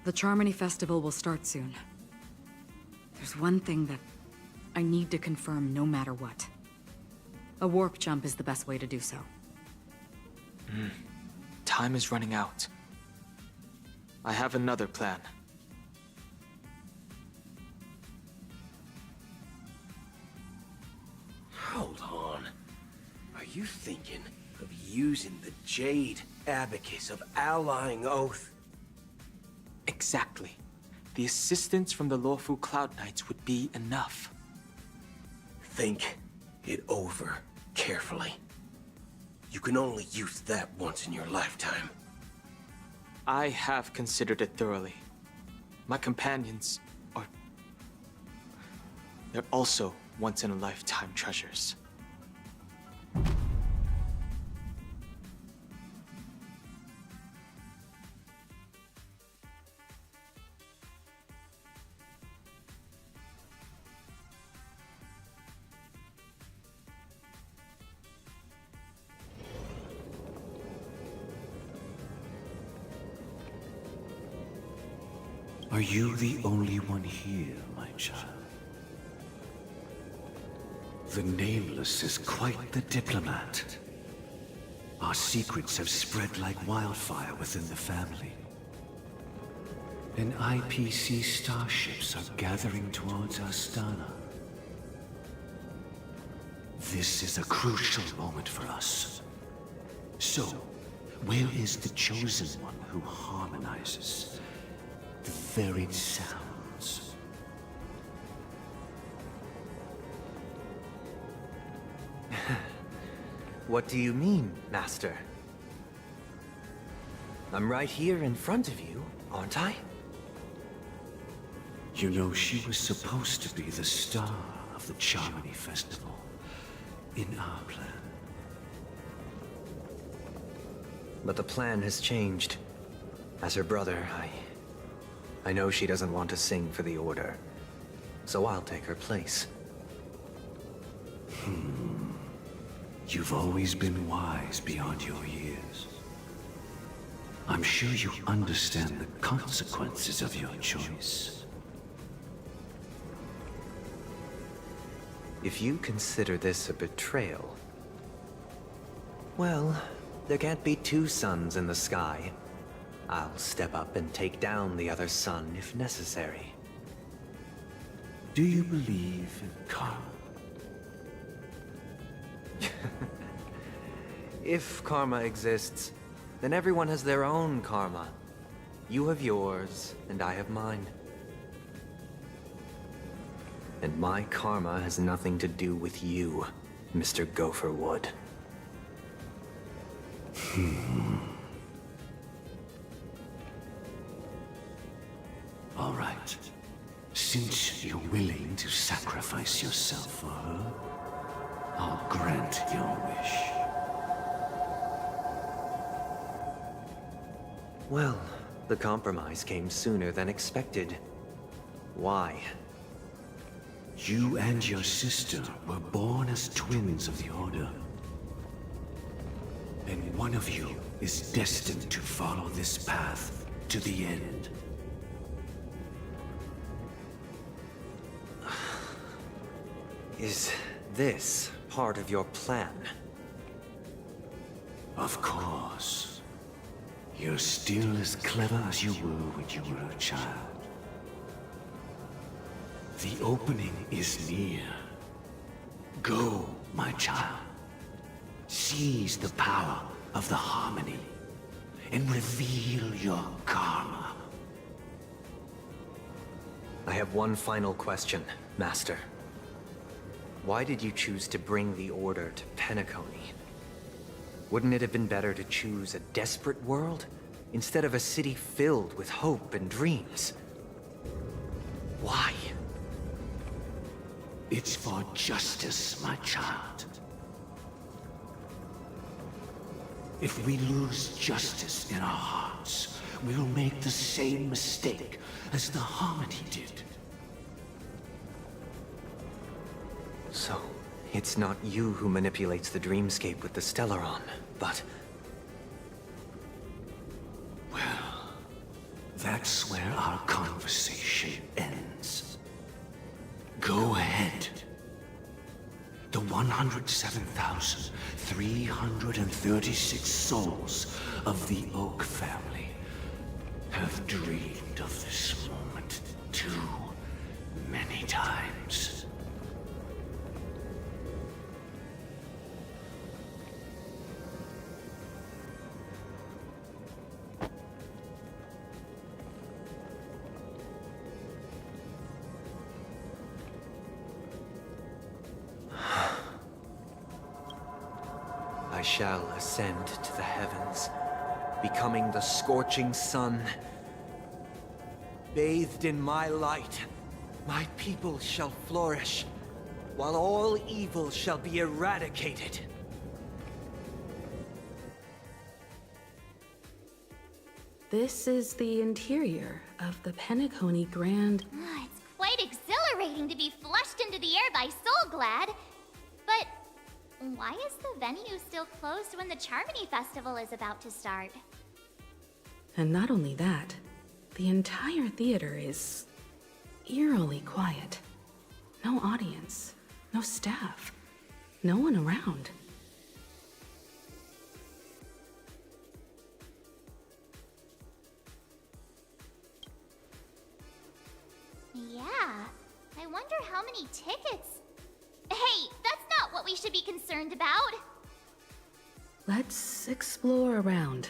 The Charmony Festival will start soon. There's one thing that I need to confirm no matter what. A warp jump is the best way to do so. Time is running out. I have another plan. Hold on. Are you thinking of using the Jade Abacus of Allying Oath? Exactly. the assistance from the Lawful Cloud Knights would be enough. Think it over carefully. You can only use that once in your lifetime. I have considered it thoroughly. My companions are... they're also once-in-a-lifetime treasures. Are you the only one here, my child? The Nameless is quite the diplomat. Our secrets have spread like wildfire within the family. And IPC starships are gathering towards Astana. This is a crucial moment for us. So, where is the Chosen One who harmonizes the varied sounds? What do you mean, Master? I'm right here in front of you, aren't I? You know, she was supposed to be the star of the Charmony Festival in our plan. But the plan has changed. As her brother, I know she doesn't want to sing for the Order. So I'll take her place. You've always been wise beyond your years. I'm sure you understand the consequences of your choice. If you consider this a betrayal... well, there can't be two suns in the sky. I'll step up and take down the other sun if necessary. Do you believe in karma? If karma exists, then everyone has their own karma. You have yours, and I have mine. And my karma has nothing to do with you, Mr. Gopherwood. All right. Since you're willing to sacrifice yourself for her, I'll grant your wish. Well, the compromise came sooner than expected. Why? You and your sister were born as twins of the Order. And one of you is destined to follow this path to the end. Is this part of your plan? Of course. You're still as clever as you were when you were a child. The opening is near. Go, my child. Seize the power of the Harmony and reveal your karma. I have one final question, Master. Why did you choose to bring the Order to Penacony? Wouldn't it have been better to choose a desperate world instead of a city filled with hope and dreams? Why? It's for justice, my child. If we lose justice in our hearts, we'll make the same mistake as the Harmony did. So, it's not you who manipulates the dreamscape with the Stellaron, but... Well, that's where our conversation ends. Go ahead. The 107,336 souls of the Oak family have dreamed of this moment too many times. shall ascend to the heavens, becoming the scorching sun. Bathed in my light, my people shall flourish, while all evil shall be eradicated. This is the interior of the Penacony Grand... It's quite exhilarating to be flushed into the air by Soulglad. But why is the venue still closed when the Charmony Festival is about to start? And not only that, the entire theater is eerily quiet. No audience, no staff, no one around. Yeah, I wonder how many tickets... Hey, that's not what we should be concerned about! Let's explore around.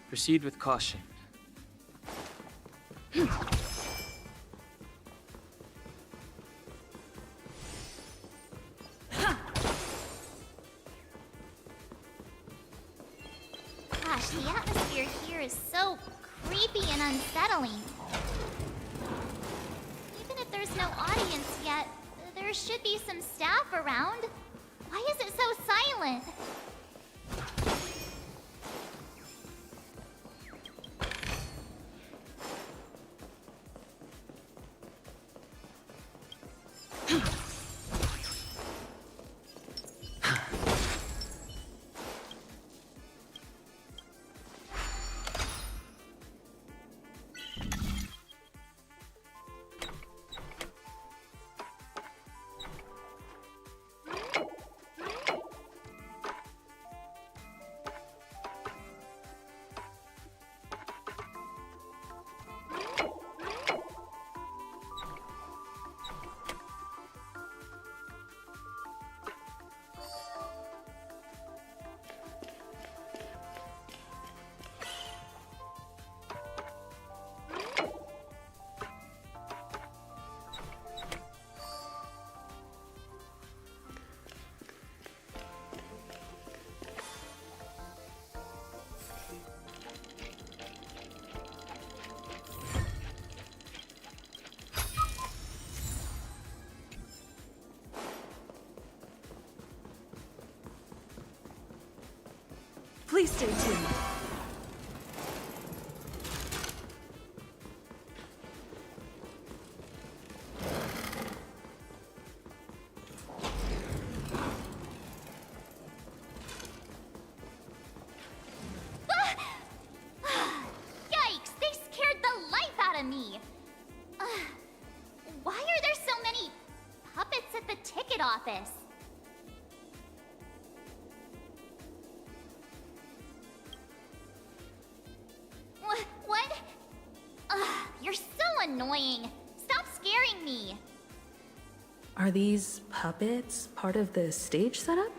Proceed with caution. Gosh, the atmosphere here is so creepy and unsettling. Even if there's no audience yet, there should be some staff around. Why is it so silent? Please stay tuned. Yikes, they scared the life out of me! Why are there so many puppets at the ticket office? What? You're so annoying. Stop scaring me. Are these puppets part of the stage setup?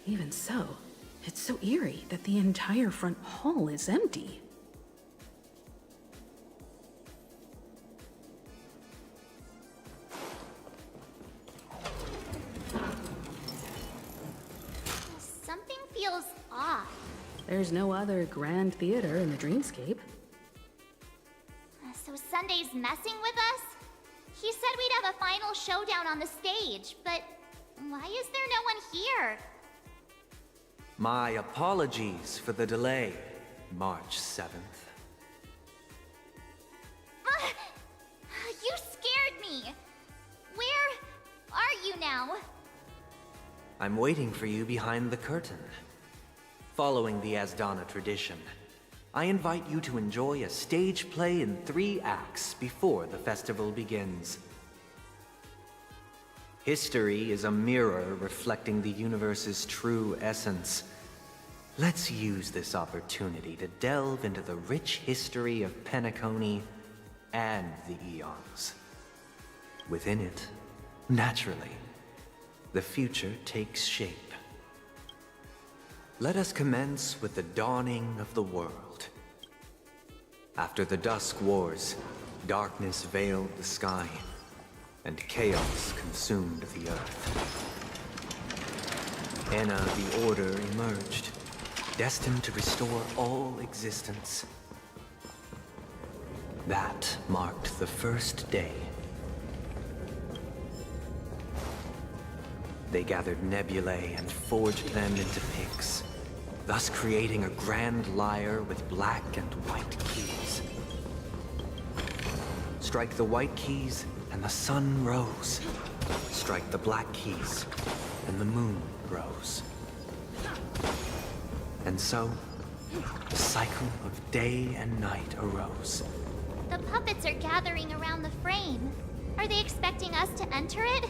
Even so, it's so eerie that the entire front hall is empty. Something feels off. There's no other grand theater in the dreamscape. So Sunday's messing with us? He said we'd have a final showdown on the stage, but why is there no one here? My apologies for the delay, March 7th. You scared me. Where are you now? I'm waiting for you behind the curtain. Following the Asdana tradition, I invite you to enjoy a stage play in 3 acts before the festival begins. History is a mirror reflecting the universe's true essence. Let's use this opportunity to delve into the rich history of Penacony and the Eons. Within it, naturally, the future takes shape. Let us commence with the dawning of the world. After the Dusk Wars, darkness veiled the sky, and chaos consumed the earth. In the Order emerged, destined to restore all existence. That marked the first day. They gathered nebulae and forged them into picks, thus creating a grand lyre with black and white keys. Strike the white keys, and the sun rose. Strike the black keys, and the moon rose. And so, the cycle of day and night arose. The puppets are gathering around the frame. Are they expecting us to enter it?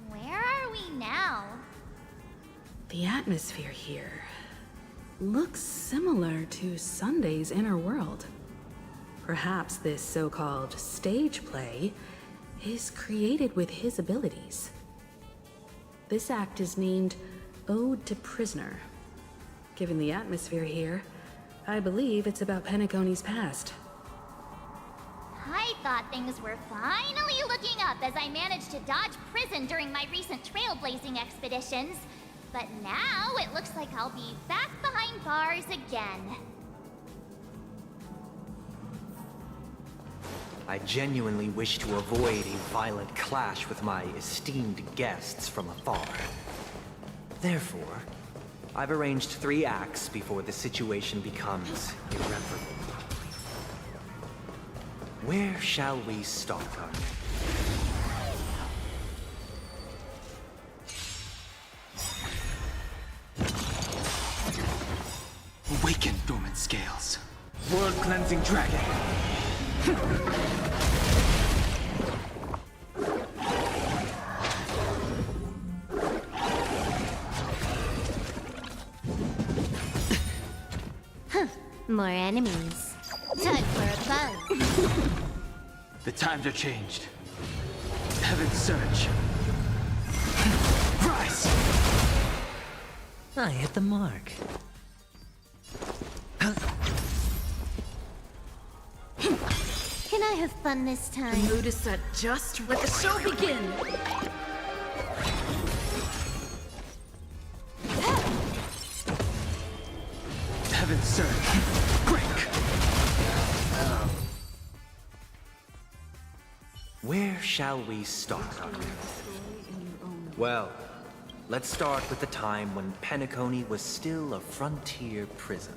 Where are we now? The atmosphere here looks similar to Sunday's inner world. Perhaps this so-called stage play is created with his abilities. This act is named Ode to Prisoner. Given the atmosphere here, I believe it's about Penacony's past. I thought things were finally looking up as I managed to dodge prison during my recent trailblazing expeditions. But now it looks like I'll be back behind bars again. I genuinely wish to avoid a violent clash with my esteemed guests from afar. Therefore, I've arranged 3 acts before the situation becomes irreparable. Where shall we start? Awaken, dormant scales. World-cleansing dragon. More enemies. Time for a buzz. The times are changed. Heaven's surge. Rise! I hit the mark. Can I have fun this time? The mood is set just let the show begin. Heaven's surge. Break! Where shall we start? Well, let's start with the time when Penacony was still a frontier prison.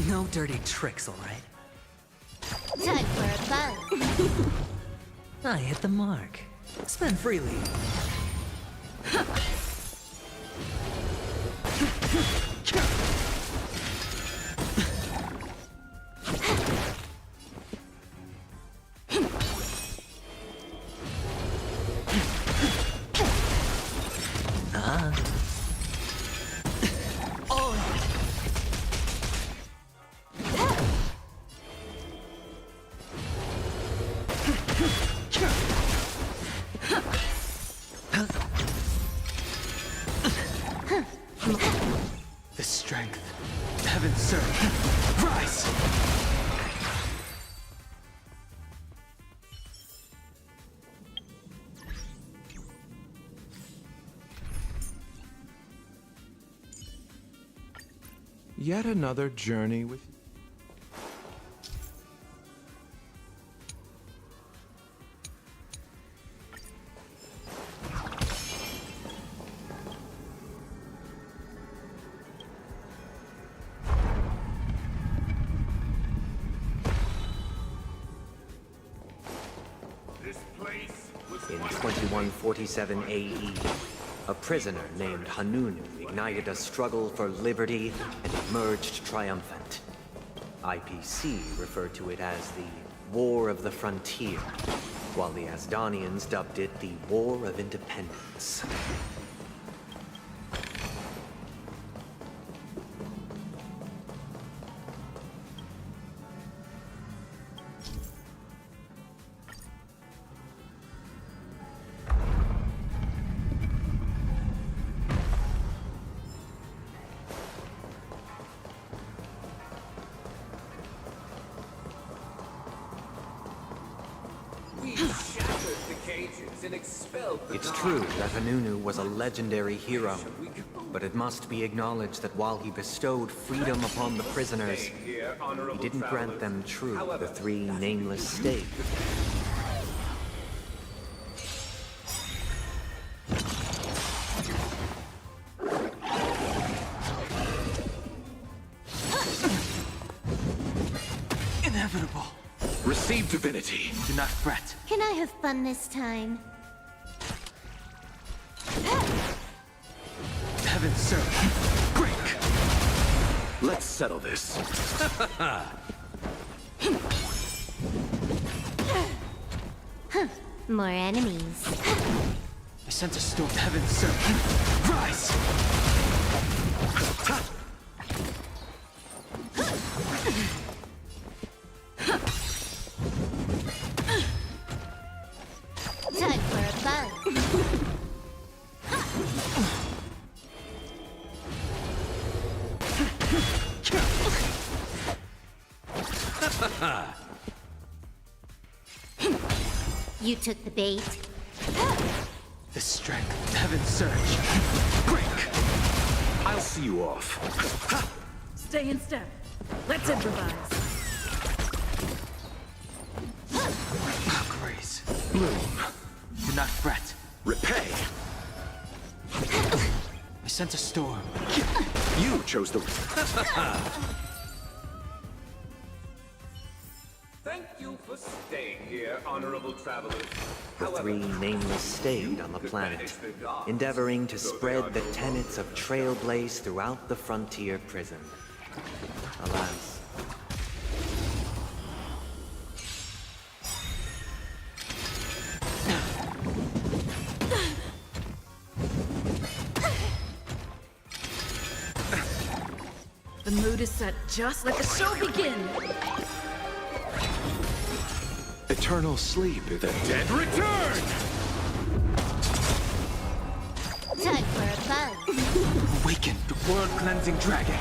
No dirty tricks, all right? Time for a buzz. I hit the mark. Spend freely. The strength. Heaven's surge. Rise! Yet another journey with... In 2147 AE, a prisoner named Hanunu ignited a struggle for liberty and emerged triumphant. IPC referred to it as the War of the Frontier, while the Asdanians dubbed it the War of Independence. It's true that Hanunu was a legendary hero, but it must be acknowledged that while he bestowed freedom upon the prisoners, he didn't grant them true the three nameless states. Inevitable. Receive divinity. Do not fret. Can I have fun this time? Heaven serve. Break. Let's settle this. More enemies. I sent a storm. Heaven serve. Rise. Time for a buzz. You took the bait. The strength. Heaven surge. Break. I'll see you off. Stay in step. Let's improvise. Grace. Bloom. Do not fret. Repay. I sent a storm. You chose the... Thank you for staying here, honorable travelers. The three nameless stayed on the planet, endeavoring to spread the tenets of Trailblaze throughout the frontier prison. Alas. The mood is set. Just let the show begin. Eternal sleep is the dead return! Time for a buzz. Awaken the world-cleansing dragon.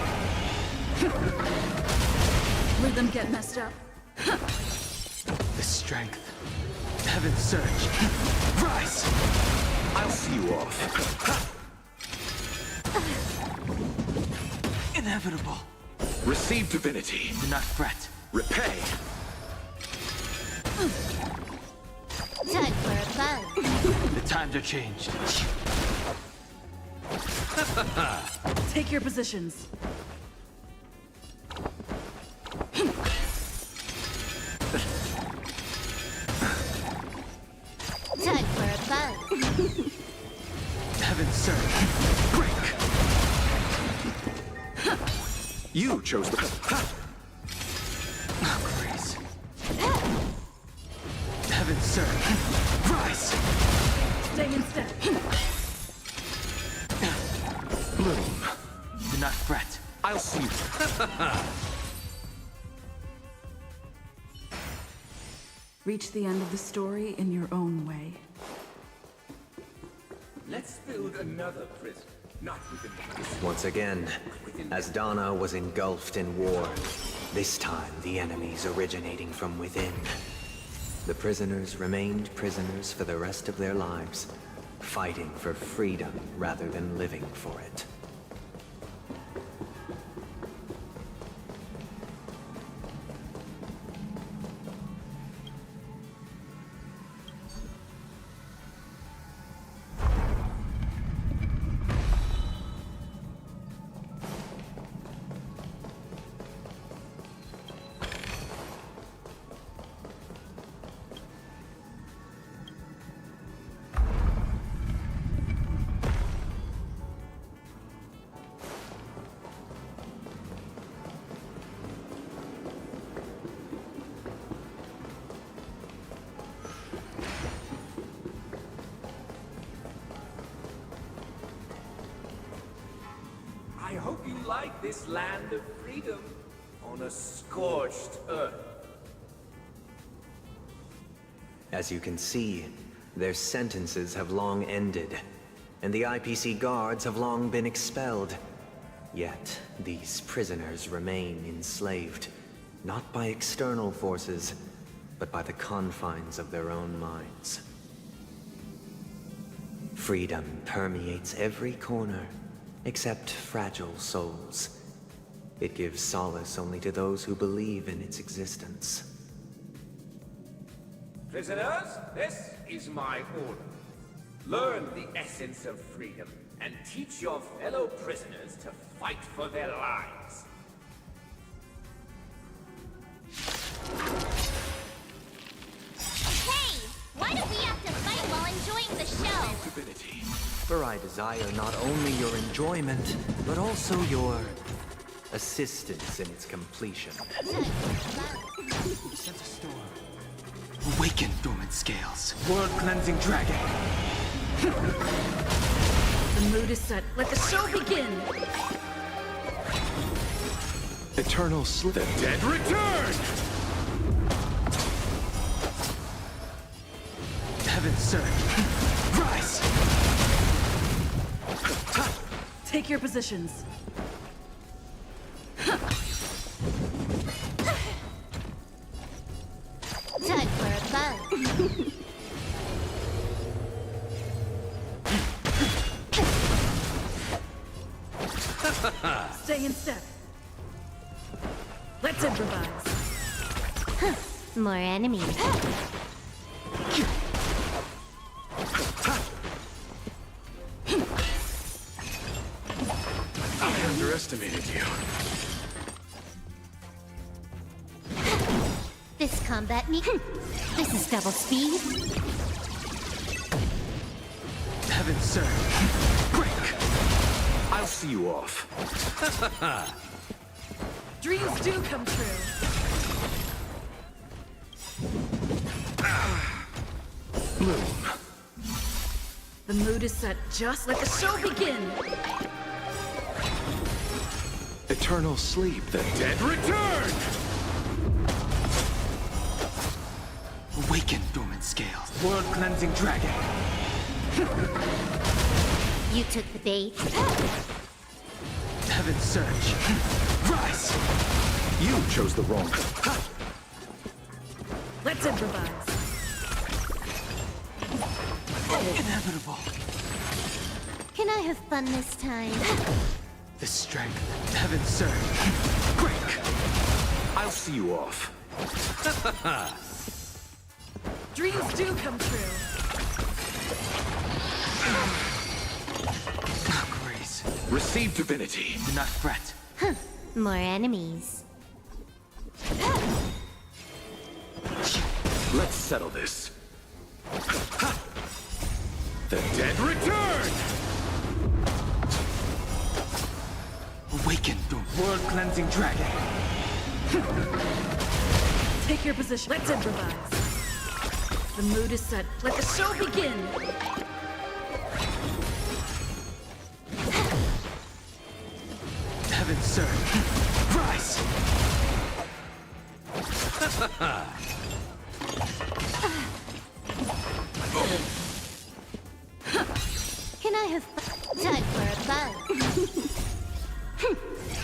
Rhythm get messed up. The strength. Heaven surge. Rise. I'll see you off. Inevitable. Receive divinity. Do not fret. Repay. Time for a buzz. The times are changed. Take your positions. Time for a buzz. Heaven surge. Break. You chose the... Grace. Heaven surge. Rise. Stay in step. Bloom. Do not fret. I'll see you. Reach the end of the story in your own way. Let's build another prison. Not within this. Once again, Asdana was engulfed in war. This time, the enemies originating from within. The prisoners remained prisoners for the rest of their lives, fighting for freedom rather than living for it. like this land of freedom on a scorched earth? As you can see, their sentences have long ended, and the IPC guards have long been expelled. Yet, these prisoners remain enslaved, not by external forces, but by the confines of their own minds. Freedom permeates every corner, except fragile souls. It gives solace only to those who believe in its existence. Prisoners, this is my order. Learn the essence of freedom, and teach your fellow prisoners to fight for their lives. Hey! Why do we have to fight while enjoying the show? Divinity. For I desire not only your enjoyment, but also your assistance in its completion. Sense a storm. Awaken, dormant scales. World-cleansing dragon. The mood is set. Let the show begin! Eternal sleep. The dead return! Heaven surge. Rise! Take your positions. Time for a buzz. Stay in step. Let's improvise. More enemies. I underestimated you. This combat me. This is double speed. Heaven surge. Break! I'll see you off. Dreams do come true. Bloom. The mood is set. Just let the show begin. Eternal sleep. The Dead return! Awaken, dormant scales. World-cleansing dragon. You took the bait. Heaven surge. Rise! You chose the wrong. Let's improvise. Inevitable. Can I have fun this time? The strength. Heaven surge. Break! I'll see you off. Dreams do come true. Grace. Receive divinity. Do not fret. More enemies. Let's settle this. The dead return! Awaken, world-cleansing dragon. Take your position. Let's improvise. The mood is set. Let the show begin. Heaven surge. Rise! Can I have time for a buzz?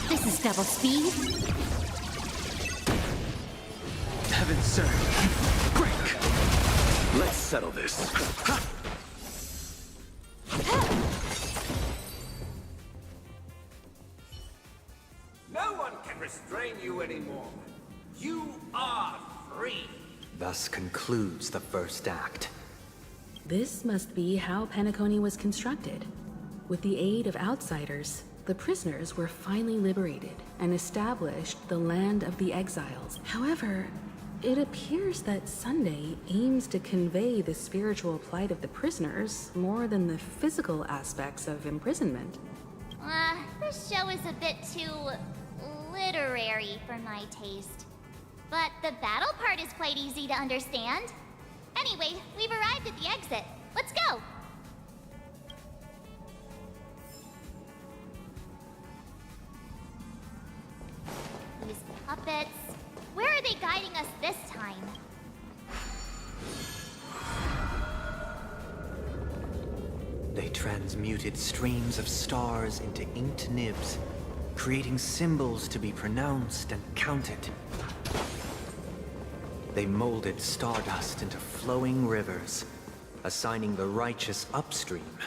This is double speed. Heaven surge. Break! Let's settle this. No one can restrain you anymore. You are free. Thus concludes the first act. This must be how Penacony was constructed. With the aid of outsiders, the prisoners were finally liberated and established the land of the exiles. However, it appears that Sunday aims to convey the spiritual plight of the prisoners more than the physical aspects of imprisonment. This show is a bit too literary for my taste. But the battle part is quite easy to understand. Anyway, we've arrived at the exit. Let's go! prophets. Where are they guiding us this time? They transmuted streams of stars into inked nibs, creating symbols to be pronounced and counted. They molded stardust into flowing rivers, assigning the righteous upstream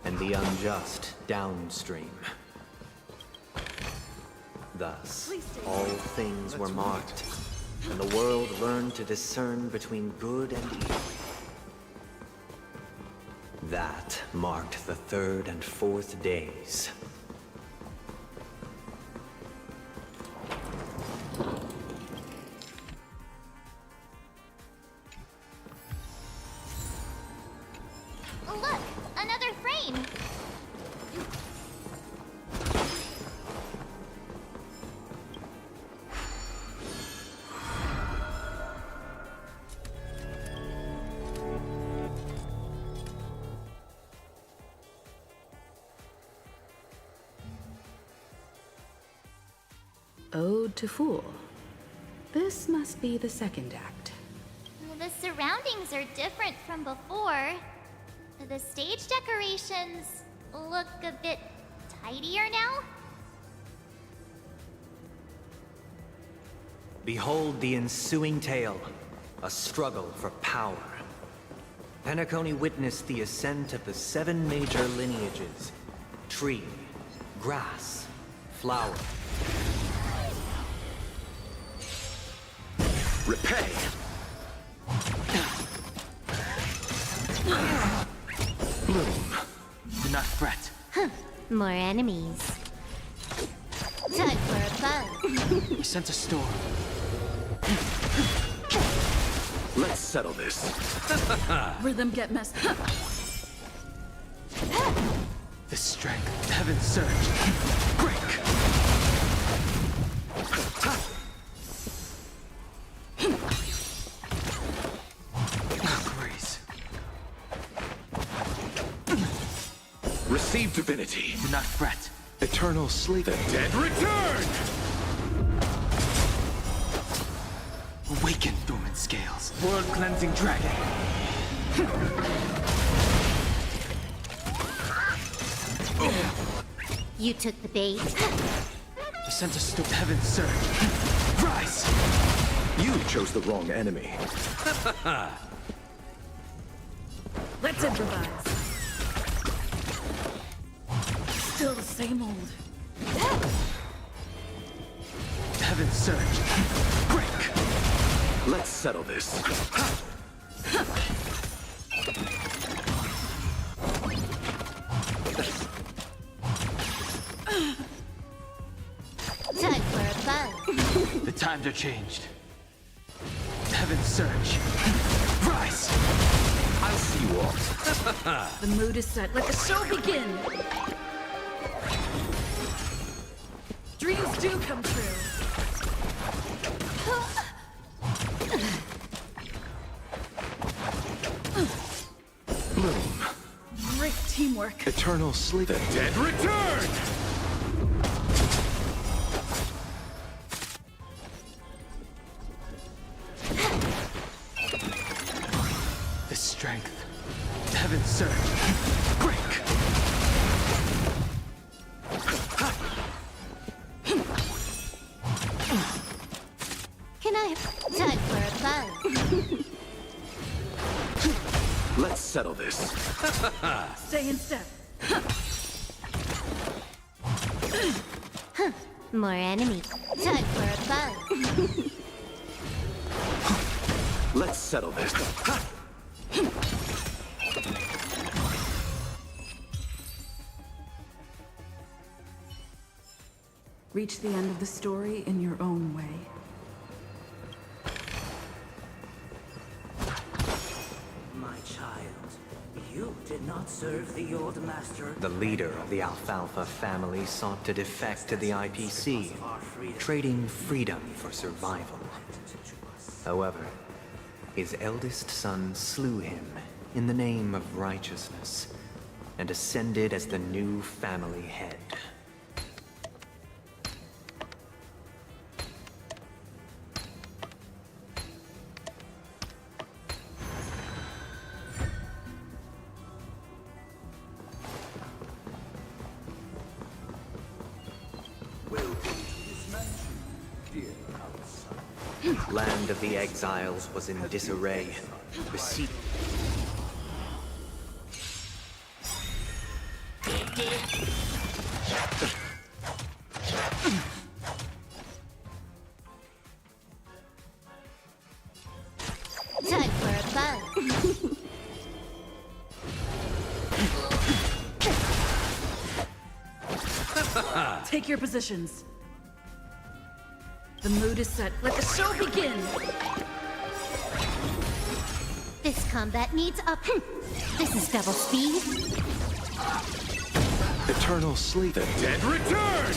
and the unjust downstream. Thus, all things were marked, and the world learned to discern between good and evil. That marked the third and fourth days. Look, another frame. Ode to Fool. This must be the second act. Well, the surroundings are different from before. The stage decorations look a bit tidier now. Behold the ensuing tale, a struggle for power. Penacony witnessed the ascent of the 7 major lineages: tree, grass, flower. Repay! Bloom, do not fret. More enemies. Time for a buzz. We sent a storm. Let's settle this. Rhythm get messed up. The strength, heaven's surge. Break! Grace. Receive divinity. Do not fret. Eternal sleep. The dead return! Awaken, dormant scales. World-cleansing dragon. You took the bait. The sent us to heaven's surge. Rise! You chose the wrong enemy. Let's improvise. Still the same old. Heaven's surge. Break! Let's settle this. Time for a buzz. The times are changed. Heaven's surge. Rise! I'll see you all. The mood is set. Let the show begin. Dreams do come true. Bloom. Great teamwork. Eternal sleep. The dead return! The strength. Heaven's surge. Break! Can I have time for a buzz? Let's settle this. Stay in step. More enemies. Time for a buzz. Let's settle this. Reach the end of the story in your own way. My child, you did not serve the old master. The leader of the Alfalfa family sought to defect to the IPC, trading freedom for survival. However, his eldest son slew him in the name of righteousness and ascended as the new family head. Land of the Exiles was in disarray. Besieged. Time for a buzz. Take your positions. The mood is set. Let the show begin! This combat needs up. This is double speed. Eternal sleep. The dead return!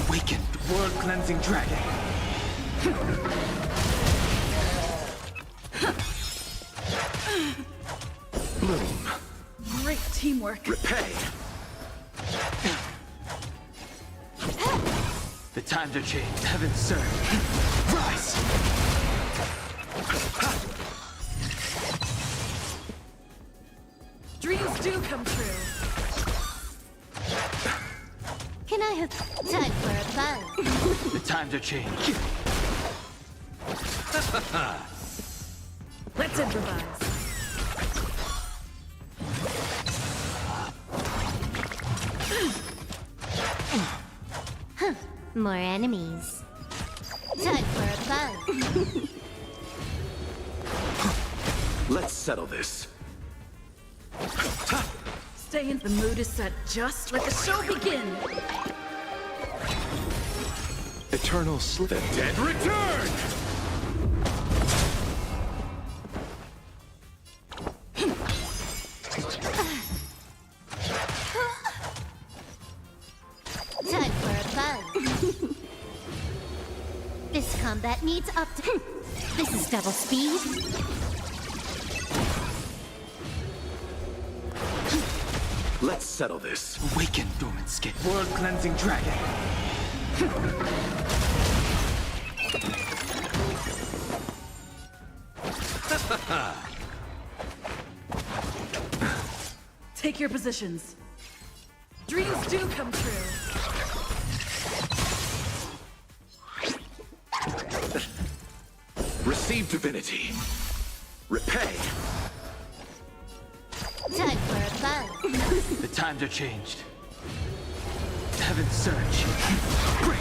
Awakened world-cleansing dragon. Bloom. Great teamwork. Repay. The times are changed. Heaven serve. Rise! Dreams do come true. Can I have time for a buzz? The times are changed. Let's improvise. More enemies. Time for a buzz. Let's settle this. Stay in. The mood is set. Just let the show begin. Eternal sleep. The dead return! Time for a buzz. This combat needs up to. This is double speed. Let's settle this. Awaken, dormant skin. World-cleansing dragon. Take your positions. Dreams do come true. Receive divinity. Repay. Time for a buzz. The times are changed. Heaven surge. Break!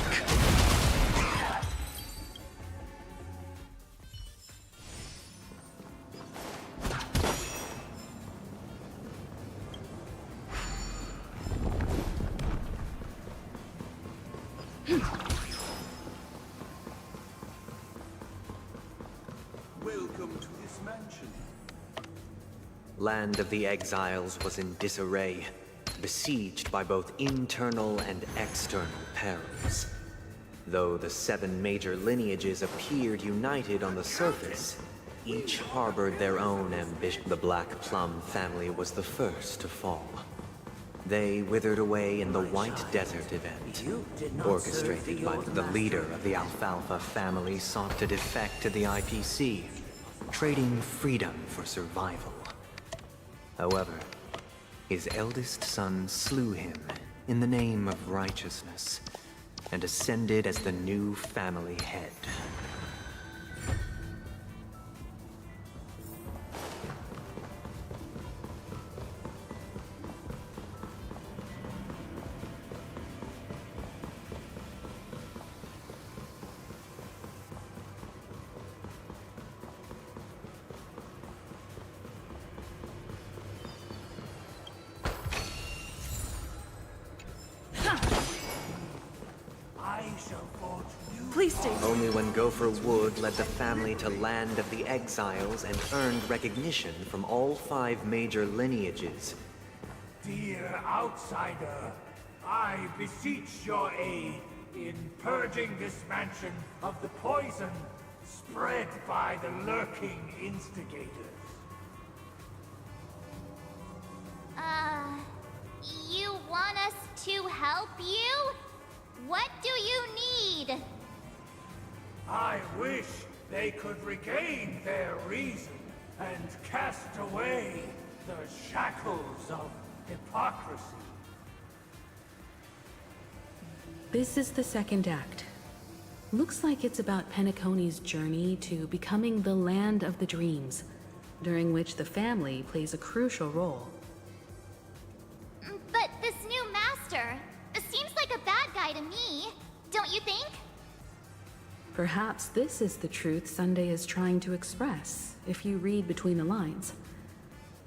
Welcome to this mansion. Land of the Exiles was in disarray, besieged by both internal and external perils. Though the 7 major lineages appeared united on the surface, each harbored their own ambition. The Black Plum family was the first to fall. They withered away in the White Desert event, orchestrated by the leader of the Alfalfa family sought to defect to the IPC, trading freedom for survival. However, his eldest son slew him in the name of righteousness and ascended as the new family head. Please stay. Only when Gopher Wood led the family to Land of the Exiles and earned recognition from all 5 major lineages. Dear outsider, I beseech your aid in purging this mansion of the poison spread by the lurking instigators. You want us to help you? What do you need? I wish they could regain their reason and cast away the shackles of hypocrisy. This is the second act. Looks like it's about Penacony's journey to becoming the Land of the Dreams, during which the family plays a crucial role. But this new master seems like a bad guy to me, don't you think? Perhaps this is the truth Sunday is trying to express, if you read between the lines.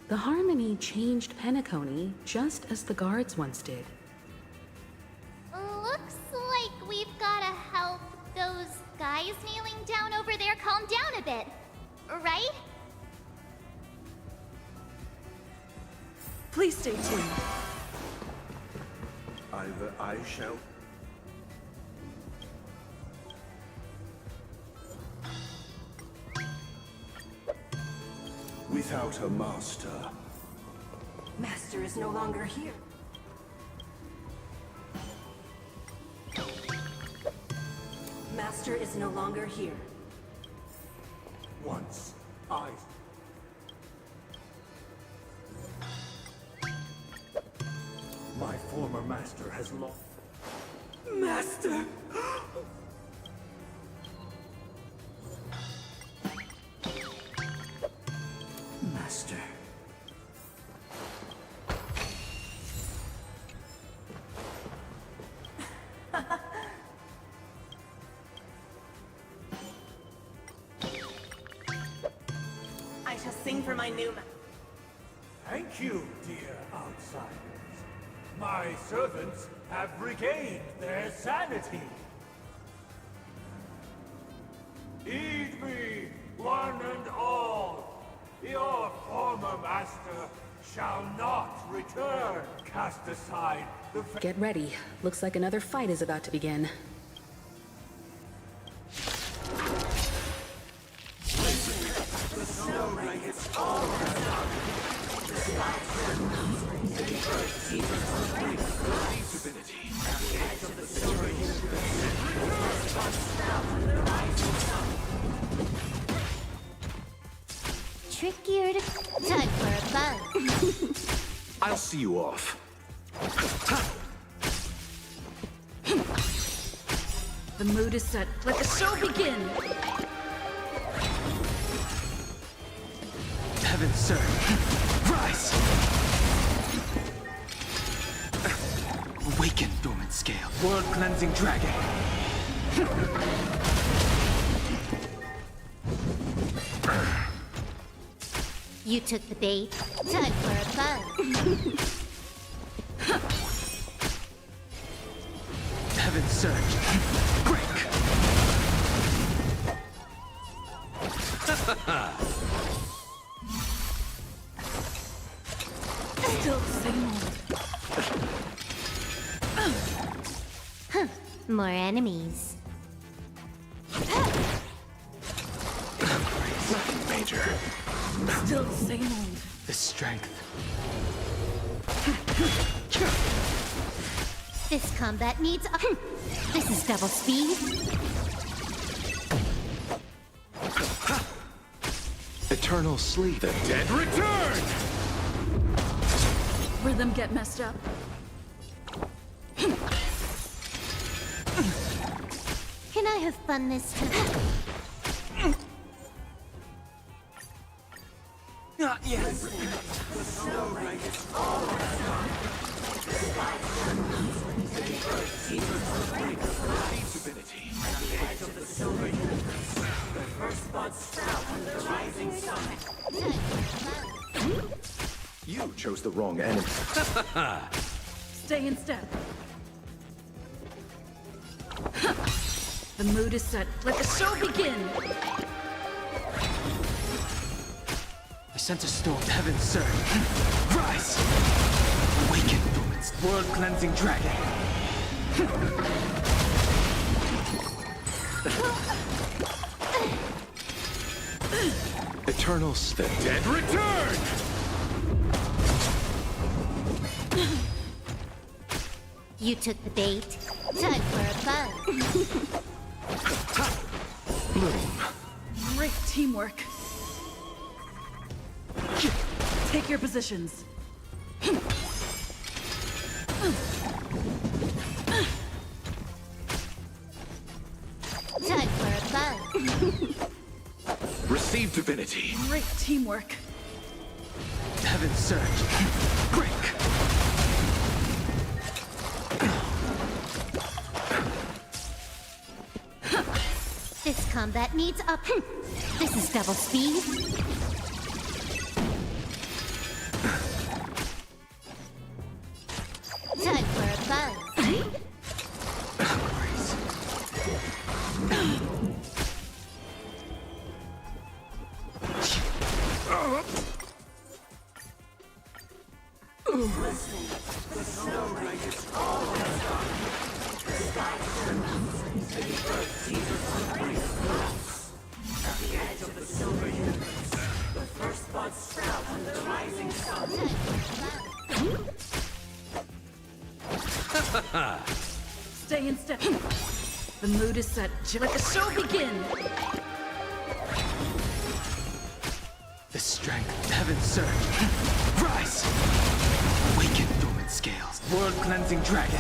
The Harmony changed Penacony just as the guards once did. Looks like we've gotta help those guys kneeling down over there calm down a bit, right? Please stay tuned. Either I shall... Without a master. Master is no longer here. Master is no longer here. Once my former master has lost. Master! Master. I shall sing for my new Thank you, dear outsiders. My servants have regained their sanity. Heed me, one and all. Your former master shall not return. Cast aside the... Get ready. Looks like another fight is about to begin. The snow ring is all Trickier to... Time for a buzz. I'll see you off. The mood is set. Let the show begin! Heaven, sir. Rise! Awaken, dormant scale. World-cleansing dragon. You took the bait. Time for a buzz. Heaven surge. Break! Still the same old. More enemies. Nothing major. Still the same old. The strength. This combat needs a... This is double speed. Eternal sleep. The dead return! Rhythm get messed up. Can I have fun this time? Not yet. The snow ring is all the first buds sprout from the rising sun. You chose the wrong enemy. Stay in step. The mood is set. Let the show begin! I sense a storm. Heaven surge. Rise! Awaken, dormant. World-cleansing dragon. Eternal the dead return! You took the bait. Time for a buzz. Bloom. Great teamwork. Take your positions. Receive divinity. Great teamwork. Heaven's Surge. Break! This combat needs up. This is double speed. Time for a buzz. The snow ring is almost gone. The sky turns, and the earth teeters on the brink of collapse. At the edge of the silver universe, the first buds sprout under the rising sun. Stay in step. The mood is set. Let the show begin. The strength, Heaven's Surge. Rise! Awaken dormant scales. World-cleansing dragon.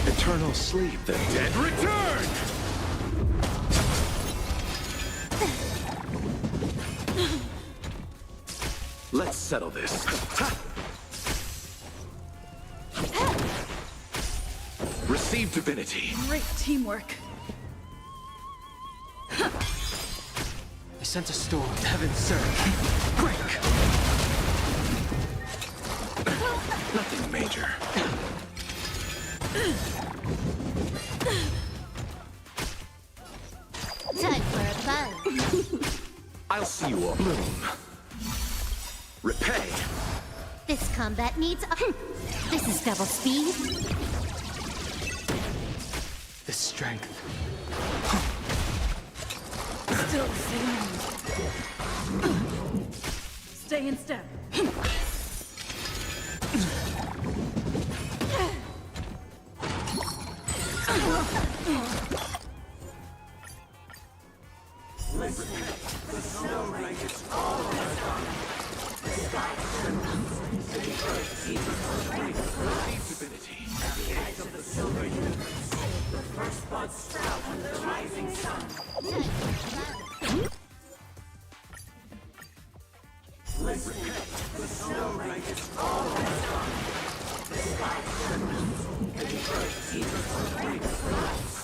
Eternal sleep. The dead return! Let's settle this. Receive divinity. Great teamwork. I sense a storm. Heaven's Surge. Break! Nothing major. Time for a buzz. I'll see you all. Bloom. Repay. This combat needs up. This is double speed. The strength. Still the same. Stay in step. Listen, the snow ring is almost gone. The sky turns, and the earth teeters on the brink of collapse. Divinity. At the edge of the silver universe, the first buds sprout under the rising sun. Listen, the snow ring is almost gone. The sky turns, and the earth teeters on the brink of collapse.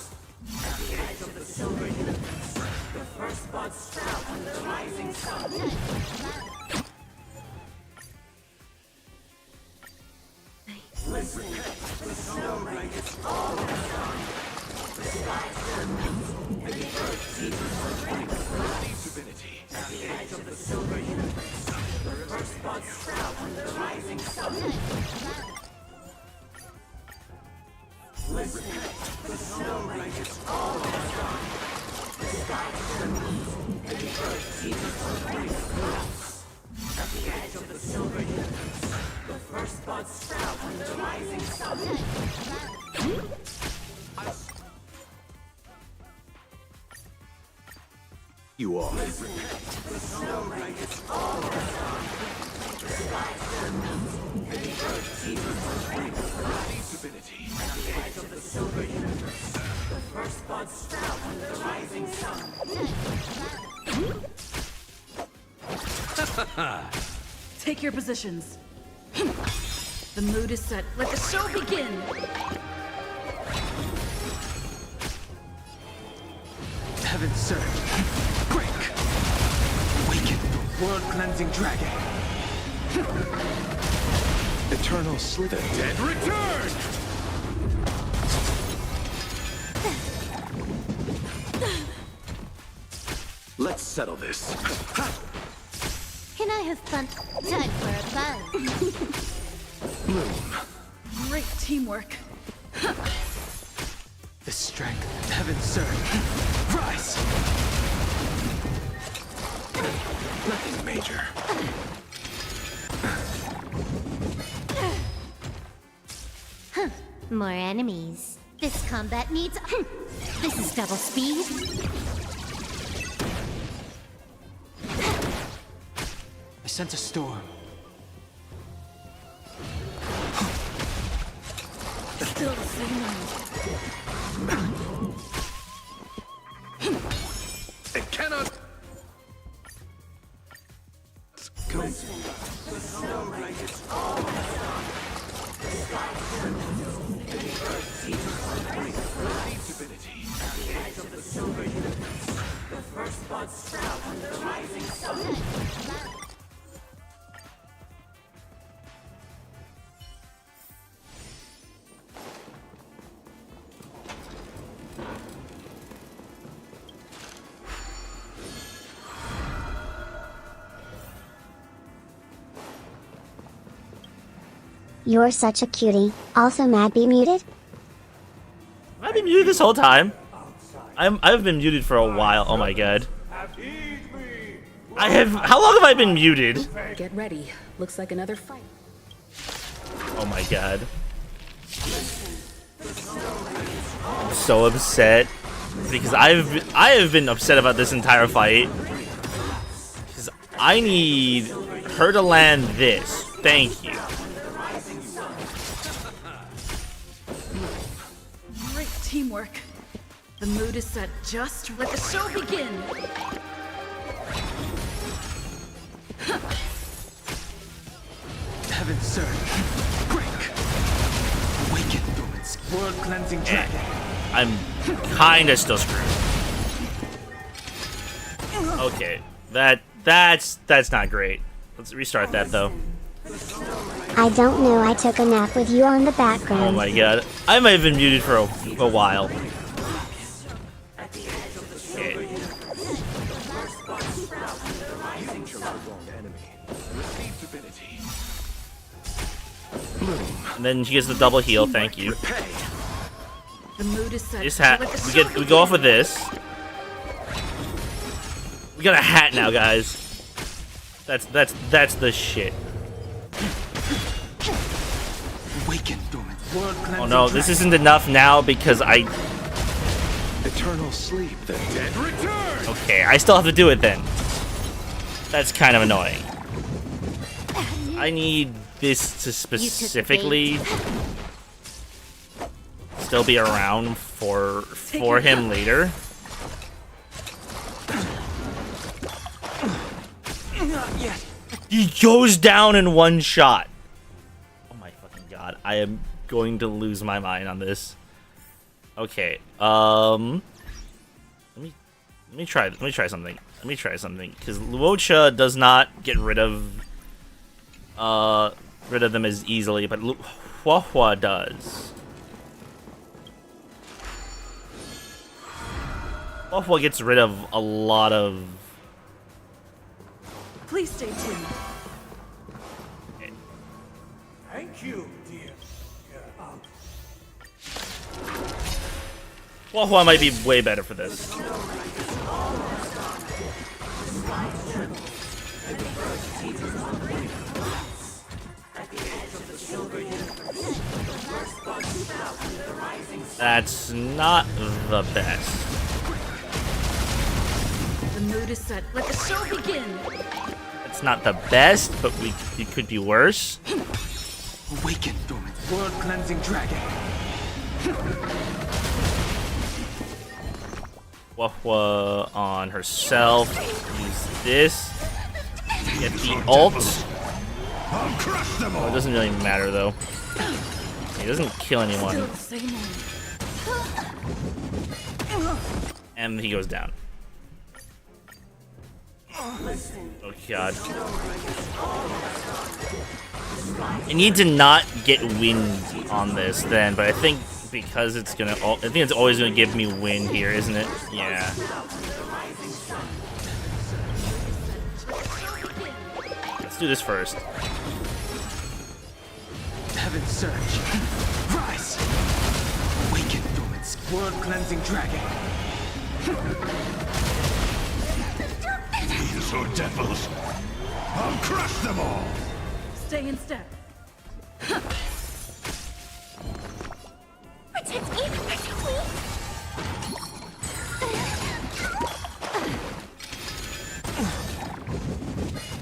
At the edge of the silver universe, the first buds sprout under the rising sun. Listen, the snow ring is almost gone. The sky turns, and the earth teeters on the brink of collapse. Divinity. At the edge of the silver universe, the first buds sprout under the rising sun. Listen, the snow ring is almost gone. The sky turns, and the earth teeters on the brink of collapse. At the edge of the silver universe, the first buds sprout under the rising sun. You all. Listen, the snow ring is almost gone. The sky turns, and the earth teeters on the brink of collapse. Divinity. At the edge of the silver universe, the first buds sprout under the rising sun. Take your positions. The mood is set. Let the show begin. Heaven's Surge. Break! Awaken the world-cleansing dragon. Eternal sleep. The dead return! Let's settle this. Can I have fun? Time for a buzz. Bloom. Great teamwork. The strength, Heaven's Surge. Rise! Nothing major. More enemies. This combat needs. This is double speed. I sense a storm. Still the same. You're such a cutie. Also, Mad be muted? I've been muted this whole time. I've been muted for a while. Oh my god. How long have I been muted? Get ready. Looks like another fight. Oh my god. I'm so upset because I have been upset about this entire fight. Because I need her to land this. Thank you. Great teamwork. The mood is set just. Let the show begin. Heaven surge. Break. Awaken dormants. World cleansing dragon. I'm kinda still screwed. Okay, that's not great. Let's restart that though. I don't know, I took a nap with you on the background. Oh my god, I might have been muted for a while. Okay. And then she gets the double heal. Thank you. The mood is set. This hat. We go off with this. We got a hat now, guys. That's the shit. Oh no, this isn't enough now because I. Eternal sleep. The dead return. Okay, I still have to do it then. That's kind of annoying. I need this to specifically still be around for him later. He goes down in one shot. Oh my fucking god. I am going to lose my mind on this. Okay. Let me try something. Because Luocha does not get rid of them as easily, but Huahua does. Huahua gets rid of a lot of. Please stay tuned. Thank you, dear. Huahua might be way better for this. That's not the best. The mood is set. Let the show begin. It's not the best, but it could be worse. Awaken dormant. World cleansing dragon. Huahua on herself. Use this. Get the ult. Oh, it doesn't really matter though. He doesn't kill anyone. And he goes down. Oh god. I need to not get wind on this then, but I think because it's gonna, I think it's always gonna give me wind here, isn't it? Yeah. Let's do this first. Heaven surge. Rise. Awaken dormants. World cleansing dragon. These are devils. I'll crush them all. Stay in step. Protect me! Protect me!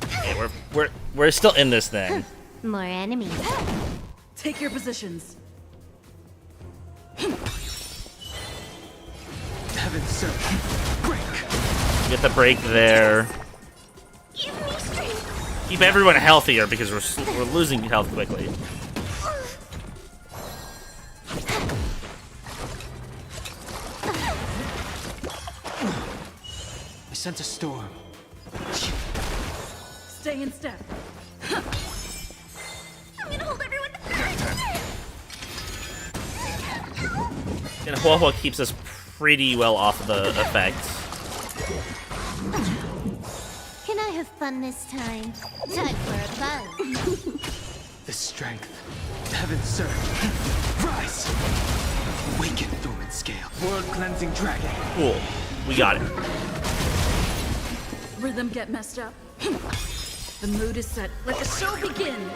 Okay, we're still in this thing. More enemies. Take your positions. Heaven surge. Break. Get the break there. Give me strength. Keep everyone healthier because we're losing health quickly. I sent a storm. Stay in step. I'm gonna hold everyone. And Huahua keeps us pretty well off of the effects. Can I have fun this time? Time for a buzz. The strength. Heaven's surge. Rise! Awaken dormant scale. World cleansing dragon. Cool. We got it. Rhythm get messed up. The mood is set. Let the show begin.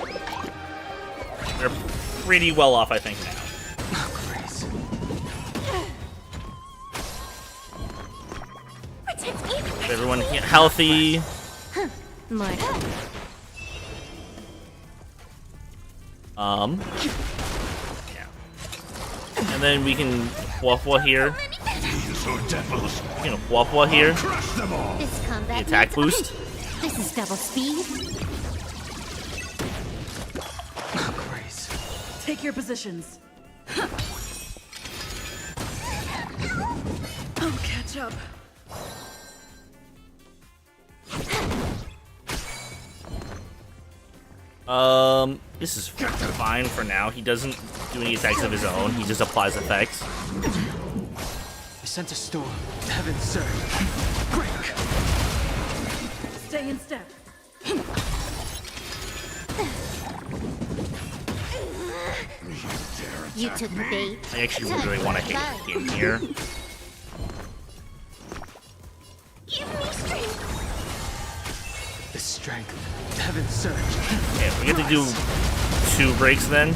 We're pretty well off, I think, now. Everyone healthy. My. Yeah. And then we can Huahua here. You know, Huahua here. This combat The attack boost. This is double speed. Take your positions. I'll catch up. This is fine for now. He doesn't do any attacks of his own. He just applies effects. I sent a storm. Heaven's surge. Break! Stay in step. You took the bait. I actually really want to hit him here. Give me strength. The strength. Heaven's surge. Okay, we get to do 2 breaks then.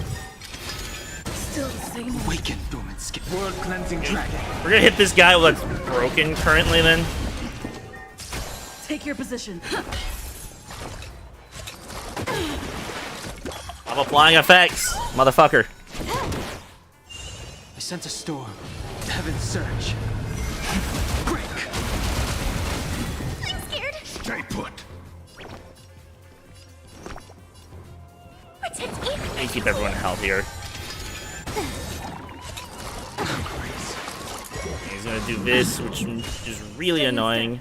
Still the same. Awaken dormant scale. World cleansing dragon. We're gonna hit this guy that's broken currently then. Take your position. I'm applying effects, motherfucker. I sent a storm. Heaven's surge. Break! I'm scared. Stay put. Protect me. And keep everyone healthier. He's gonna do this, which is really annoying.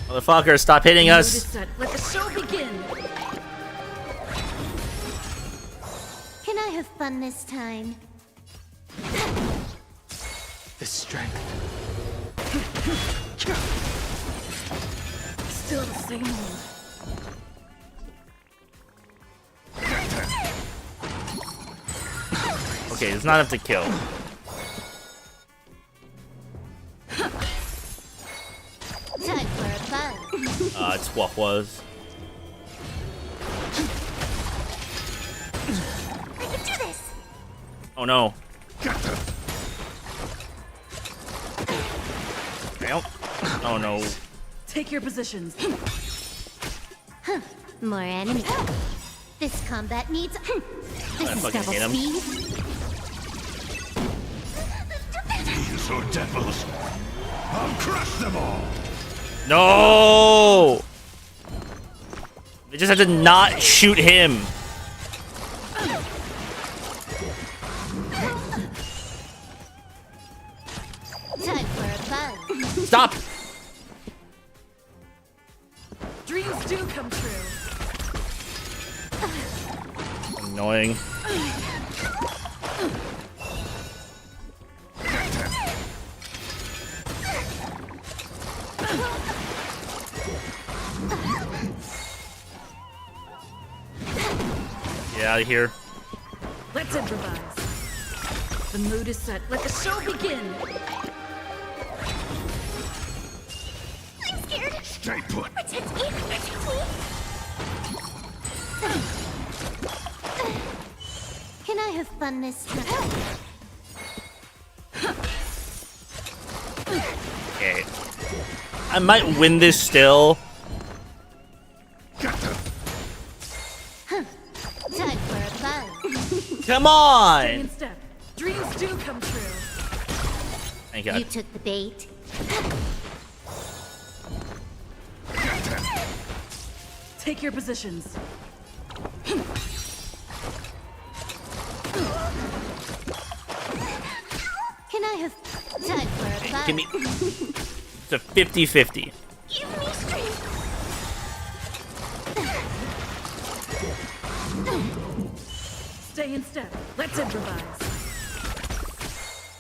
Motherfucker, stop hitting us. Let the show begin. Can I have fun this time? The strength. Still the same old. Okay, it's not enough to kill. Time for a buzz. It's Huahua's. I can do this. Oh no. Well, oh no. Take your positions. More enemies. This combat needs. This I is fucking double hate him. speed. These are devils. I'll crush them all. No! They just had to not shoot him. Time for a buzz. Stop! Dreams do come true. Annoying. Get out of here. Let's improvise. The mood is set. Let the show begin. I'm scared. Stay put. Protect me. Protect me. Can I have fun this time? Okay. I might win this still. Time for a buzz. Come Stay on! in step. Dreams do come true. Thank You God. took the bait. Take your positions. Can I have time for a buzz? Give me. It's a 50-50. Give me strength. Stay in step. Let's improvise.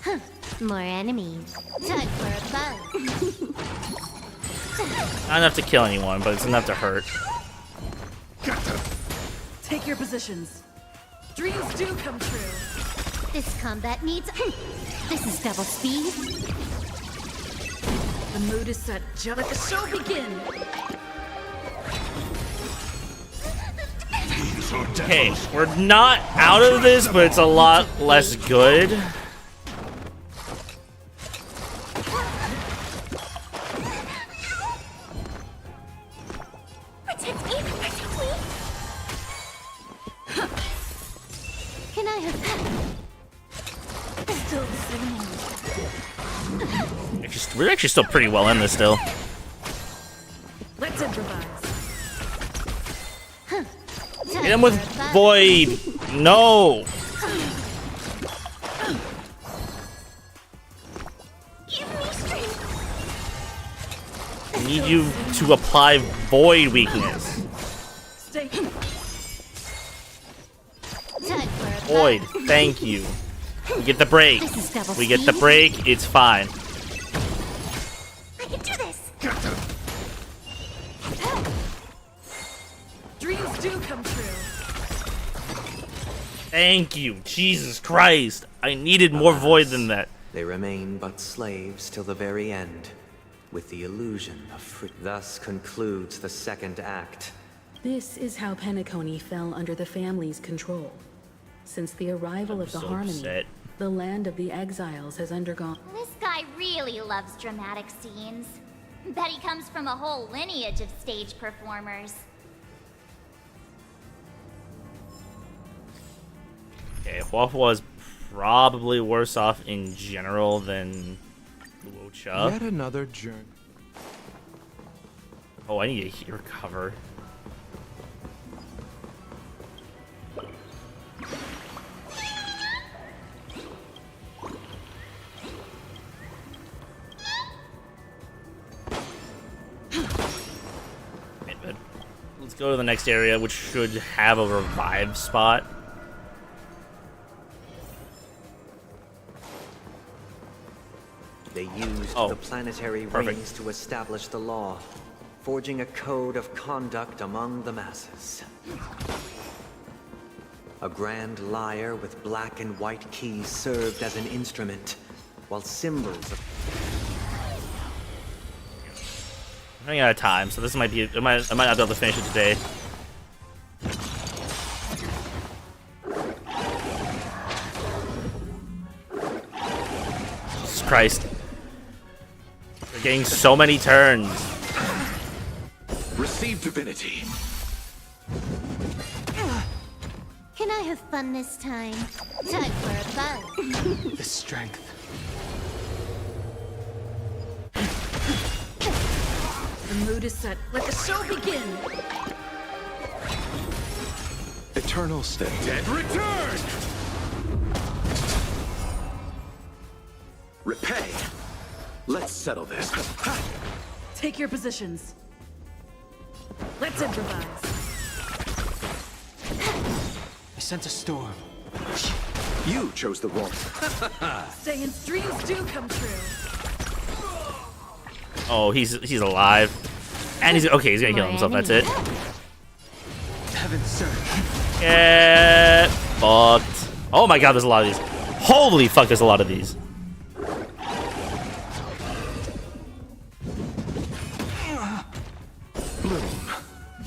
Huh. More enemies. Time for a buzz. Not enough to kill anyone, but it's enough to hurt. Take your positions. Dreams do come true. This combat needs... This is double speed. The mood is set. Let the show begin. Okay, we're not out of this, but it's a lot less good. Protect me, protect me. Can I have... Still the same. We're actually still pretty well in this still. Let's improvise. Hit him with Void. No. I need you to apply Void weakness. Stay. Void, thank you. We get the break. We get the break. It's fine. I can do this. Dreams do come true. Thank you. Jesus Christ. I needed more Void than that. They remain but slaves till the very end, with the illusion of freedom. Thus concludes the second act. This is how Penacony fell under the family's control. Since the arrival of the Harmony, upset. the land of the exiles has undergone... This guy really loves dramatic scenes. Bet he comes from a whole lineage of stage performers. Okay, Huohuo is probably worse off in general than Luocha. Yet another journey. Oh, I need a heal cover. Okay, but let's go to the next area, which should have a revive spot. They used the planetary rings to establish the law, forging a code of conduct among the masses. A grand lyre with black and white keys served as an instrument, while symbols of... I'm running out of time, so this might be... I might not be able to finish it today. Jesus Christ. We're getting so many turns. Receive divinity. Can I have fun this time? Time for a buzz. The strength. The mood is set. Let the show begin. Eternal step. Dead return. Repay. Let's settle this. Take your positions. Let's improvise. I sense a storm. You chose the wrong. Saying dreams do come true. Oh, he's alive. And he's okay, he's gonna kill himself, that's it. Heaven surge. Get fucked. Oh my god, there's a lot of these. Holy fuck, there's a lot of these. Bloom.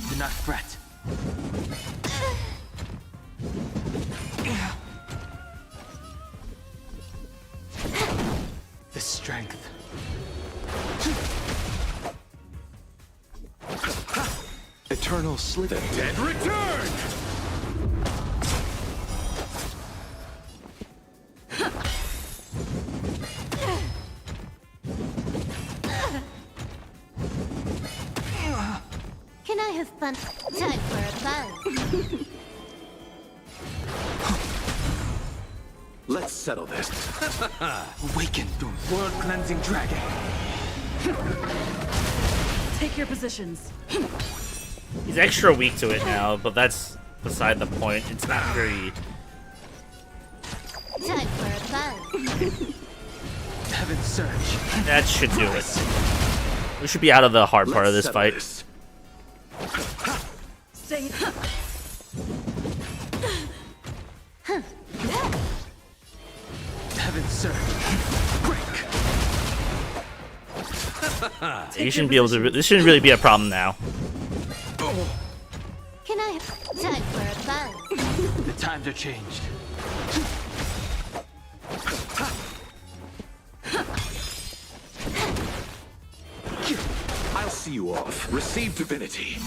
Do not fret. The strength. Eternal sleep. The dead return. have fun? Time for a buzz. Let's settle this. Awaken, world-cleansing dragon. Take your positions. He's extra weak to it now, but that's beside the point. It's not very... Time for a buzz. Heaven's Surge. That should do it. We should be out of the hard part of this fight. Stay. Heaven's Surge. You shouldn't be able to... This shouldn't really be a problem now. Can I have time for a buzz? The times are changed. I'll see you off. Receive divinity.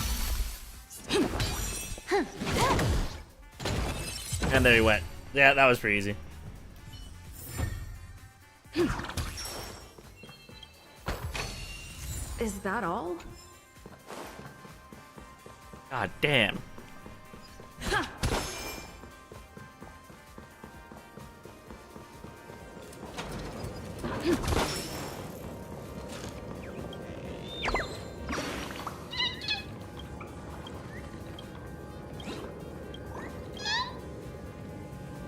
And there he went. Yeah, that was pretty easy. Is that all? God damn.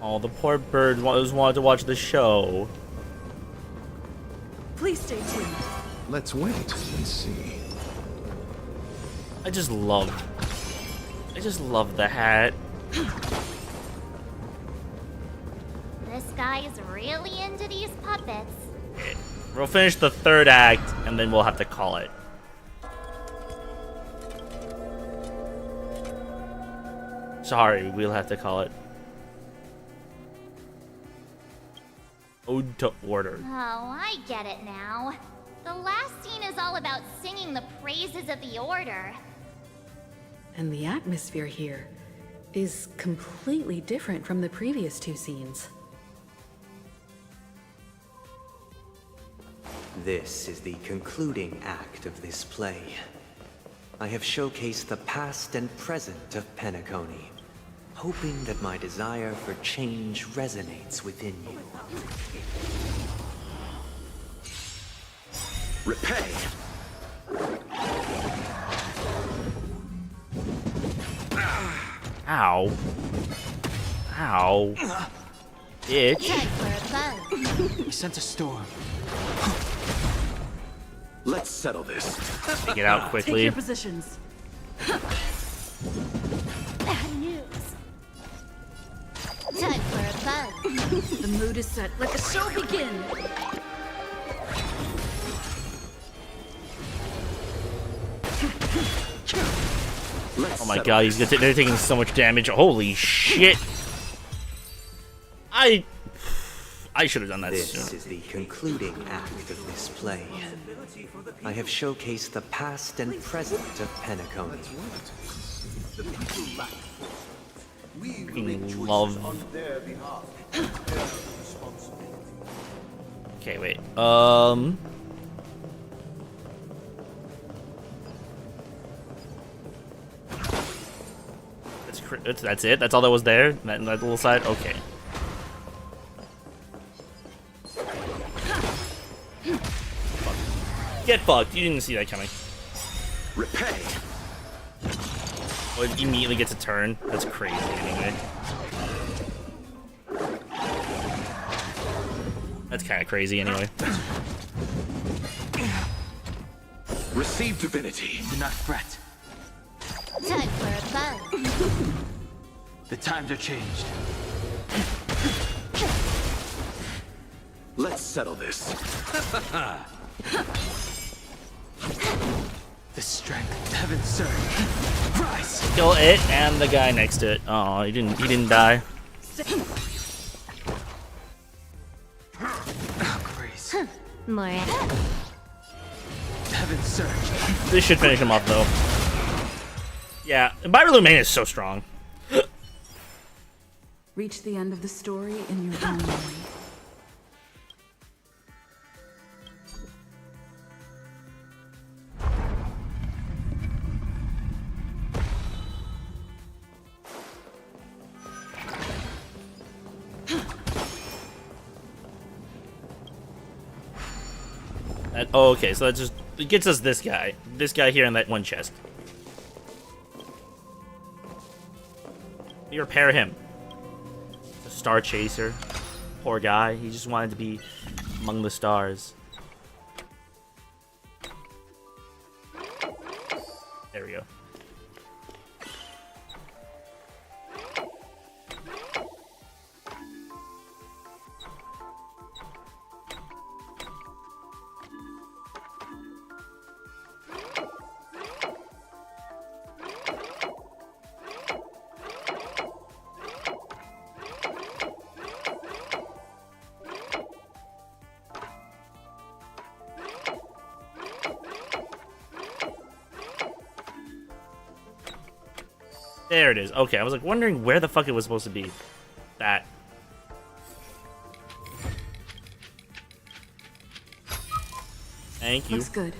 Oh, the poor bird wanted to watch the show. Please stay tuned. Let's wait and see. I just love the hat. This guy is really into these puppets. We'll finish the third act, and then we'll have to call it. Sorry, we'll have to call it. Ode to Order. Oh, I get it now. The last scene is all about singing the praises of the Order. And the atmosphere here is completely different from the previous two scenes. This is the concluding act of this play. I have showcased the past and present of Penacony, hoping that my desire for change resonates within you. Repay. Ow. Ow. Bitch. Time for a buzz. He sent a storm. Let's settle this. Take it out Take quickly. your positions. Bad news. Time for a buzz. The mood is set. Let the show begin. Oh my god, they're taking so much damage. Holy shit. I should have done that This sooner. is the concluding act of this play. I have showcased the past and present of Penacony. Freaking love. Okay, wait. That's it? That's all that was there? That little side? Okay. Fuck. Get fucked. You didn't see that coming. Repay. Oh, it immediately gets a turn. That's crazy anyway. That's kind of crazy anyway. Receive divinity. Do not fret. Time for a buzz. The times are changed. Let's settle this. The strength, Heaven's Surge. Rise. Kill it and the guy next to it. Oh, he didn't die. Grace. More. Heaven's Surge. This should finish him off though. Yeah, Byrelu Main is so strong. Reach the end of the story in your own way. Oh, okay, so that just it gets us this guy. This guy here in that one chest. We repair him. The Star Chaser. Poor guy. He just wanted to be among the stars. There we go. There it is. Okay, I was like wondering where the fuck it was supposed to be. That. Thank you. Looks good.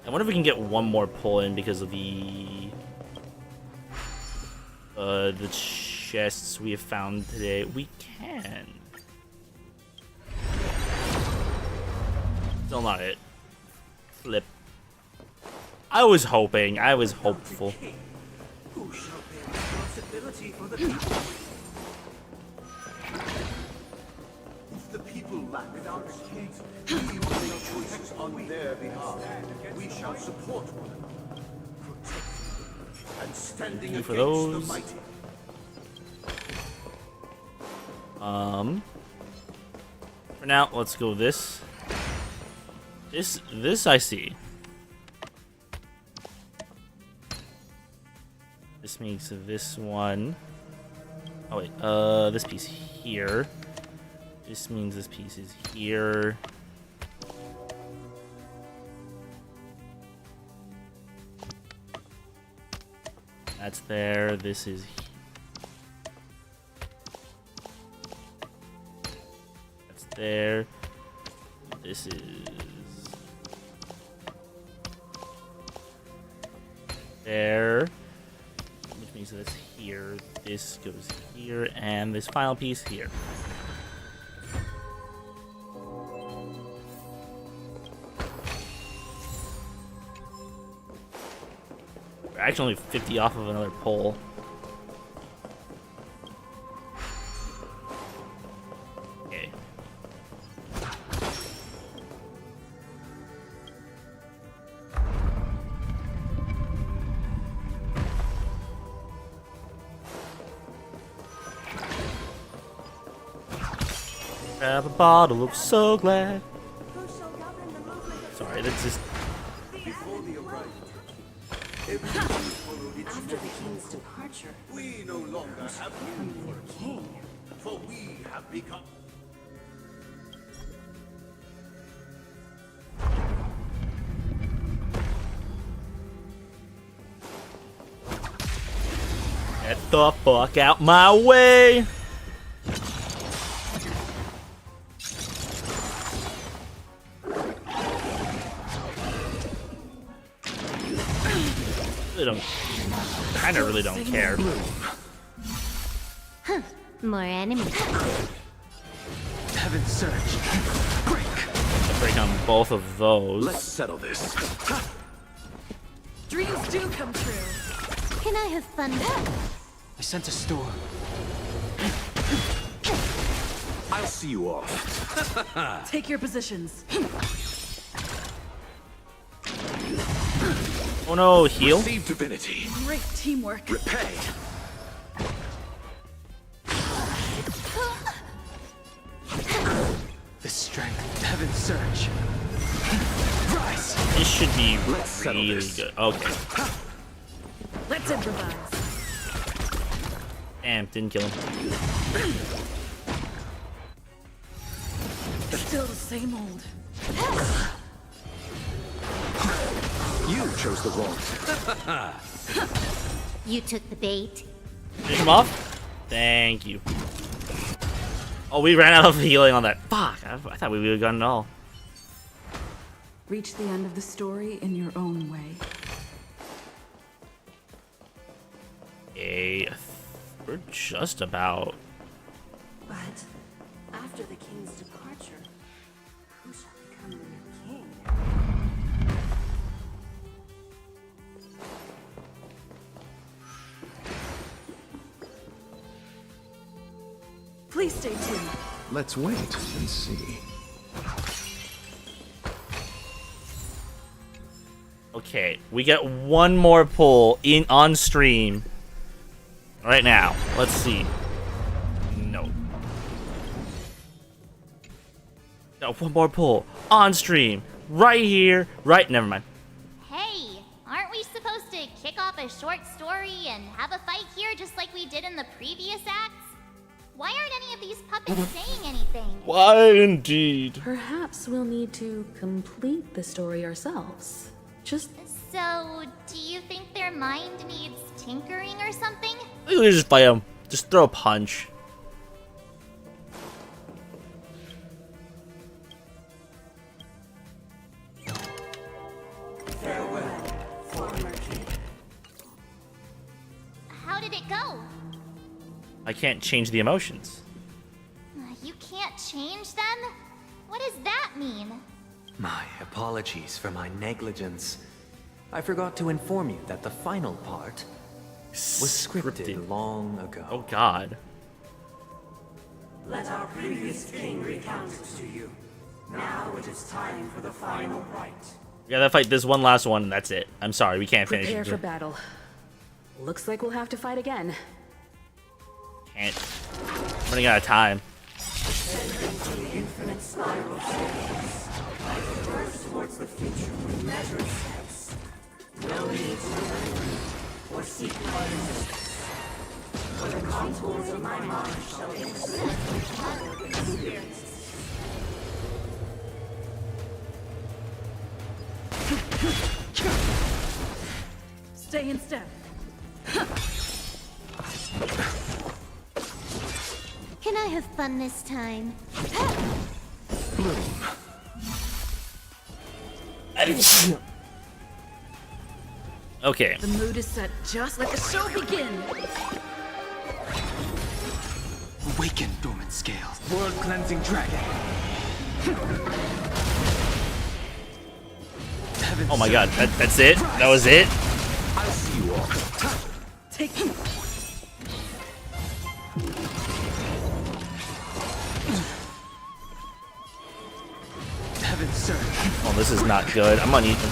I wonder if we can get one more pull in because of the chests we have found today. We can. Still not it. Flip. I was hoping. I was hopeful. Who shall bear responsibility for the people? If the people lack without a king, we will make choices on their behalf. We shall support one another, protect and standing Thank you against for the those. mighty. For now, let's go this. This I see. This makes this one. Oh wait, this piece here. This means this piece is here. That's there. This is. That's there. This is. There. Which means this here. This goes here, and this final piece here. We're actually only 50 off of another pole. Okay. Grab a bottle, look so glad. Sorry, that's just. Before the arrival, everything followed its After the king's departure, We no longer have room for a king, for we have become. Get the fuck out my way! Really don't. Kinda really don't care. huh, more enemies. Heaven surge. I'll break on both of those. Let's settle this. Dreams do come true. Can I have thunder? I sent a storm. I'll see you off. Take your positions. Oh no, heal? Receive divinity. Great teamwork. Repay. The strength. Heaven surge. Rise. This should be Let's really good. Okay. Let's improvise. Damn, didn't kill him. Still the same old. You chose the wrong. You took the bait. Finish him off? Thank you. Oh, we ran out of healing on that. Fuck, I thought we would have gotten it all. Reach the end of the story in your own way. Okay, we're just about. But after the king's departure, Please stay tuned. Let's wait and see. Okay, we get one more pull in on stream right now. Let's see. No. No, one more pull on stream right here. Right, never mind. Hey, aren't we supposed to kick off a short story and have a fight here just like we did in the previous acts? Why aren't any of these puppets saying anything? Why indeed? Perhaps we'll need to complete the story ourselves. Just So, do you think their mind needs tinkering or something? You just fight him. Just throw a punch. How did it go? I can't change the emotions. You can't change them? What does that mean? My apologies for my negligence. I forgot to inform you that the final part was scripted long ago. Oh God. Let our previous king recount it to you. Now it is time for the final rite. We gotta fight this one last one, and that's it. I'm sorry, we can't finish prepare it. for battle. Looks like we'll have to fight again. Can't. I'm running out of time. Into the infinite spiral staircase. First towards the future with measured steps. No need to hurry or seek my resistance. For the contours of my mind shall intersect with other experiences. Stay in step. Can I have fun this time? Okay. The mood is set. Just let the show begin. Awaken, dormant scales. World cleansing dragon. Oh my God, that's it? That was it? I'll see you all. Take. Heaven surge. Oh, this is not good. I'm on Ethan.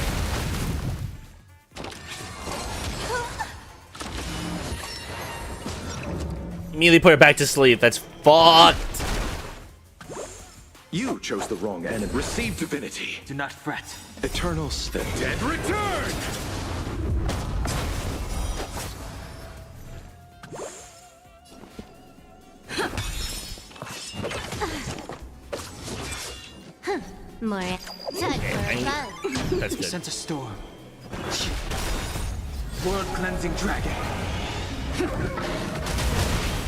Immediately put her back to sleep. That's fucked. You chose the wrong end and received divinity. Do not fret. Eternal step. Dead return! More time for a buzz. That's good. Sense a storm. World cleansing dragon.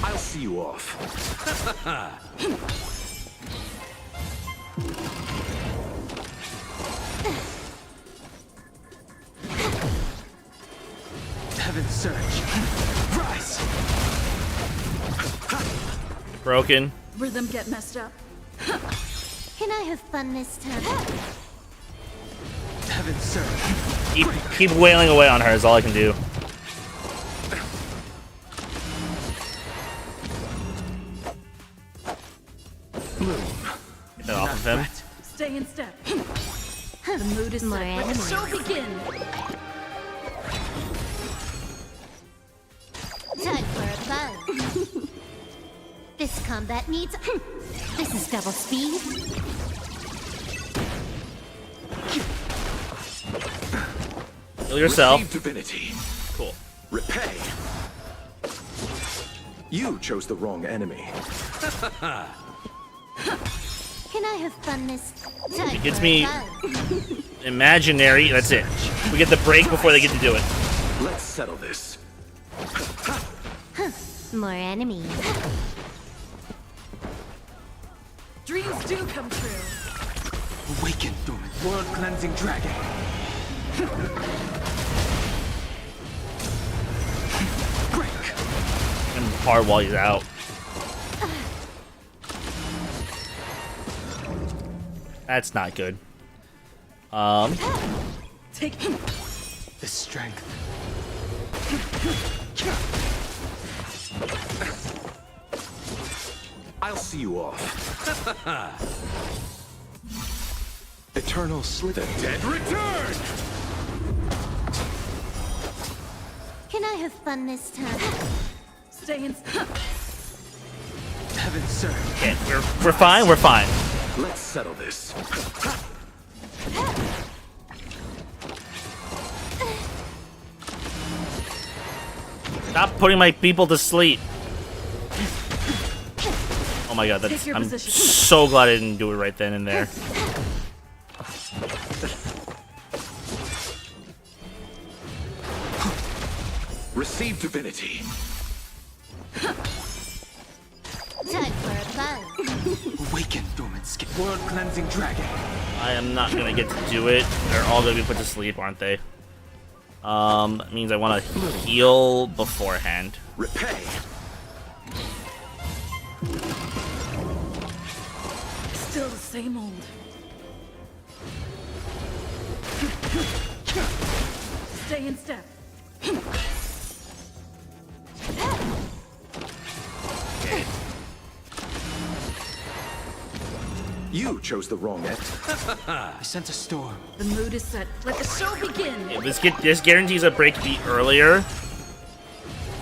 I'll see you off. Heaven surge. Rise. Broken. Rhythm get messed up. Can I have fun this time? Heaven surge. Keep wailing away on her is all I can do. Get that off of him. Stay in step. The mood is set. Let the show begin. Time for a buzz. This combat needs. This is double speed. Heal yourself. Receive divinity. Cool. Repay. You chose the wrong enemy. Can I have fun this time? It gets for me a buzz. imaginary. That's it. We get the break before they get to do it. Let's settle this. More enemies. Dreams do come true. Awaken, dormant. World cleansing dragon. Break. And hard while he's out. That's not good. Take the strength. I'll see you off. Eternal sleep. The dead return! Can I have fun this time? Stay in. Heaven serve. Okay, we're fine. We're fine. Let's settle this. Stop putting my people to sleep. Oh my god, that's I'm so glad I didn't do it right then and there. Receive divinity. Time for a buzz. Awaken, dormant skin. World cleansing dragon. I am not gonna get to do it. They're all gonna be put to sleep, aren't they? That means I want to heal beforehand. Repay. Still the same old. Stay in step. Okay. You chose the wrong end. I sent a storm. The mood is set. Let the show begin. Okay, this guarantees a break beat earlier.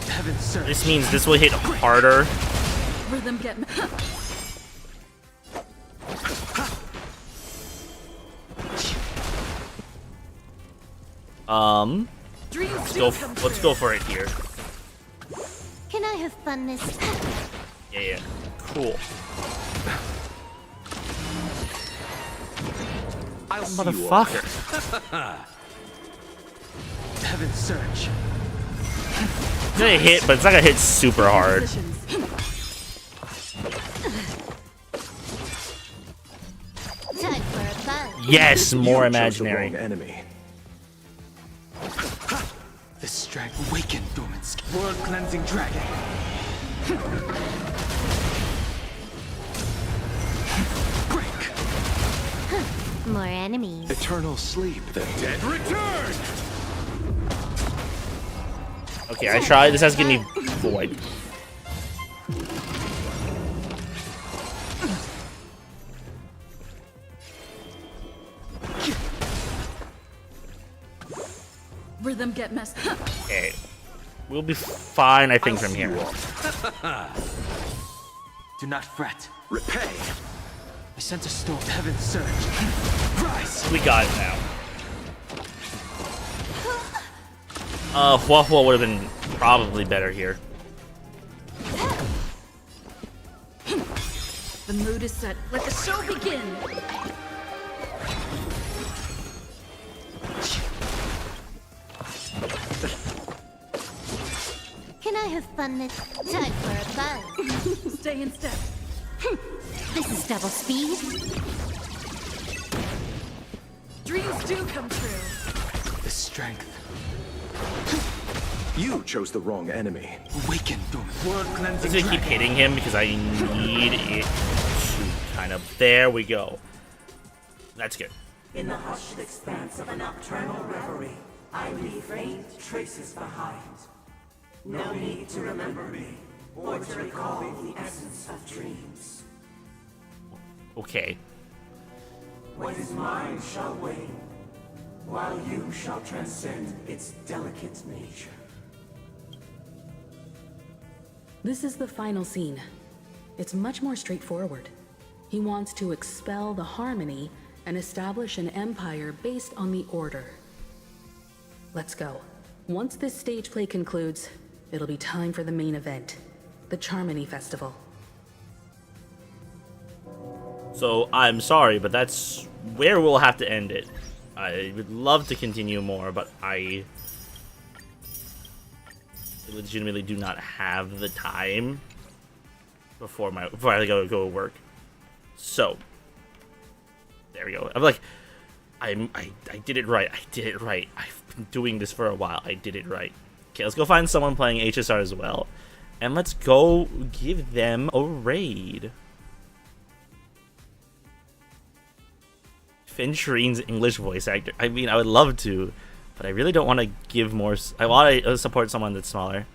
Heaven serve. This means this will hit harder. Rhythm get. Let's go for it here. Can I have fun this time? Yeah. Cool. I'll see Motherfucker. Heaven surge. It's gonna hit, but it's not gonna hit super hard. Time for a buzz. Yes, more You imaginary. chose the wrong enemy. The strength. Awaken, dormant skin. World cleansing dragon. More enemies. Eternal sleep. The dead return! Okay, I tried. This has to give me void. Rhythm get messed. Okay. We'll be fine, I think, from here. Do not fret. Repay. I sent a storm. Heaven surge. Rise. We got it now. Waffle would have been probably better here. The mood is set. Let the show begin. Can I have fun this time for a buzz? Stay in step. This is double speed. Dreams do come true. The strength. You chose the wrong enemy. Awaken, dormant. World I'm cleansing just gonna keep hitting him because I need it to kind of. There we go. That's good. In the hushed expanse of a nocturnal reverie, I leave faint traces behind. No need to remember me, or to recall the essence of dreams. Okay. What is mine shall wane, while you shall transcend its delicate nature. This is the final scene. It's much more straightforward. He wants to expel the Harmony and establish an empire based on the Order. Let's go. Once this stage play concludes, it'll be time for the main event, the Charmony Festival. So I'm sorry, but that's where we'll have to end it. I would love to continue more, but I legitimately do not have the time before I go work. So there we go. I'm like, I did it right. I did it right. I've been doing this for a while. I did it right. Okay, let's go find someone playing HSR as well, and let's go give them a raid. Finn Shireen's English voice actor. I mean, I would love to, but I really don't want to give more. I want to support someone that's smaller.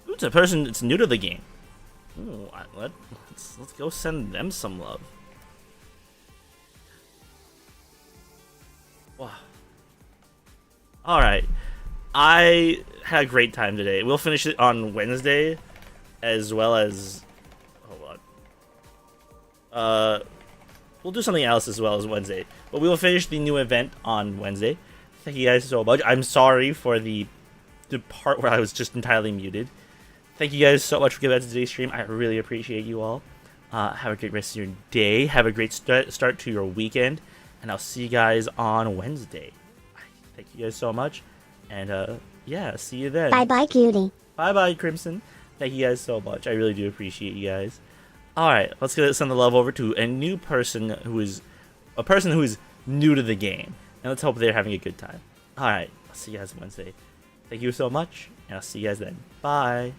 Ooh, it's a person that's new to the game. Ooh, let's go send them some love. Wow. All right, I had a great time today. We'll finish it on Wednesday, as well as hold on. We'll do something else as well as Wednesday, but we will finish the new event on Wednesday. Thank you guys so much. I'm sorry for the part where I was just entirely muted. Thank you guys so much for giving out to today's stream. I really appreciate you all. Have a great rest of your day. Have a great start to your weekend, and I'll see you guys on Wednesday. Thank you guys so much, and yeah, see you then. Bye bye, cutie. Bye bye, Crimson. Thank you guys so much. I really do appreciate you guys. Alright, let's send the love over to a new person who is new to the game. And let's hope they're having a good time. Alright, I'll see you guys Wednesday. Thank you so much, and I'll see you guys then. Bye.